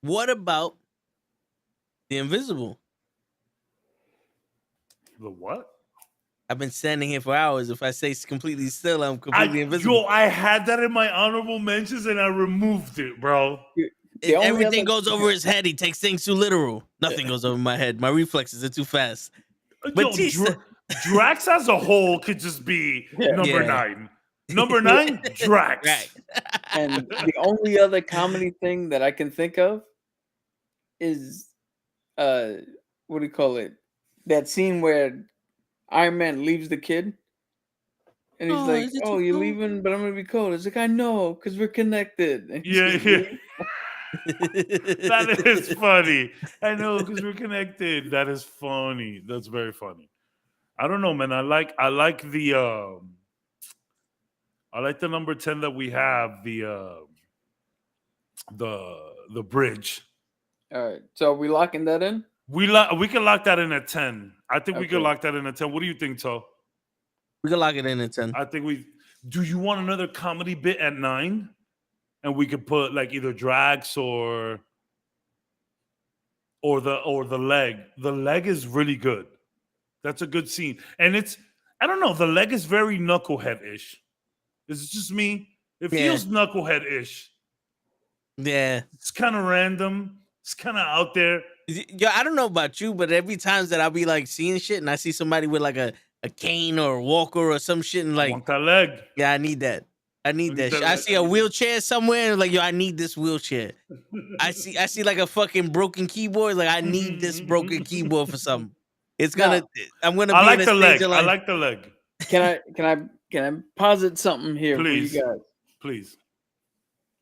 What about the Invisible? The what? I've been standing here for hours. If I say completely still, I'm completely invisible. I had that in my honorable mentions and I removed it, bro. Everything goes over his head. He takes things too literal. Nothing goes over my head. My reflexes are too fast. But Drax as a whole could just be number 9. Number 9, Drax. Right. And the only other comedy thing that I can think of is what do you call it? That scene where Iron Man leaves the kid. And he's like, "Oh, you're leaving, but I'm gonna be cold." It's like, "I know, because we're connected." That is funny. I know, because we're connected. That is funny. That's very funny. I don't know, man. I like the number 10 that we have, the bridge. All right. So are we locking that in? We can lock that in at 10. I think we can lock that in at 10. What do you think, To? We can lock it in at 10. I think Do you want another comedy bit at 9? And we could put like either Drax or the leg. The leg is really good. That's a good scene. And I don't know, the leg is very knucklehead-ish. Is it just me? It feels knucklehead-ish. Yeah. It's kind of random. It's kind of out there. Yo, I don't know about you, but every time that I'll be like seeing shit and I see somebody with like a cane or a walker or some shit and I like, want that leg. yeah, I need that. I need that shit. I leg. see a wheelchair somewhere and like, yo, I need this wheelchair. I see like a fucking broken keyboard. Like, I need this broken keyboard for something. It's gonna. I'm gonna. I be like in a the leg. stage of I life. like the leg. Can I posit something here Please. for you guys? Please.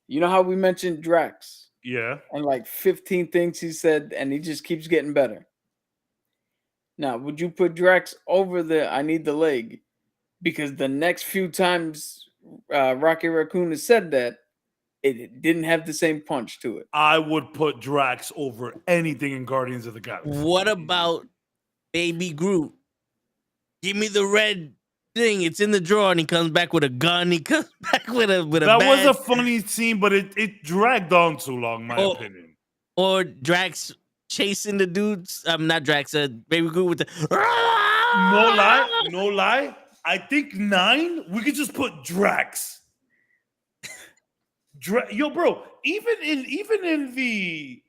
You know how we mentioned Drax Yeah. and like 15 things he said, and he just keeps getting better. Now, would you put Drax over the I need the leg? Because the next few times Rocky Raccoon has said that, it didn't have the same punch to it. I would put Drax over anything in Guardians of the Galaxy. What about Baby Groot? Give me the red thing. It's in the drawer, and he comes back with a gun. He comes back with a That badge. was a funny scene, but it dragged on too long, in my opinion. Or Drax chasing the dudes. Not Drax. Baby Groot with the. No lie. I think 9. We could just put Drax. Yo, bro. Even in the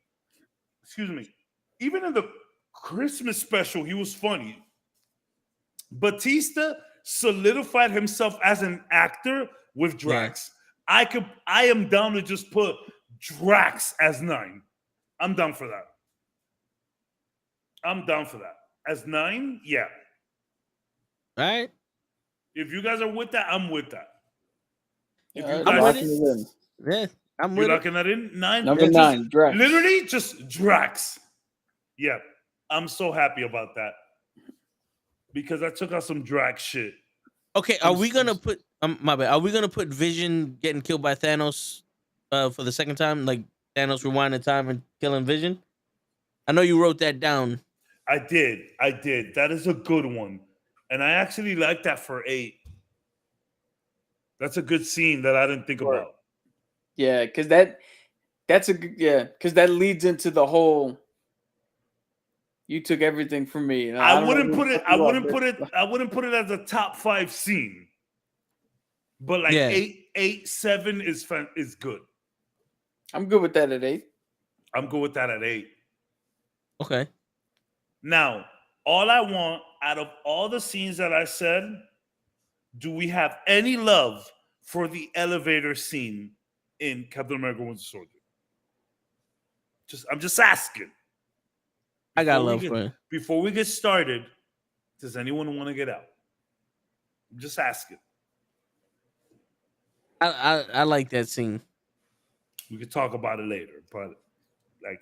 Christmas special, he was funny. Batista solidified himself as an actor with Drax. Yeah. I am down to just put Drax as 9. I'm down for that. As 9, yeah. All right. If you guys are with that, I'm with that. I'm with it. Yeah, I'm with it. You're locking that in? 9? Number 9, Drax. Literally just Drax. Yeah. I'm so happy about that. Because I took out some Drax shit. Okay, are we gonna put my bad? Are we gonna put Vision getting killed by Thanos for the second time? Like Thanos rewinding time and killing Vision? I know you wrote that down. I did. That is a good one. And I actually like that for 8. That's a good scene that I didn't think about. Yeah, because because that leads into the whole. You took everything from me. I wouldn't put it as a top 5 scene. But like 8, 7 is good. I'm good with that at 8. I'm good with that at 8. Okay. Now, all I want out of all the scenes that I said, do we have any love for the elevator scene in Captain America: Winter Soldier? I'm just asking. I got love for it. Before we get started, does anyone want to get out? I'm just asking. I like that scene. We could talk about it later, but like,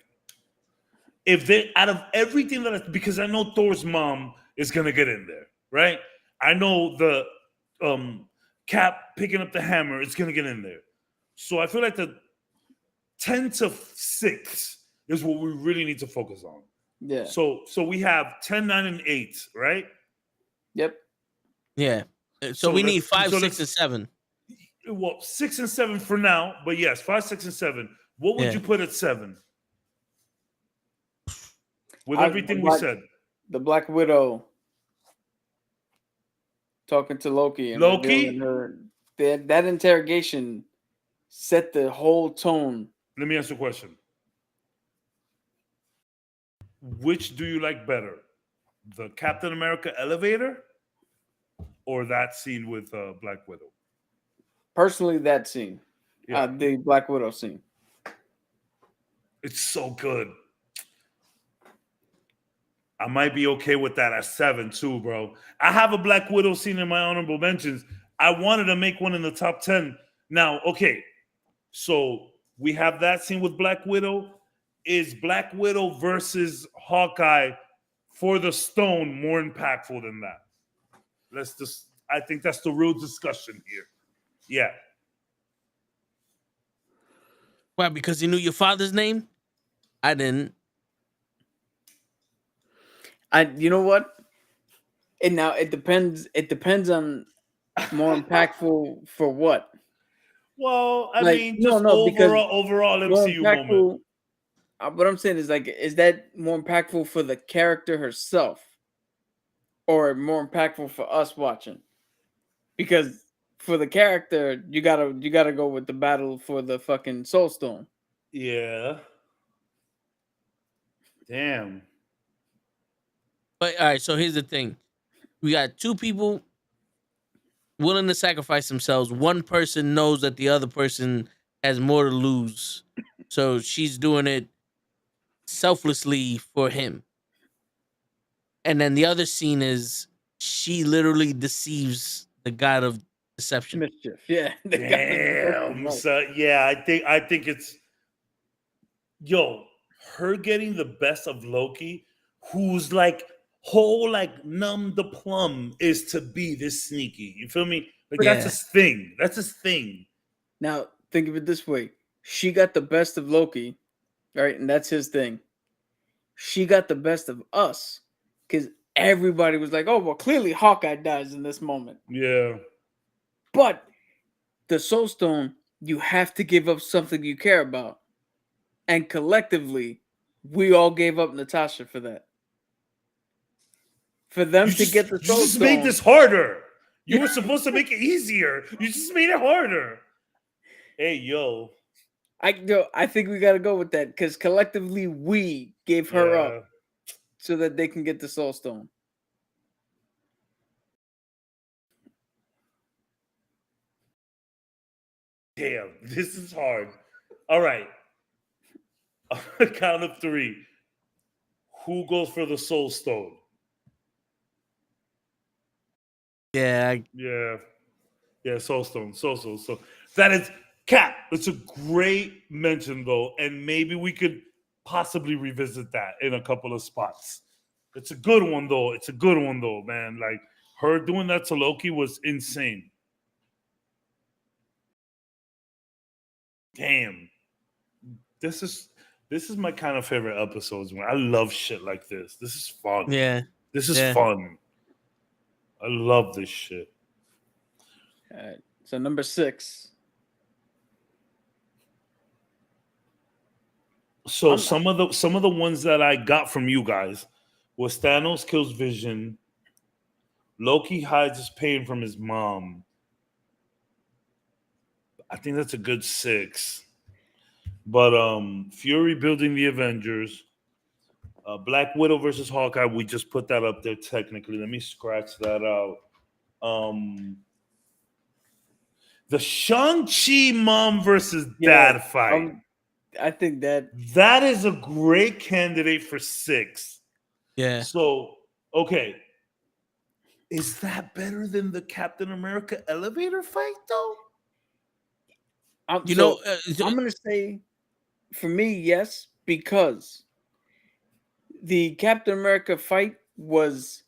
if they out of everything because I know Thor's mom is gonna get in there, right? I know the Cap picking up the hammer is gonna get in there. So I feel like the 10 to 6 is what we really need to focus on. Yeah. So we have 10, 9, and 8, right? Yep. Yeah. So we need 5, 6, and 7. Well, 6 and 7 for now, but yes, 5, 6, and 7. What would you put at 7? With everything we said. The Black Widow talking to Loki and Loki? That interrogation set the whole tone. Let me ask you a question. Which do you like better? The Captain America elevator or that scene with Black Widow? Personally, that scene. Yeah. The Black Widow scene. It's so good. I might be okay with that at 7 too, bro. I have a Black Widow scene in my honorable mentions. I wanted to make one in the top 10. Now, okay. So we have that scene with Black Widow. Is Black Widow versus Hawkeye for the stone more impactful than that? I think that's the real discussion here. Yeah. Why? Because you knew your father's name? I didn't. You know what? And now it depends on More impactful for what? Well, I Like, mean, just no, because overall more MCU moment. impactful. What I'm saying is like, is that more impactful for the character herself, or more impactful for us watching? Because for the character, you gotta go with the battle for the fucking Soul Stone. Yeah. Damn. But all right, so here's the thing: we got two people willing to sacrifice themselves. One person knows that the other person has more to lose, so she's doing it selflessly for him. And then the other scene is she literally deceives the god of deception. Mischief, yeah. They got the Damn. right. So yeah, I think it's her getting the best of Loki, who's like whole like numb the plum is to be this sneaky. You feel me? Like that's Yeah. his thing. That's his thing. Now think of it this way: she got the best of Loki, right, and that's his thing. She got the best of us because everybody was like, "Oh, well, clearly Hawkeye dies in this moment." Yeah. But the Soul Stone, you have to give up something you care about, and collectively, we all gave up Natasha for that. For them to get the You Soul just Stone, made this harder. You were supposed to make it easier. You just made it harder. Hey, yo. I think we got to go with that because collectively we gave her up so that they can get the Soul Stone. Damn, this is hard. All right. On the count of 3. Who goes for the Soul Stone? Yeah, Yeah, Soul Stone. So that is Cap. It's a great mention though, and maybe we could possibly revisit that in a couple of spots. It's a good one though. It's a good one though, man. Like her doing that to Loki was insane. Damn. This is my kind of favorite episodes, man. I love shit like this. This is fun. yeah. This is Yeah. fun. I love this shit. All right. So number 6. So some of the ones that I got from you guys was Thanos kills Vision, Loki hides his pain from his mom. I think that's a good 6. But Fury building the Avengers, Black Widow versus Hawkeye, we just put that up there technically. Let me scratch that out. The Shang-Chi mom versus dad fight. I think that is a great candidate for 6. Yeah. So, okay. Is that better than the Captain America elevator fight, though? I'm going to say, for me, yes, because the Captain America fight was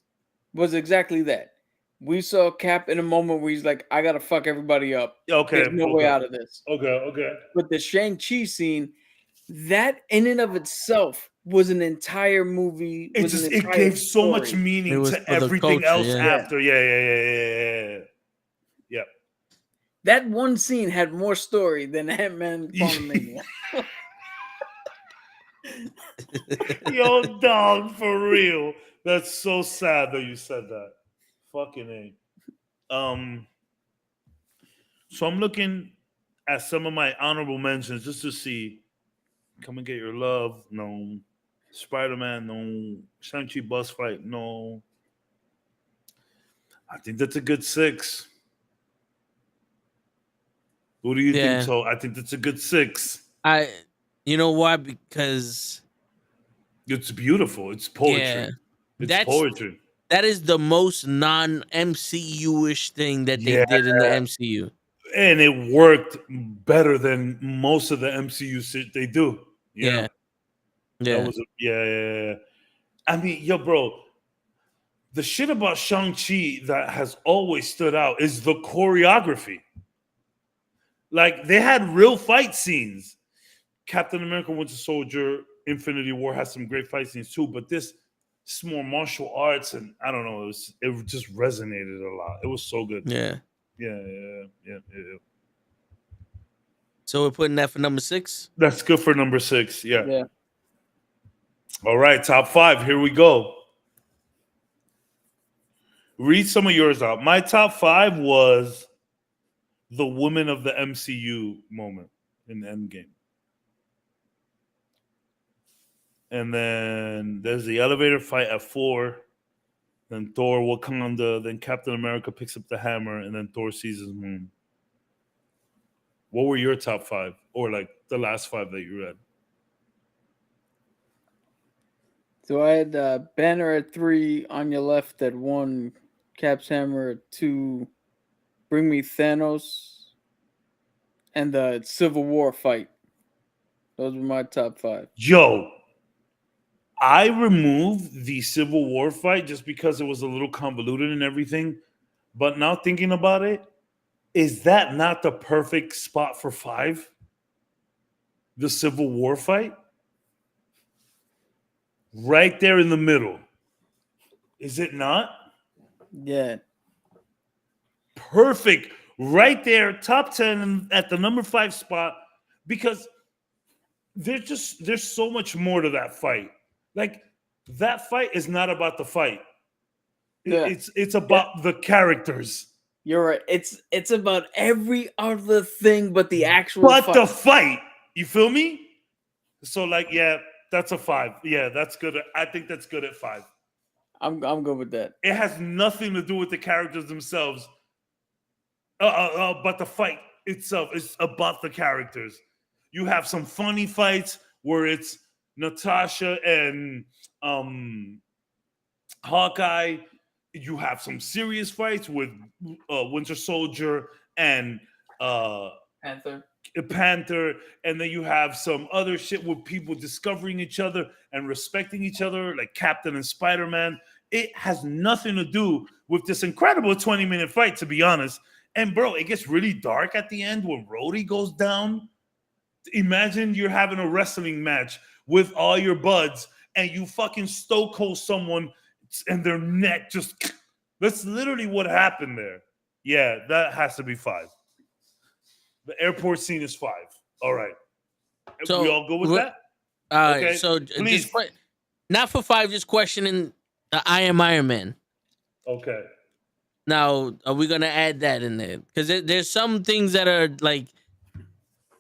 exactly that. We saw Cap in a moment where he's like, I got to fuck everybody up. Okay. There's no way out of this. Okay. But the Shang-Chi scene, that in and of itself was an entire movie. It gave so much meaning to everything else after. Yeah. That one scene had more story than Ant-Man Quantumania. Yo, dog, for real. That's so sad that you said that. Fucking A. So I'm looking at some of my honorable mentions just to see. Come and Get Your Love, no. Spider-Man, no. Shang-Chi bus fight, no. I think that's a good 6. What do you think, so? I think that's a good 6. You know why? Because it's beautiful. It's poetry. Yeah, it's poetry. That is the most non-MCU-ish thing that they did in the MCU. And it worked better than most of the MCU shit they do. Yeah. That was I mean, yo, bro, the shit about Shang-Chi that has always stood out is the choreography. Like, they had real fight scenes. Captain America, Winter Soldier, Infinity War has some great fight scenes too, but this is more martial arts, and I don't know, it just resonated a lot. It was so good. Yeah. Yeah. So we're putting that for number 6. That's good for number 6. Yeah. Yeah. All right, top 5. Here we go. Read some of yours out. My top 5 was the woman of the MCU moment in Endgame. And then there's the elevator fight at 4. Then Thor, Wakanda. Then Captain America picks up the hammer. And then Thor sees his moon. What were your top 5? Or like the last 5 that you read? So I had Banner at 3, On Your Left at 1, Cap's Hammer at 2, Bring Me Thanos, and the Civil War fight. Those were my top 5. Yo, I removed the Civil War fight just because it was a little convoluted and everything. But now thinking about it, is that not the perfect spot for 5? The Civil War fight? Right there in the middle. Is it not? Yeah. Perfect. Right there, top 10 at the number 5 spot, because there's so much more to that fight. Like, that fight is not about the fight. Yeah. It's about the characters. You're right. It's about every other thing but the actual But fight. the fight. You feel me? So, like, yeah, that's a 5. Yeah, that's good. I think that's good at 5. I'm good with that. It has nothing to do with the characters themselves. But the fight itself is about the characters. You have some funny fights where it's Natasha and Hawkeye. You have some serious fights with Winter Soldier and Panther, and then you have some other shit with people discovering each other and respecting each other, like Captain and Spider-Man. It has nothing to do with this incredible 20-minute fight, to be honest. And bro, it gets really dark at the end when Rhodey goes down. Imagine you're having a wrestling match with all your buds and you fucking stone cold someone and their neck just... That's literally what happened there. Yeah, that has to be 5. The airport scene is 5. All right. So we all go with that? Okay. So please. Not for 5, just questioning the I Am Iron Man. Okay. Now, are we gonna add that in there? Because there's some things that are like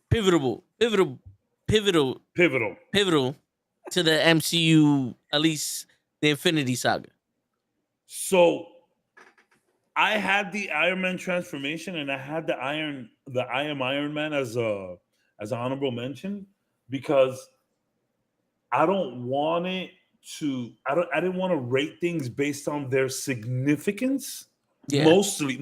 pivotal to the MCU, at least the Infinity Saga. So I had the Iron Man transformation, and I had the I Am Iron Man as an honorable mention, because I don't want it to. I didn't want to rate things based on their significance. Yeah. Mostly,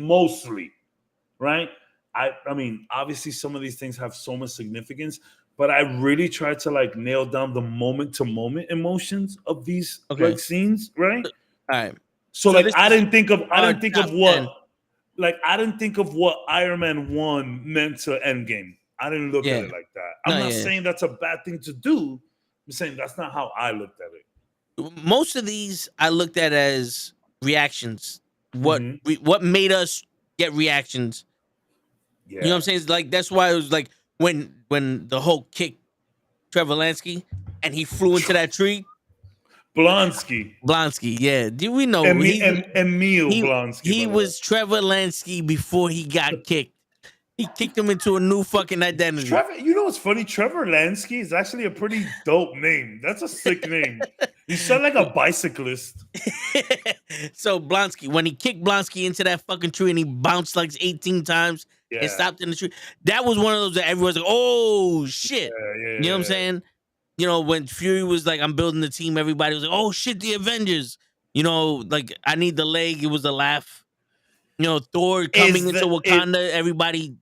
right? I mean, obviously, some of these things have so much significance, but I really tried to like nail down the moment to moment emotions of these like scenes, right? All right. So like I didn't think of what Iron Man 1 meant to Endgame. I didn't look at it like that. I'm not saying that's a bad thing to do. I'm saying that's not how I looked at it. Most of these I looked at as reactions. What made us get reactions? Yeah. You know what I'm saying? It's like that's why it was like when the Hulk kicked Trevor Lansky and he flew into that tree. Blonsky, yeah. Do we know? Emil Blonsky. He was Trevor Lansky before he got kicked. He kicked him into a new fucking identity. You know what's funny? Trevor Lansky is actually a pretty dope name. That's a sick name. You sound like a bicyclist. So Blonsky, when he kicked Blonsky into that fucking tree and he bounced like 18 times and stopped in the tree, that was one of those that everyone's like, oh shit. You know what I'm saying? You know, when Fury was like, I'm building the team, everybody was like, oh shit, the Avengers. You know, like, I need the leg. It was a laugh. You know, Thor coming into Wakanda, everybody.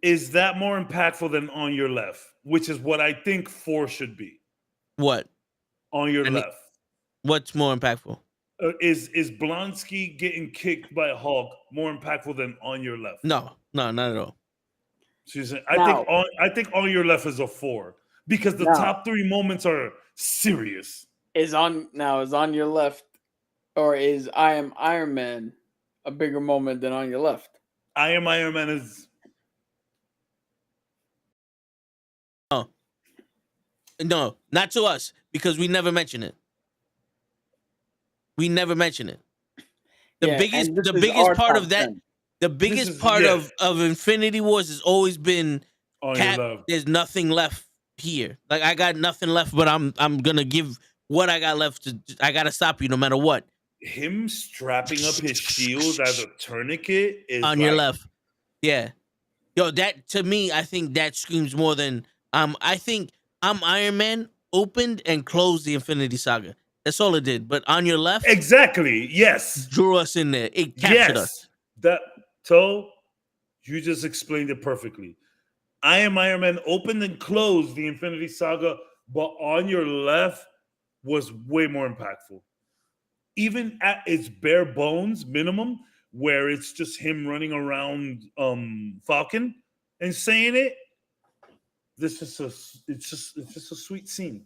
Is that more impactful than On Your Left? Which is what I think 4 should be. What? On Your Left. What's more impactful? Is Blonsky getting kicked by Hulk more impactful than On Your Left? No, not at all. I think On Your Left is a 4. Because the top 3 moments are serious. Is On Your Left, or is I Am Iron Man a bigger moment than On Your Left? I Am Iron Man is No, not to us because we never mention it. We never mention it. The Yeah, biggest, and this the is biggest our part top of that, 10. the biggest is- part yeah. of Infinity Wars has always been on Cap. your left. There's nothing left here. Like I got nothing left, but I'm gonna give what I got left to. I gotta stop you no matter what. Him strapping up his shield as a tourniquet is On like, your left, yeah. Yo, that to me, I think that screams more than I think Iron Man opened and closed the Infinity Saga. That's all it did. But on your left, Exactly. Yes. drew us in there. It captured us. Yes. That Toe, you just explained it perfectly. I Am Iron Man opened and closed the Infinity Saga, but on your left was way more impactful. Even at its bare bones minimum, where it's just him running around Falcon and saying it, it's just a sweet scene.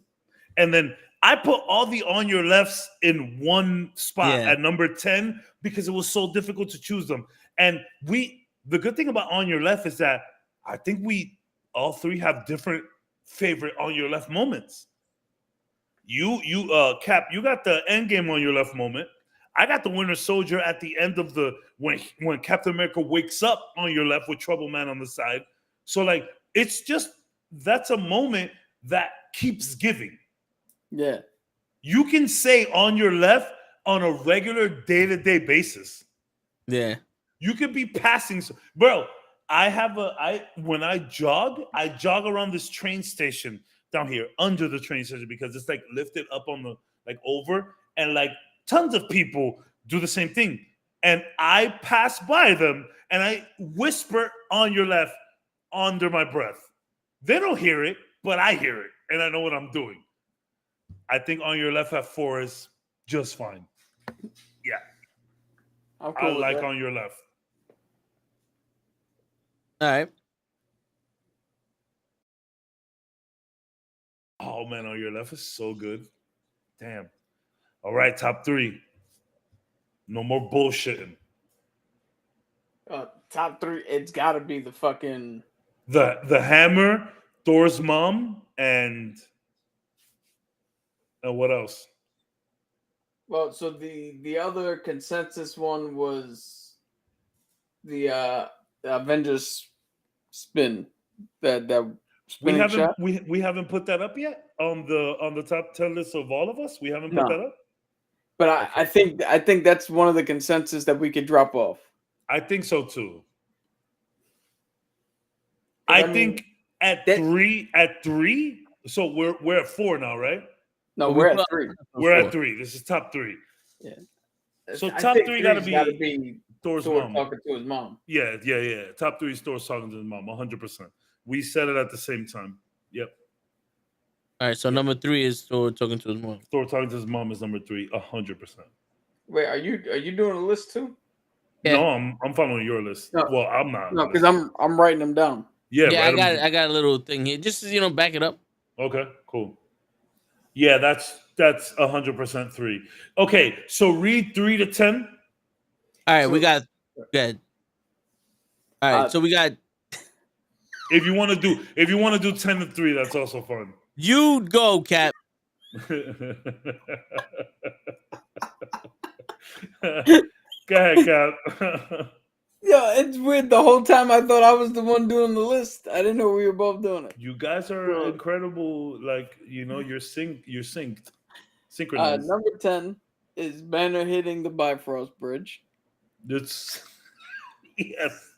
And then I put all the On Your Lefts in one spot Yeah. at number 10 because it was so difficult to choose them. And the good thing about On Your Left is that I think we all three have different favorite On Your Left moments. You Cap, you got the end game On Your Left moment. I got the Winter Soldier at the end of the when Captain America wakes up on your left with Trouble Man on the side. So like it's just that's a moment that keeps giving. Yeah. You can say On Your Left on a regular day-to-day basis. Yeah. You could be passing, bro. When I jog around this train station down here under the train station because it's like lifted up on the like over, and like tons of people do the same thing. And I pass by them and I whisper On Your Left under my breath. They don't hear it, but I hear it, and I know what I'm doing. I think On Your Left at 4 is just fine. Yeah, I'm I cool with like that. On Your Left. All right. Oh man, On Your Left is so good. Damn. All right, top 3. No more bullshitting. Top 3, it's got to be the fucking. The Hammer, Thor's mom, and what else? Well, so the other consensus one was the Avengers spin that We spinning haven't shot. we haven't put that up yet on the top 10 list of all of us. We haven't put No. that up. But I think that's one of the consensus that we could drop off. I think so too. I I mean, think at that- 3. So we're at 4 now, right? No, Well, we're we at 3. We're at 3. This is top 3. So I top think 3 gotta three's be Thor's Thor mom. talking to his mom. Yeah. Top 3 is Thor's talking to his mom, 100%. We said it at the same time. Yep. All right. So number 3 is Thor talking to his mom. Thor talking to his mom is number 3, 100%. Wait, are you doing a list too? Yeah. No, I'm following your list. No. Well, I'm not. No, because I'm writing them down. Yeah, Yeah, right. I got a little thing here. Just back it up. Okay, cool. Yeah, that's 100% 3. Okay, so read 3 to 10. All right, So- we got good. All right, so we got If you want to do 10 to 3, that's also fun. you go, Cap. Go ahead, Cap. Yeah, it's weird. The whole time I thought I was the one doing the list. I didn't know we were both doing it. You guys are incredible. Like, you're synced. Synchronized. Number 10 is Banner hitting the Bifrost Bridge. It's yes.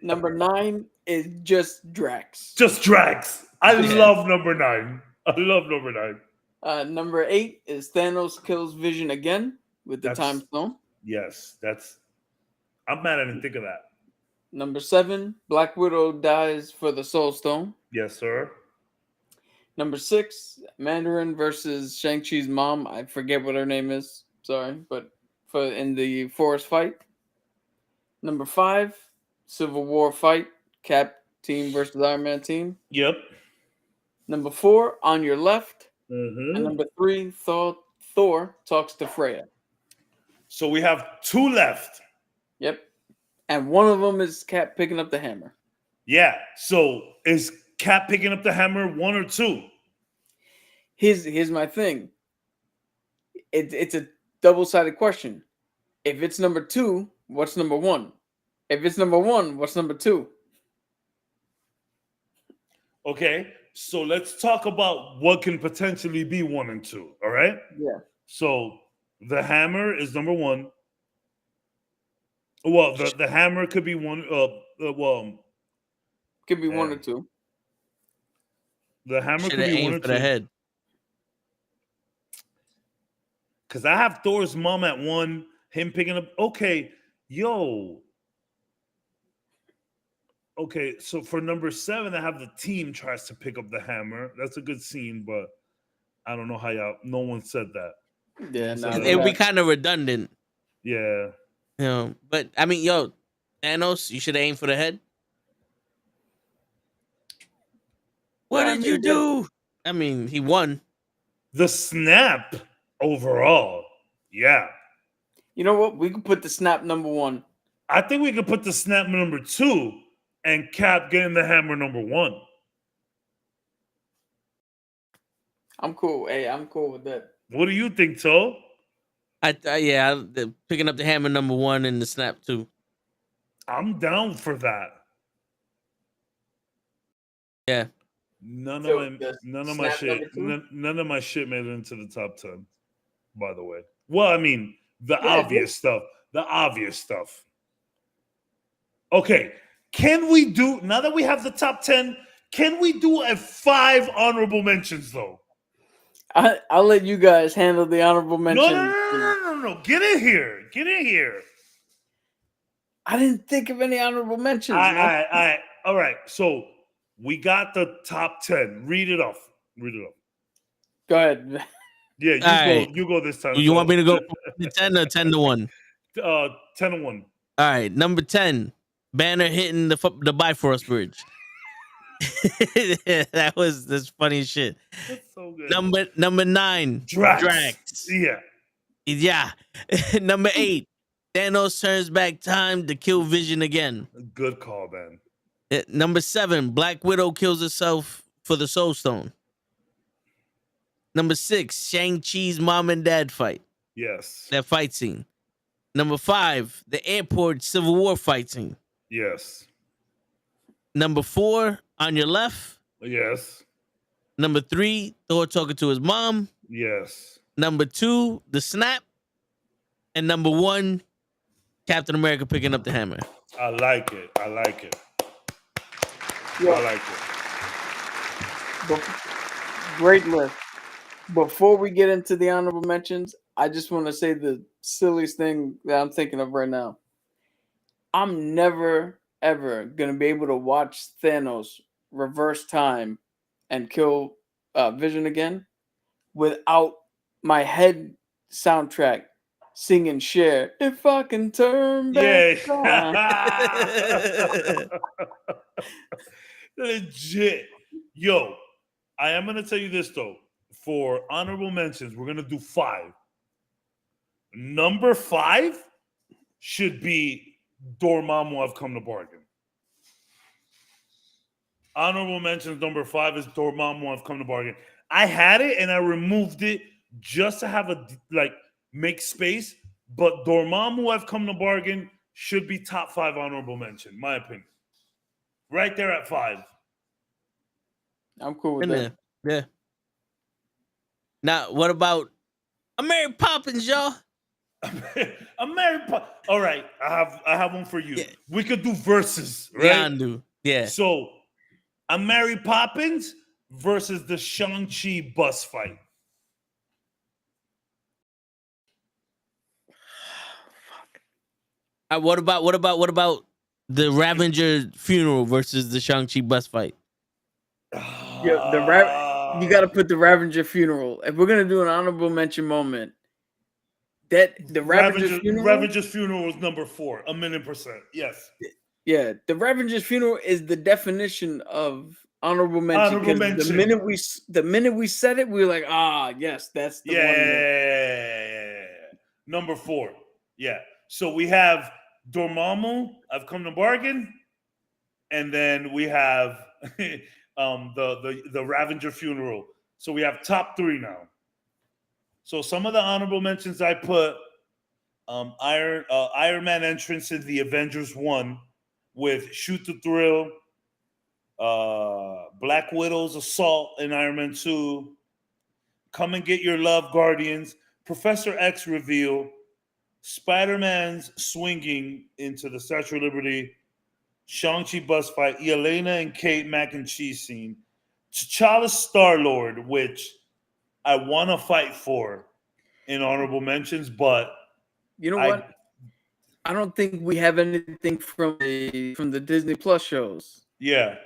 Number 9 is just Drax. Just Drax. I Yeah. love number 9. I love number 9. Number 8 is Thanos kills Vision again with the That's- Time Stone. Yes, I'm mad I didn't think of that. Number 7, Black Widow dies for the Soul Stone. Yes, sir. Number 6, Mandarin versus Shang-Chi's mom. I forget what her name is. Sorry, but in the forest fight. Number 5, Civil War fight. Cap team versus Iron Man team. Yep. Number 4, On Your Left. Mm-hmm. And number 3, Thor talks to Freya. So we have 2 left. Yep. And one of them is Cap picking up the hammer. Yeah. So is Cap picking up the hammer 1 or 2? Here's my thing. It's a double-sided question. If it's number 2, what's number 1? If it's number 1, what's number 2? Okay. So let's talk about what can potentially be 1 and 2. All right. Yeah. So the hammer is number 1. Well, the hammer could be 1. Could be 1 or 2. The hammer Should could have be 1 or aimed for 2. the head. Because I have Thor's mom at 1, him picking up. Okay, yo. Okay, so for number 7, I have the team tries to pick up the hammer. That's a good scene, but I don't know how no one said that. Yeah, no. It would be kind of redundant. Yeah. You know, but I mean, yo, Thanos, you should aim for the head. What Well, I did mean, you do? I mean, he won. The snap overall. Yeah. You know what? We could put the snap number 1. I think we could put the snap number 2 and Cap getting the hammer number 1. I'm cool. Hey, I'm cool with that. What do you think, Toe? Picking up the hammer number 1 and the snap 2. I'm down for that. Yeah. None So, of the my snap shit. number 2? None of my shit made it into the top 10. By the way, well, I mean the Yeah, obvious stuff. The obvious stuff. Okay, can we do now that we have the top 10? Can we do a 5 honorable mentions though? I'll let you guys handle the honorable mention. No. Get in here. Get in here. I didn't think of any honorable mentions. All right. So we got the top 10. Read it off. Go ahead. Yeah, you go this time. You want me to go 10 or 10 to 1? 10 to 1. All right, number 10, Banner hitting the Bifrost Bridge. That's funny as shit. That's so good. Number 9, Drax. Yeah. Number 8, Thanos turns back time to kill Vision again. Good call, man. Number 7, Black Widow kills herself for the Soul Stone. Number 6, Shang-Chi's mom and dad fight. Yes. That fight scene. Number 5, the airport Civil War fight scene. Yes. Number 4, on your left. Yes. Number 3, Thor talking to his mom. Yes. Number 2, the snap. And number 1, Captain America picking up the hammer. I like it. Yeah. I like it. Great list. Before we get into the honorable mentions, I just want to say the silliest thing that I'm thinking of right now. I'm never, ever going to be able to watch Thanos reverse time and kill Vision again without my head soundtrack singing Cher. If I can turn back time. Legit. Yo, I am going to tell you this, though. For honorable mentions, we're going to do 5. Number 5 should be Dormammu, I've come to bargain. Honorable mentions number 5 is Dormammu, I've come to bargain. I had it and I removed it just to have make space. But Dormammu, I've come to bargain should be top 5 honorable mention, my opinion. Right there at 5. I'm cool with that. Yeah. Now, what about Mary Poppins, y'all? All right, I have one for you. Yeah. We could do verses, right? Yeah. So, a Mary Poppins versus the Shang-Chi bus fight. What about the Ravager funeral versus the Shang-Chi bus fight? You got to put the Ravager funeral. If we're gonna do an honorable mention moment, that the Ravager's funeral. Ravager's funeral was number 4, 1,000,000%. Yes. Yeah, the Ravager's funeral is the definition of honorable mention. The minute we said it, we were like, yes, that's the one. Yeah. Number 4. Yeah. So we have Dormammu, I've come to bargain, and then we have the Ravager funeral. So we have top 3 now. So some of the honorable mentions I put Iron Man entrance in the Avengers 1 with Shoot to Thrill, Black Widow's assault in Iron Man 2, Come and Get Your Love Guardians, Professor X reveal, Spider-Man's swinging into the Statue of Liberty, Shang-Chi bus fight, Yelena and Kate mac and cheese scene, T'Challa Star-Lord, which I want to fight for in honorable mentions, but You know what? I don't think we have anything from the Disney Plus shows. Yeah.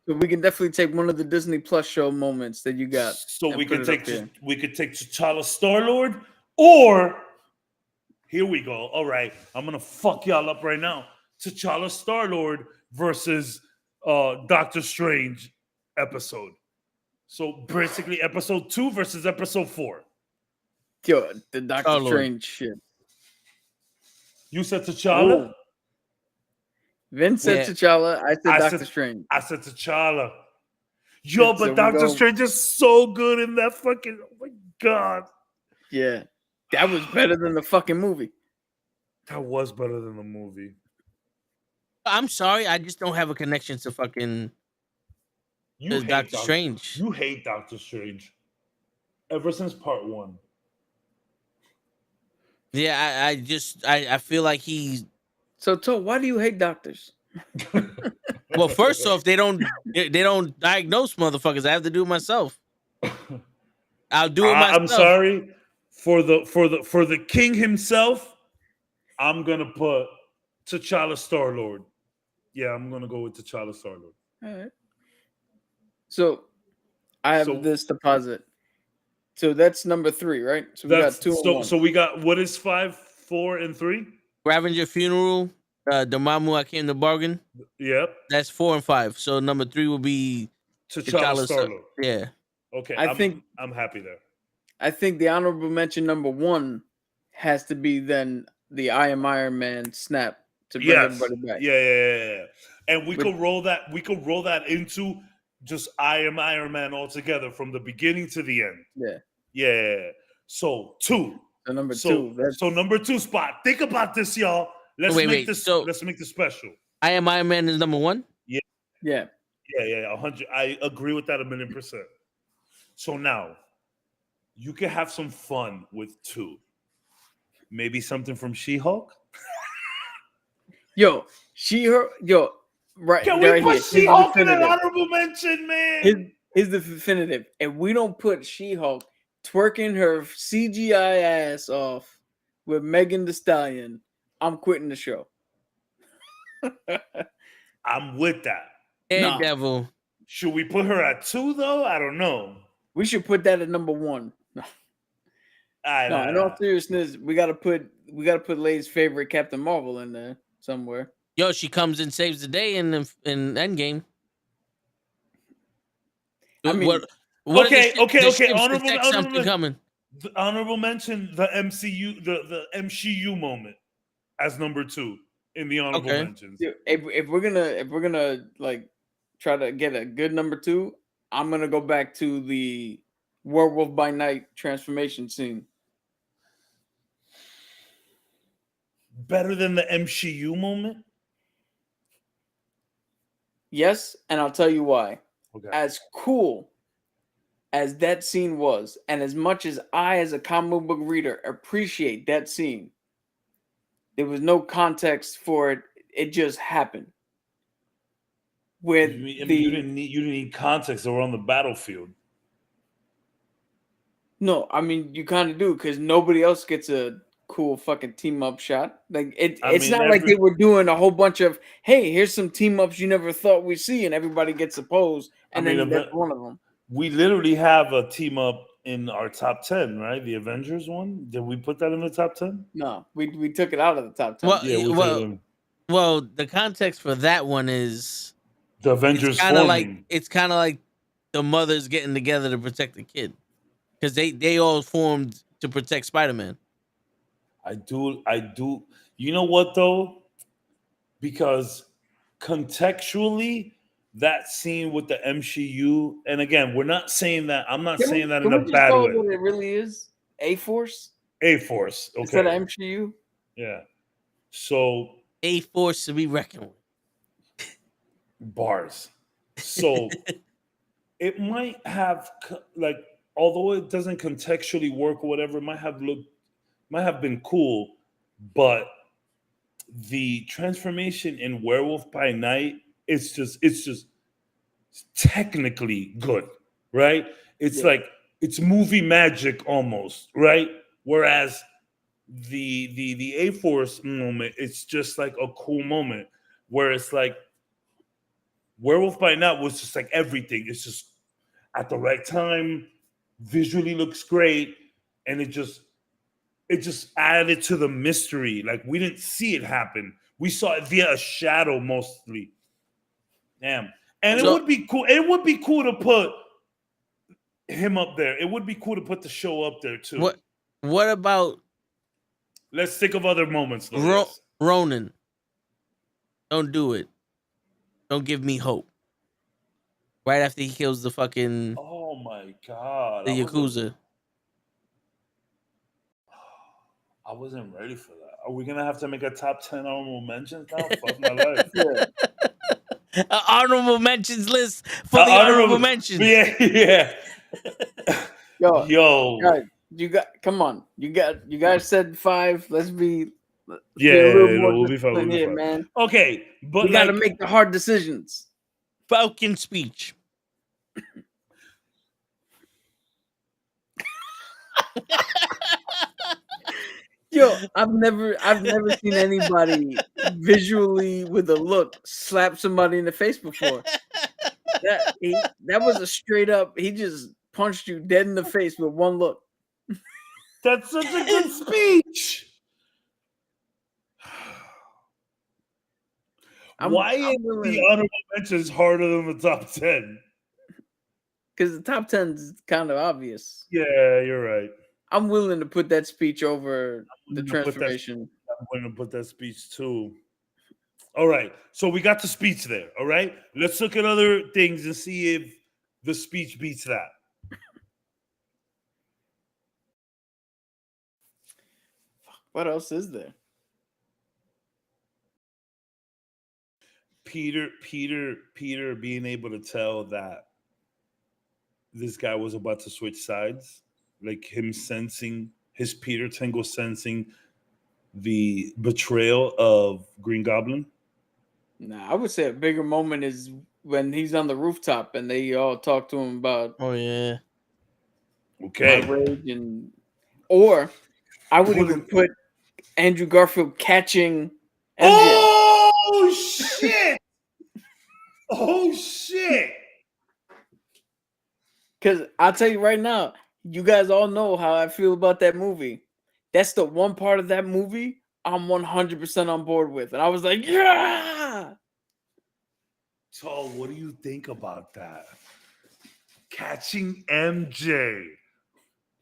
So we can definitely take one of the Disney Plus show moments that you got. So we could take T'Challa Star-Lord, or here we go. All right, I'm gonna fuck y'all up right now. T'Challa Star-Lord versus Doctor Strange episode. So basically, episode 2 versus episode 4. Yo, the Doctor Strange shit. You said T'Challa? Ooh. Vince said T'Challa. I said Doctor Strange. I said T'Challa. Yo, but Doctor Strange is so good in that fucking. Oh my god. Yeah, that was better than the fucking movie. That was better than the movie. I'm sorry, I just don't have a connection to fucking Doctor Strange. You hate Doctor Strange. Ever since part 1. Yeah, I feel like he's. So, why do you hate doctors? Well, first off, they don't diagnose motherfuckers. I have to do it myself. I'll do it myself. I'm sorry for the king himself. I'm gonna put T'Challa Star-Lord. Yeah, I'm gonna go with T'Challa Star-Lord. All right. So I have this deposit. So that's number 3, right? So we got 2 and 1. So we got, what is 5, 4, and 3? Ravager funeral, Dormammu, I came to bargain. Yep. That's 4 and 5. So number 3 will be T'Challa Star-Lord. Yeah. Okay. I'm happy there. I think the honorable mention number 1 has to be then the I Am Iron Man snap to bring everybody back. Yeah. And we could roll that. We could roll that into just I Am Iron Man altogether from the beginning to the end. Yeah. So 2. So number 2. So number 2 spot. Think about this, y'all. Let's make this special. I Am Iron Man is number 1. Yeah. 100. I agree with that 1,000,000%. So now you can have some fun with 2. Maybe something from She-Hulk. Right. Can we put She-Hulk in an honorable mention, man? Here's the definitive. If we don't put She-Hulk twerking her CGI ass off with Megan Thee Stallion, I'm quitting the show. I'm with that. Daredevil. Should we put her at 2 though? I don't know. We should put that at number 1. No, in all seriousness, we gotta put Lay's favorite Captain Marvel in there somewhere. Yo, she comes and saves the day in Endgame. I mean, okay. Something coming. The honorable mention, the MCU, the MCU moment as number 2 in the honorable mentions. If we're gonna like try to get a good number 2, I'm gonna go back to the Werewolf by Night transformation scene. Better than the MCU moment? Yes, and I'll tell you why. Okay. As cool as that scene was, and as much as I, as a comic book reader, appreciate that scene, there was no context for it. It just happened. You didn't need context. They were on the battlefield. No, I mean you kind of do, because nobody else gets a cool fucking team up shot. Like it's not like they were doing a whole bunch of, hey, here's some team ups you never thought we'd see, and everybody gets a pose, and then that's one of them. We literally have a team up in our top 10, right? The Avengers one. Did we put that in the top 10? No, we took it out of the top 10. Well, the context for that one is the Avengers. It's kind of like the mothers getting together to protect the kid, because they all formed to protect Spider-Man. I do. You know what though? Because contextually, that scene with the MCU, and again, we're not saying that. I'm not saying that in Can a we just bad call way. it what it really is? A-Force A-Force, instead of okay, MCU. yeah. So A force to be reckoned with. bars. So it might have like, although it doesn't contextually work or whatever, it might have been cool, but the transformation in Werewolf by Night, it's just technically good, right? It's Yeah. like it's movie magic almost, right? Whereas the A Force moment, it's just like a cool moment where it's like Werewolf by Night was just like everything. It's just at the right time, visually looks great, and it just added to the mystery. Like we didn't see it happen. We saw it via a shadow mostly. Damn. And it So- would be cool. It would be cool to put him up there. It would be cool to put the show up there too. What about Let's think of other moments though. Yes. Ronan? Don't do it. Don't give me hope. Right after he kills the fucking Oh my god. the Yakuza. I wasn't ready for that. Are we gonna have to make a top 10 honorable mentions now? Fuck my life. An honorable mentions list for the honorable mentions. Yeah, yeah. Yo. Guys, come on. You guys said 5. Let's be a Yeah, little more we'll be fine. disciplined here, man. Okay, but We got to make the hard decisions. Falcon speech. Yo, I've never seen anybody visually with a look slap somebody in the face before. That was a straight up. He just punched you dead in the face with one look. That's such a good speech. Why is the honorable mentions harder than the top 10? Because the top 10 is kind of obvious. Yeah, you're right. I'm willing to put that speech over the transformation. I'm going to put that speech too. All right. So we got the speech there. All right. Let's look at other things and see if the speech beats that. What else is there? Peter being able to tell that this guy was about to switch sides, like him sensing his Peter Tingle sensing the betrayal of Green Goblin. Nah, I would say a bigger moment is when he's on the rooftop and they all talk to him about yeah. Okay. my rage or I would even put Andrew Garfield catching MJ. Oh shit! Oh shit! Because I'll tell you right now, you guys all know how I feel about that movie. That's the one part of that movie I'm 100% on board with. And I was like, yeah! So what do you think about that? Catching MJ.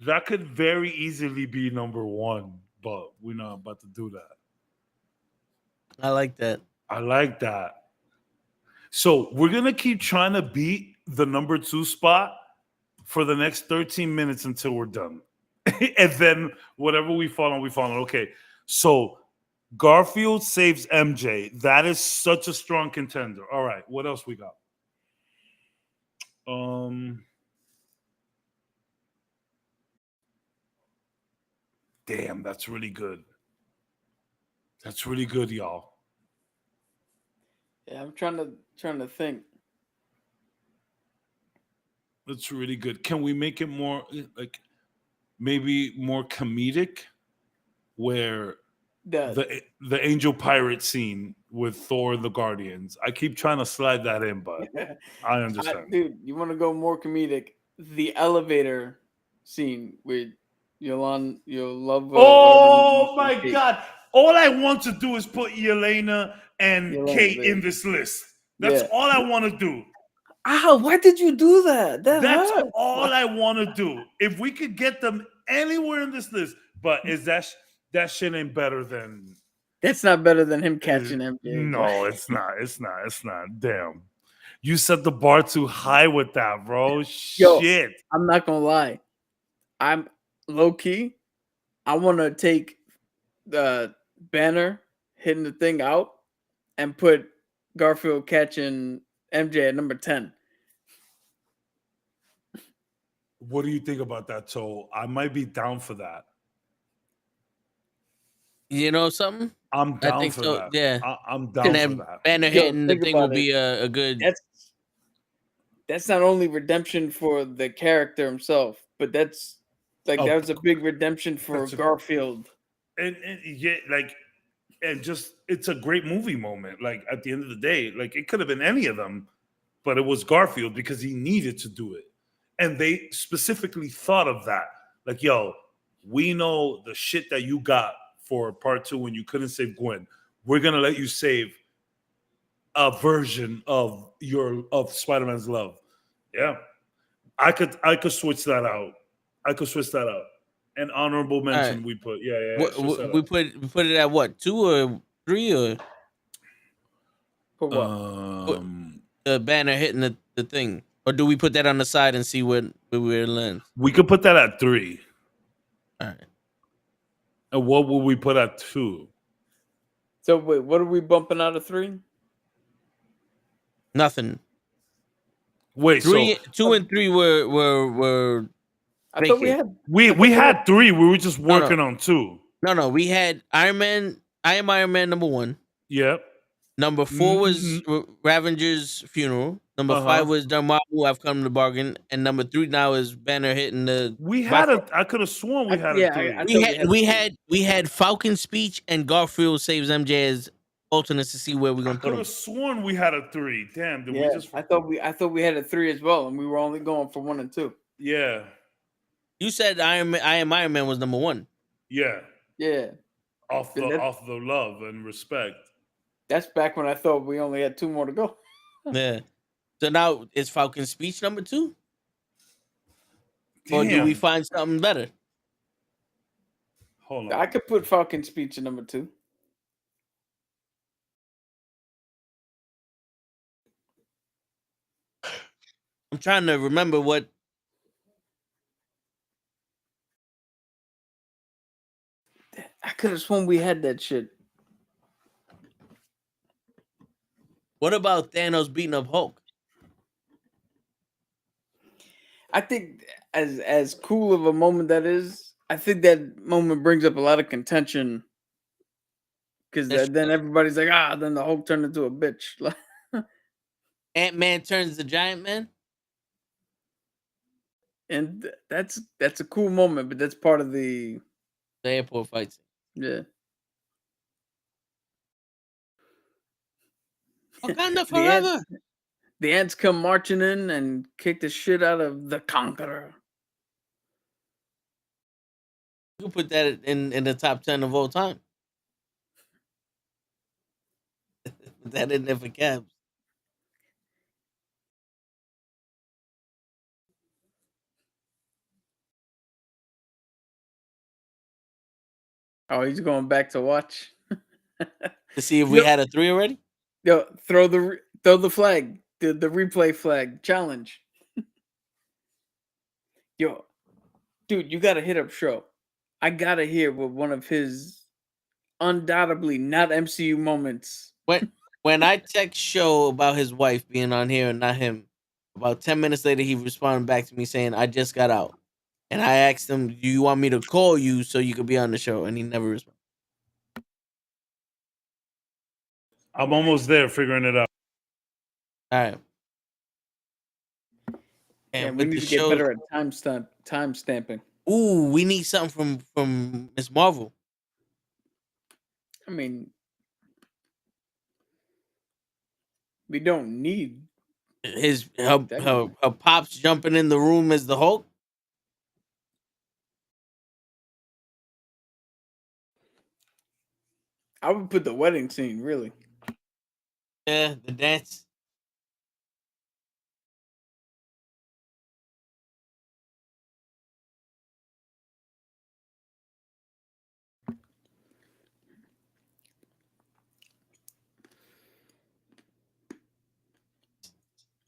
That could very easily be number 1, but we're not about to do that. I like that. I like that. So we're going to keep trying to beat the number 2 spot for the next 13 minutes until we're done. And then whatever we fall on, we fall on. Okay. So Garfield saves MJ. That is such a strong contender. All right. What else we got? Damn, that's really good. That's really good, y'all. Yeah, I'm trying to think. That's really good. Can we make it more like maybe more comedic, where the angel pirate scene with Thor and the Guardians? I keep trying to slide that in, but I understand. Dude, you want to go more comedic? The elevator scene with Yolanda, Oh my God! All I want to do is put Yelena and Kate in this list. That's all I want to do. Ow, why did you do that? That's all I want to do. If we could get them anywhere in this list, but is that shit ain't better than That's not better than him catching MJ. No, it's not. It's not. It's not. Damn. You set the bar too high with that, bro. Yo. Shit. I'm not gonna lie. I'm low key. I want to take the Banner hitting the thing out and put Garfield catching MJ at number 10. What do you think about that, Toe? I might be down for that. You know something? I'm I down think for so. that. Yeah. I'm And down for then that. Banner Yo, hitting the think thing will about be a good. That's not only redemption for the character himself, but that's like Oh, that was a big redemption for that's a- Garfield. And yeah, like, and just it's a great movie moment. Like at the end of the day, like it could have been any of them, but it was Garfield because he needed to do it. And they specifically thought of that. Like, yo, we know the shit that you got for part 2 when you couldn't save Gwen. We're gonna let you save a version of Spider-Man's love. Yeah. I could switch that out. I could switch that out. An honorable mention right. we put. Yeah. Switch that We out. put it at what, 2 or 3 or For what? Banner hitting the thing, or do we put that on the side and see where it lands? We could put that at 3. All right. And what would we put at 2? So wait, what are we bumping out of 3? Nothing. Wait, 3, so 2 and 3 were. I thought we vacant. had we had 3. We were just working on 2. No, we had Iron Man. I Am Iron Man number 1. Yep. Number 4 was Ravager's funeral. Number 5 was Dormammu, I've come to bargain, and number 3 now is Banner hitting the. We had I could have sworn we had a 3. We had Falcon speech and Garfield saves MJ as alternates to see where we're gonna put could him. have sworn we had a 3. Damn, did we just? I thought we had a 3 as well, and we were only going for 1 and 2. Yeah. You said I Am Iron Man was number 1. Yeah. Yeah. Off the love and respect. That's back when I thought we only had 2 more to go. Yeah. So now is Falcon speech number 2? Or do we find something better? Hold on. I could put Falcon speech at number 2. I'm trying to remember what. I could have sworn we had that shit. What about Thanos beating up Hulk? I think as cool of a moment that is, I think that moment brings up a lot of contention. Because then everybody's like, then the Hulk turned into a bitch. Ant-Man turns the Giant Man? And that's a cool moment, but that's part of the airport fights. Yeah. Wakanda forever. The ants come marching in and kick the shit out of the Conqueror. You put that in the top 10 of all time. Put that in there for Cabs. Oh, he's going back to watch to see if we had a 3 already. Yo, throw the flag, the replay flag challenge. Yo, dude, you gotta hit up Show. I gotta hear what one of his undoubtedly not MCU moments. When I text Show about his wife being on here and not him, about 10 minutes later he responded back to me saying, "I just got out." And I asked him, "Do you want me to call you so you could be on the show?" And he never responded. I'm almost there figuring it out. All right. And we need to get better at time stamping. Ooh, we need something from Miss Marvel. I mean, we don't need her pops jumping in the room as the Hulk. I would put the wedding scene, really. Yeah, the dance.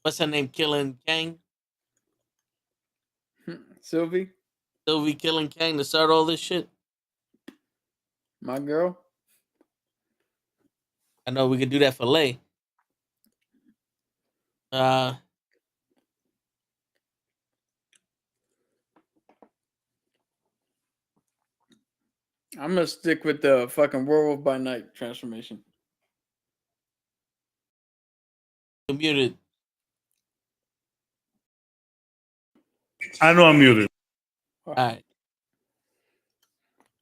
what's her name? Killing Kang. Sylvie, Sylvie killing Kang to start all this shit. my girl. I know we could do that for Lay. I'm gonna stick with the fucking Werewolf by Night transformation. You're muted. I know I'm muted. All right.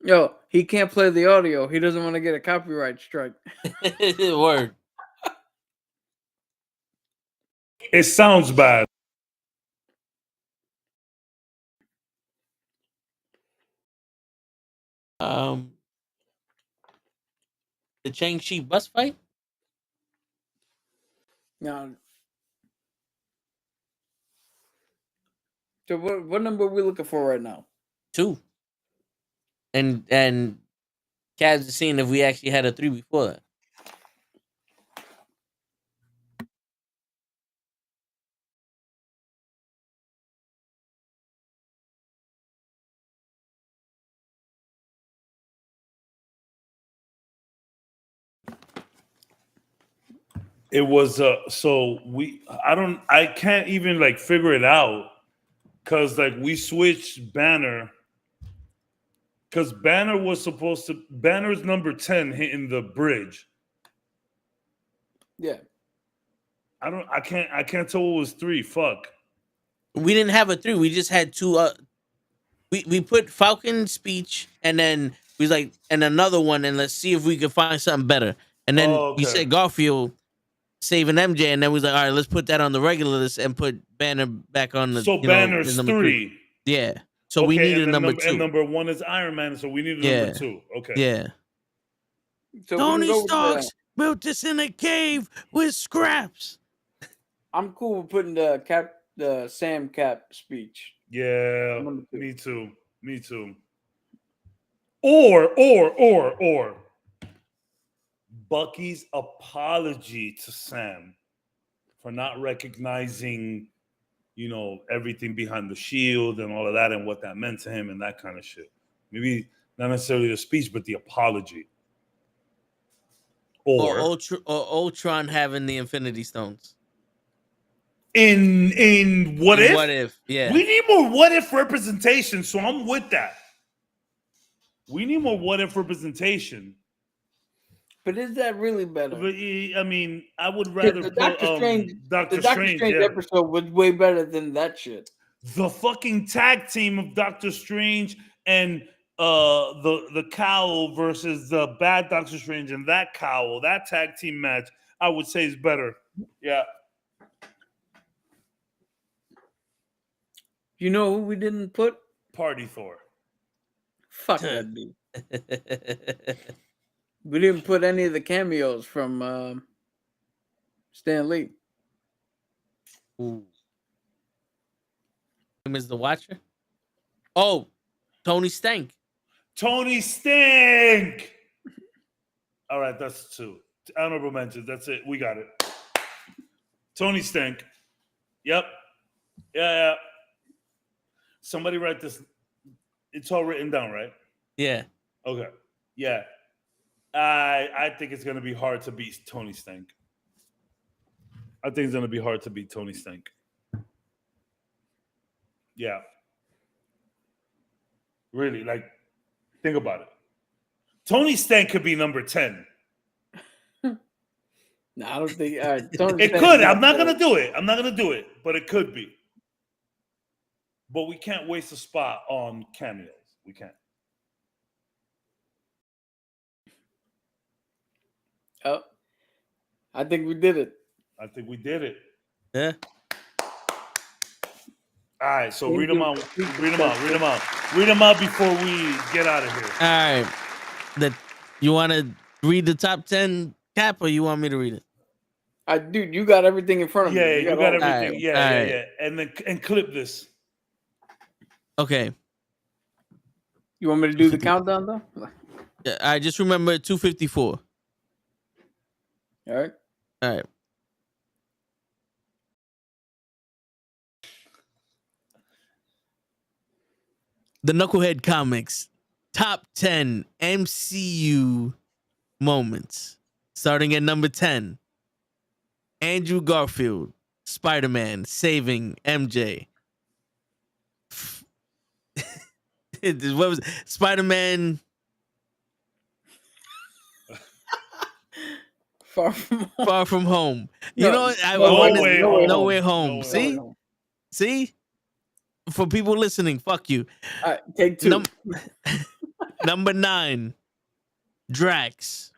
Yo, he can't play the audio. He doesn't want to get a copyright strike. Word. It sounds bad. The Chang-Chi bus fight? Now, so what number are we looking for right now? 2. And Kaz is seeing if we actually had a 3 before that. It was so I can't even like figure it out because like we switched Banner because Banner's number 10 hitting the bridge. Yeah. I can't tell what was 3. Fuck. We didn't have a 3. We just had 2. We put Falcon speech and then we was like, and another one, and let's see if we could find something better. And then we said Garfield saving MJ, and then we was like, all right, let's put that on the regular list and put Banner back on the. So Banner's 3. Yeah. So we needed number 2. And number 1 is Iron Man, so we needed number 2. Okay. Yeah. So Tony Stark's built this in a cave with scraps. I'm cool with putting the Sam Cap speech. Yeah, me too. Me too. Or Bucky's apology to Sam for not recognizing, everything behind the shield and all of that and what that meant to him and that kind of shit. Maybe not necessarily the speech, but the apology. Or Ultron having the Infinity Stones. In what if? What if? Yeah. We need more what if representation, so I'm with that. We need more what if representation. But is that really better? But, I mean, I would rather the Doctor Strange Strange episode was way better than that shit. The fucking tag team of Doctor Strange and the Cowl versus the bad Doctor Strange and that Cowl, that tag team match, I would say is better. Yeah. You know who we didn't put? Party Thor. Fuck that dude. We didn't put any of the cameos from Stan Lee. Ooh. Him is the Watcher? Oh, Tony Stank. Tony Stank! All right, that's 2. Honorable mentions. That's it. We got it. Tony Stank. Yep. Yeah. Somebody write this. It's all written down, right? Yeah. Okay. Yeah. I think it's going to be hard to beat Tony Stank. I think it's going to be hard to beat Tony Stank. Yeah. Really, like, think about it. Tony Stank could be number 10. No, I don't think. It could. I'm not going to do it. But it could be. But we can't waste a spot on cameos. We can't. Oh, I think we did it. Yeah. All right, so read them out. Read them out before we get out of here. All right. You want to read the top 10, Cap, or you want me to read it? Dude, you got everything in front of me. You got everything. Right. Yeah. And clip this. Okay. You want me to do the countdown though? Yeah, I just remember 254. All right. the Knucklehead Comics top 10 MCU moments. Starting at number 10, Andrew Garfield, Spider-Man saving MJ. What was it? Spider-Man? Far from home. Far From Home. You No, know what? No Way Home. Home. See? For people listening, fuck you. All right, take two. Number 9, Drax.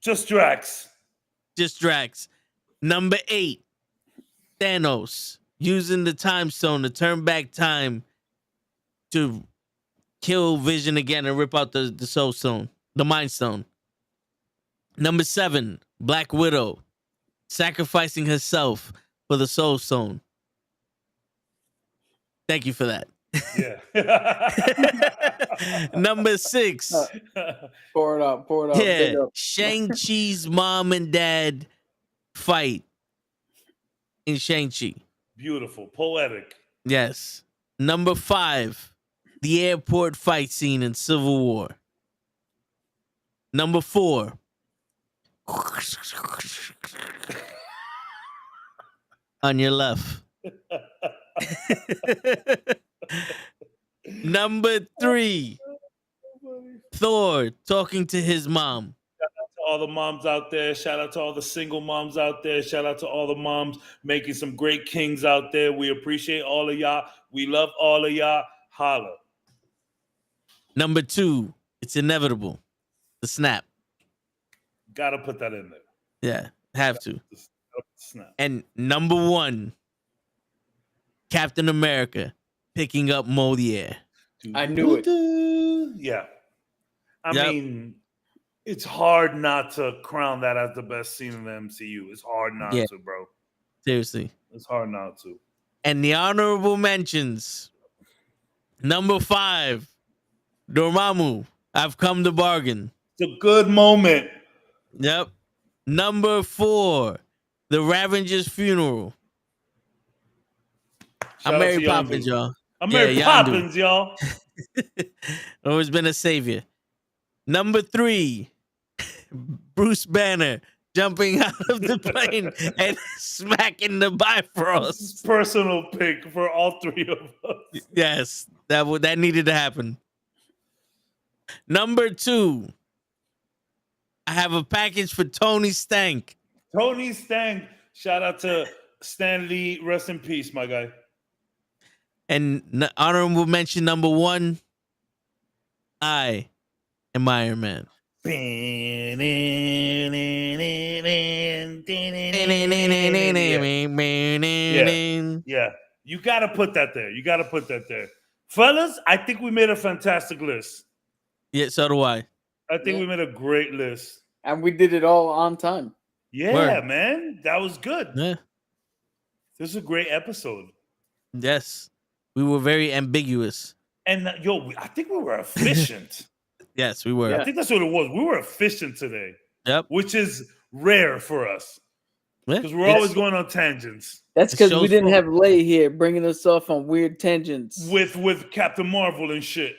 Just Drax. Just Drax. Number 8, Thanos using the time stone to turn back time to kill Vision again and rip out the soul stone, the mind stone. Number 7, Black Widow sacrificing herself for the soul stone. Thank you for that. Yeah. Number 6, Pour it out. Big yeah, up. Shang-Chi's mom and dad fight in Shang-Chi. Beautiful. Poetic. Yes. Number 5, the airport fight scene in Civil War. Number 4, on your left. Number 3, Thor talking to his mom. All the moms out there. Shout out to all the single moms out there. Shout out to all the moms making some great kings out there. We appreciate all of y'all. We love all of y'all. Holla. Number 2, it's inevitable. The snap. Gotta put that in there. Yeah, have to. Snap. And number 1, Captain America picking up Moliere. I knew it. Yeah. I Yep. mean, it's hard not to crown that as the best scene in the MCU. It's hard not Yeah. to, bro. Seriously. It's hard not to. And the honorable mentions. Number 5, Dormammu, I've come to bargain. It's a good moment. Yep. Number 4, the Ravager's funeral. Shout I'm out Mary to Poppins, Yondu. y'all. I'm Yeah, Mary Yondu. Poppins, y'all. Always been a savior. Number 3, Bruce Banner jumping out of the plane and smacking the Bifrost. Personal pick for all three of us. Yes, that needed to happen. Number 2, I have a package for Tony Stank. Tony Stank. Shout out to Stan Lee. Rest in peace, my guy. And honorable mention number 1, I am Iron Man. Yeah. You got to put that there. Fellas, I think we made a fantastic list. Yeah, so do I. I think we made a great list. And we did it all on time. Yeah, Word. man. That was good. Yeah. This is a great episode. Yes. We were very ambiguous. And I think we were efficient. Yes, we were. I think that's what it was. We were efficient today. Yep. Which is rare for us. Because we're It's- always going on tangents. That's The because we show's didn't full. have Lay here bringing us off on weird tangents. With Captain Marvel and shit.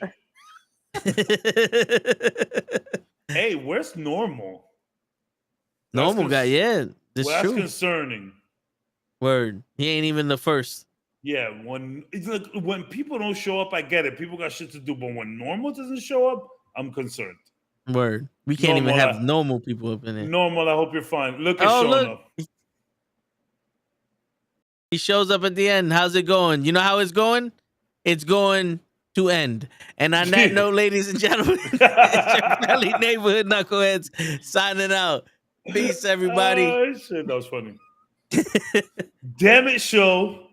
Hey, where's Normal? Normal guy, yeah. That's Well, that's true. concerning. Word. He ain't even the first. Yeah, when people don't show up, I get it. People got shit to do. But when Normal doesn't show up, I'm concerned. Word. We can't even Normal, have normal people up in there. Normal, I hope you're fine. Look at Oh, showing look. up. He shows up at the end. How's it going? You know how it's going? It's going to end. And on that note, ladies and gentlemen, it's your friendly neighborhood knuckleheads signing out. Peace, everybody. Shit, that was funny. Damn it, show.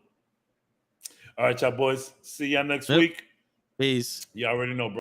All right, y'all boys. See y'all next Yep. week. Peace. You already know, bro.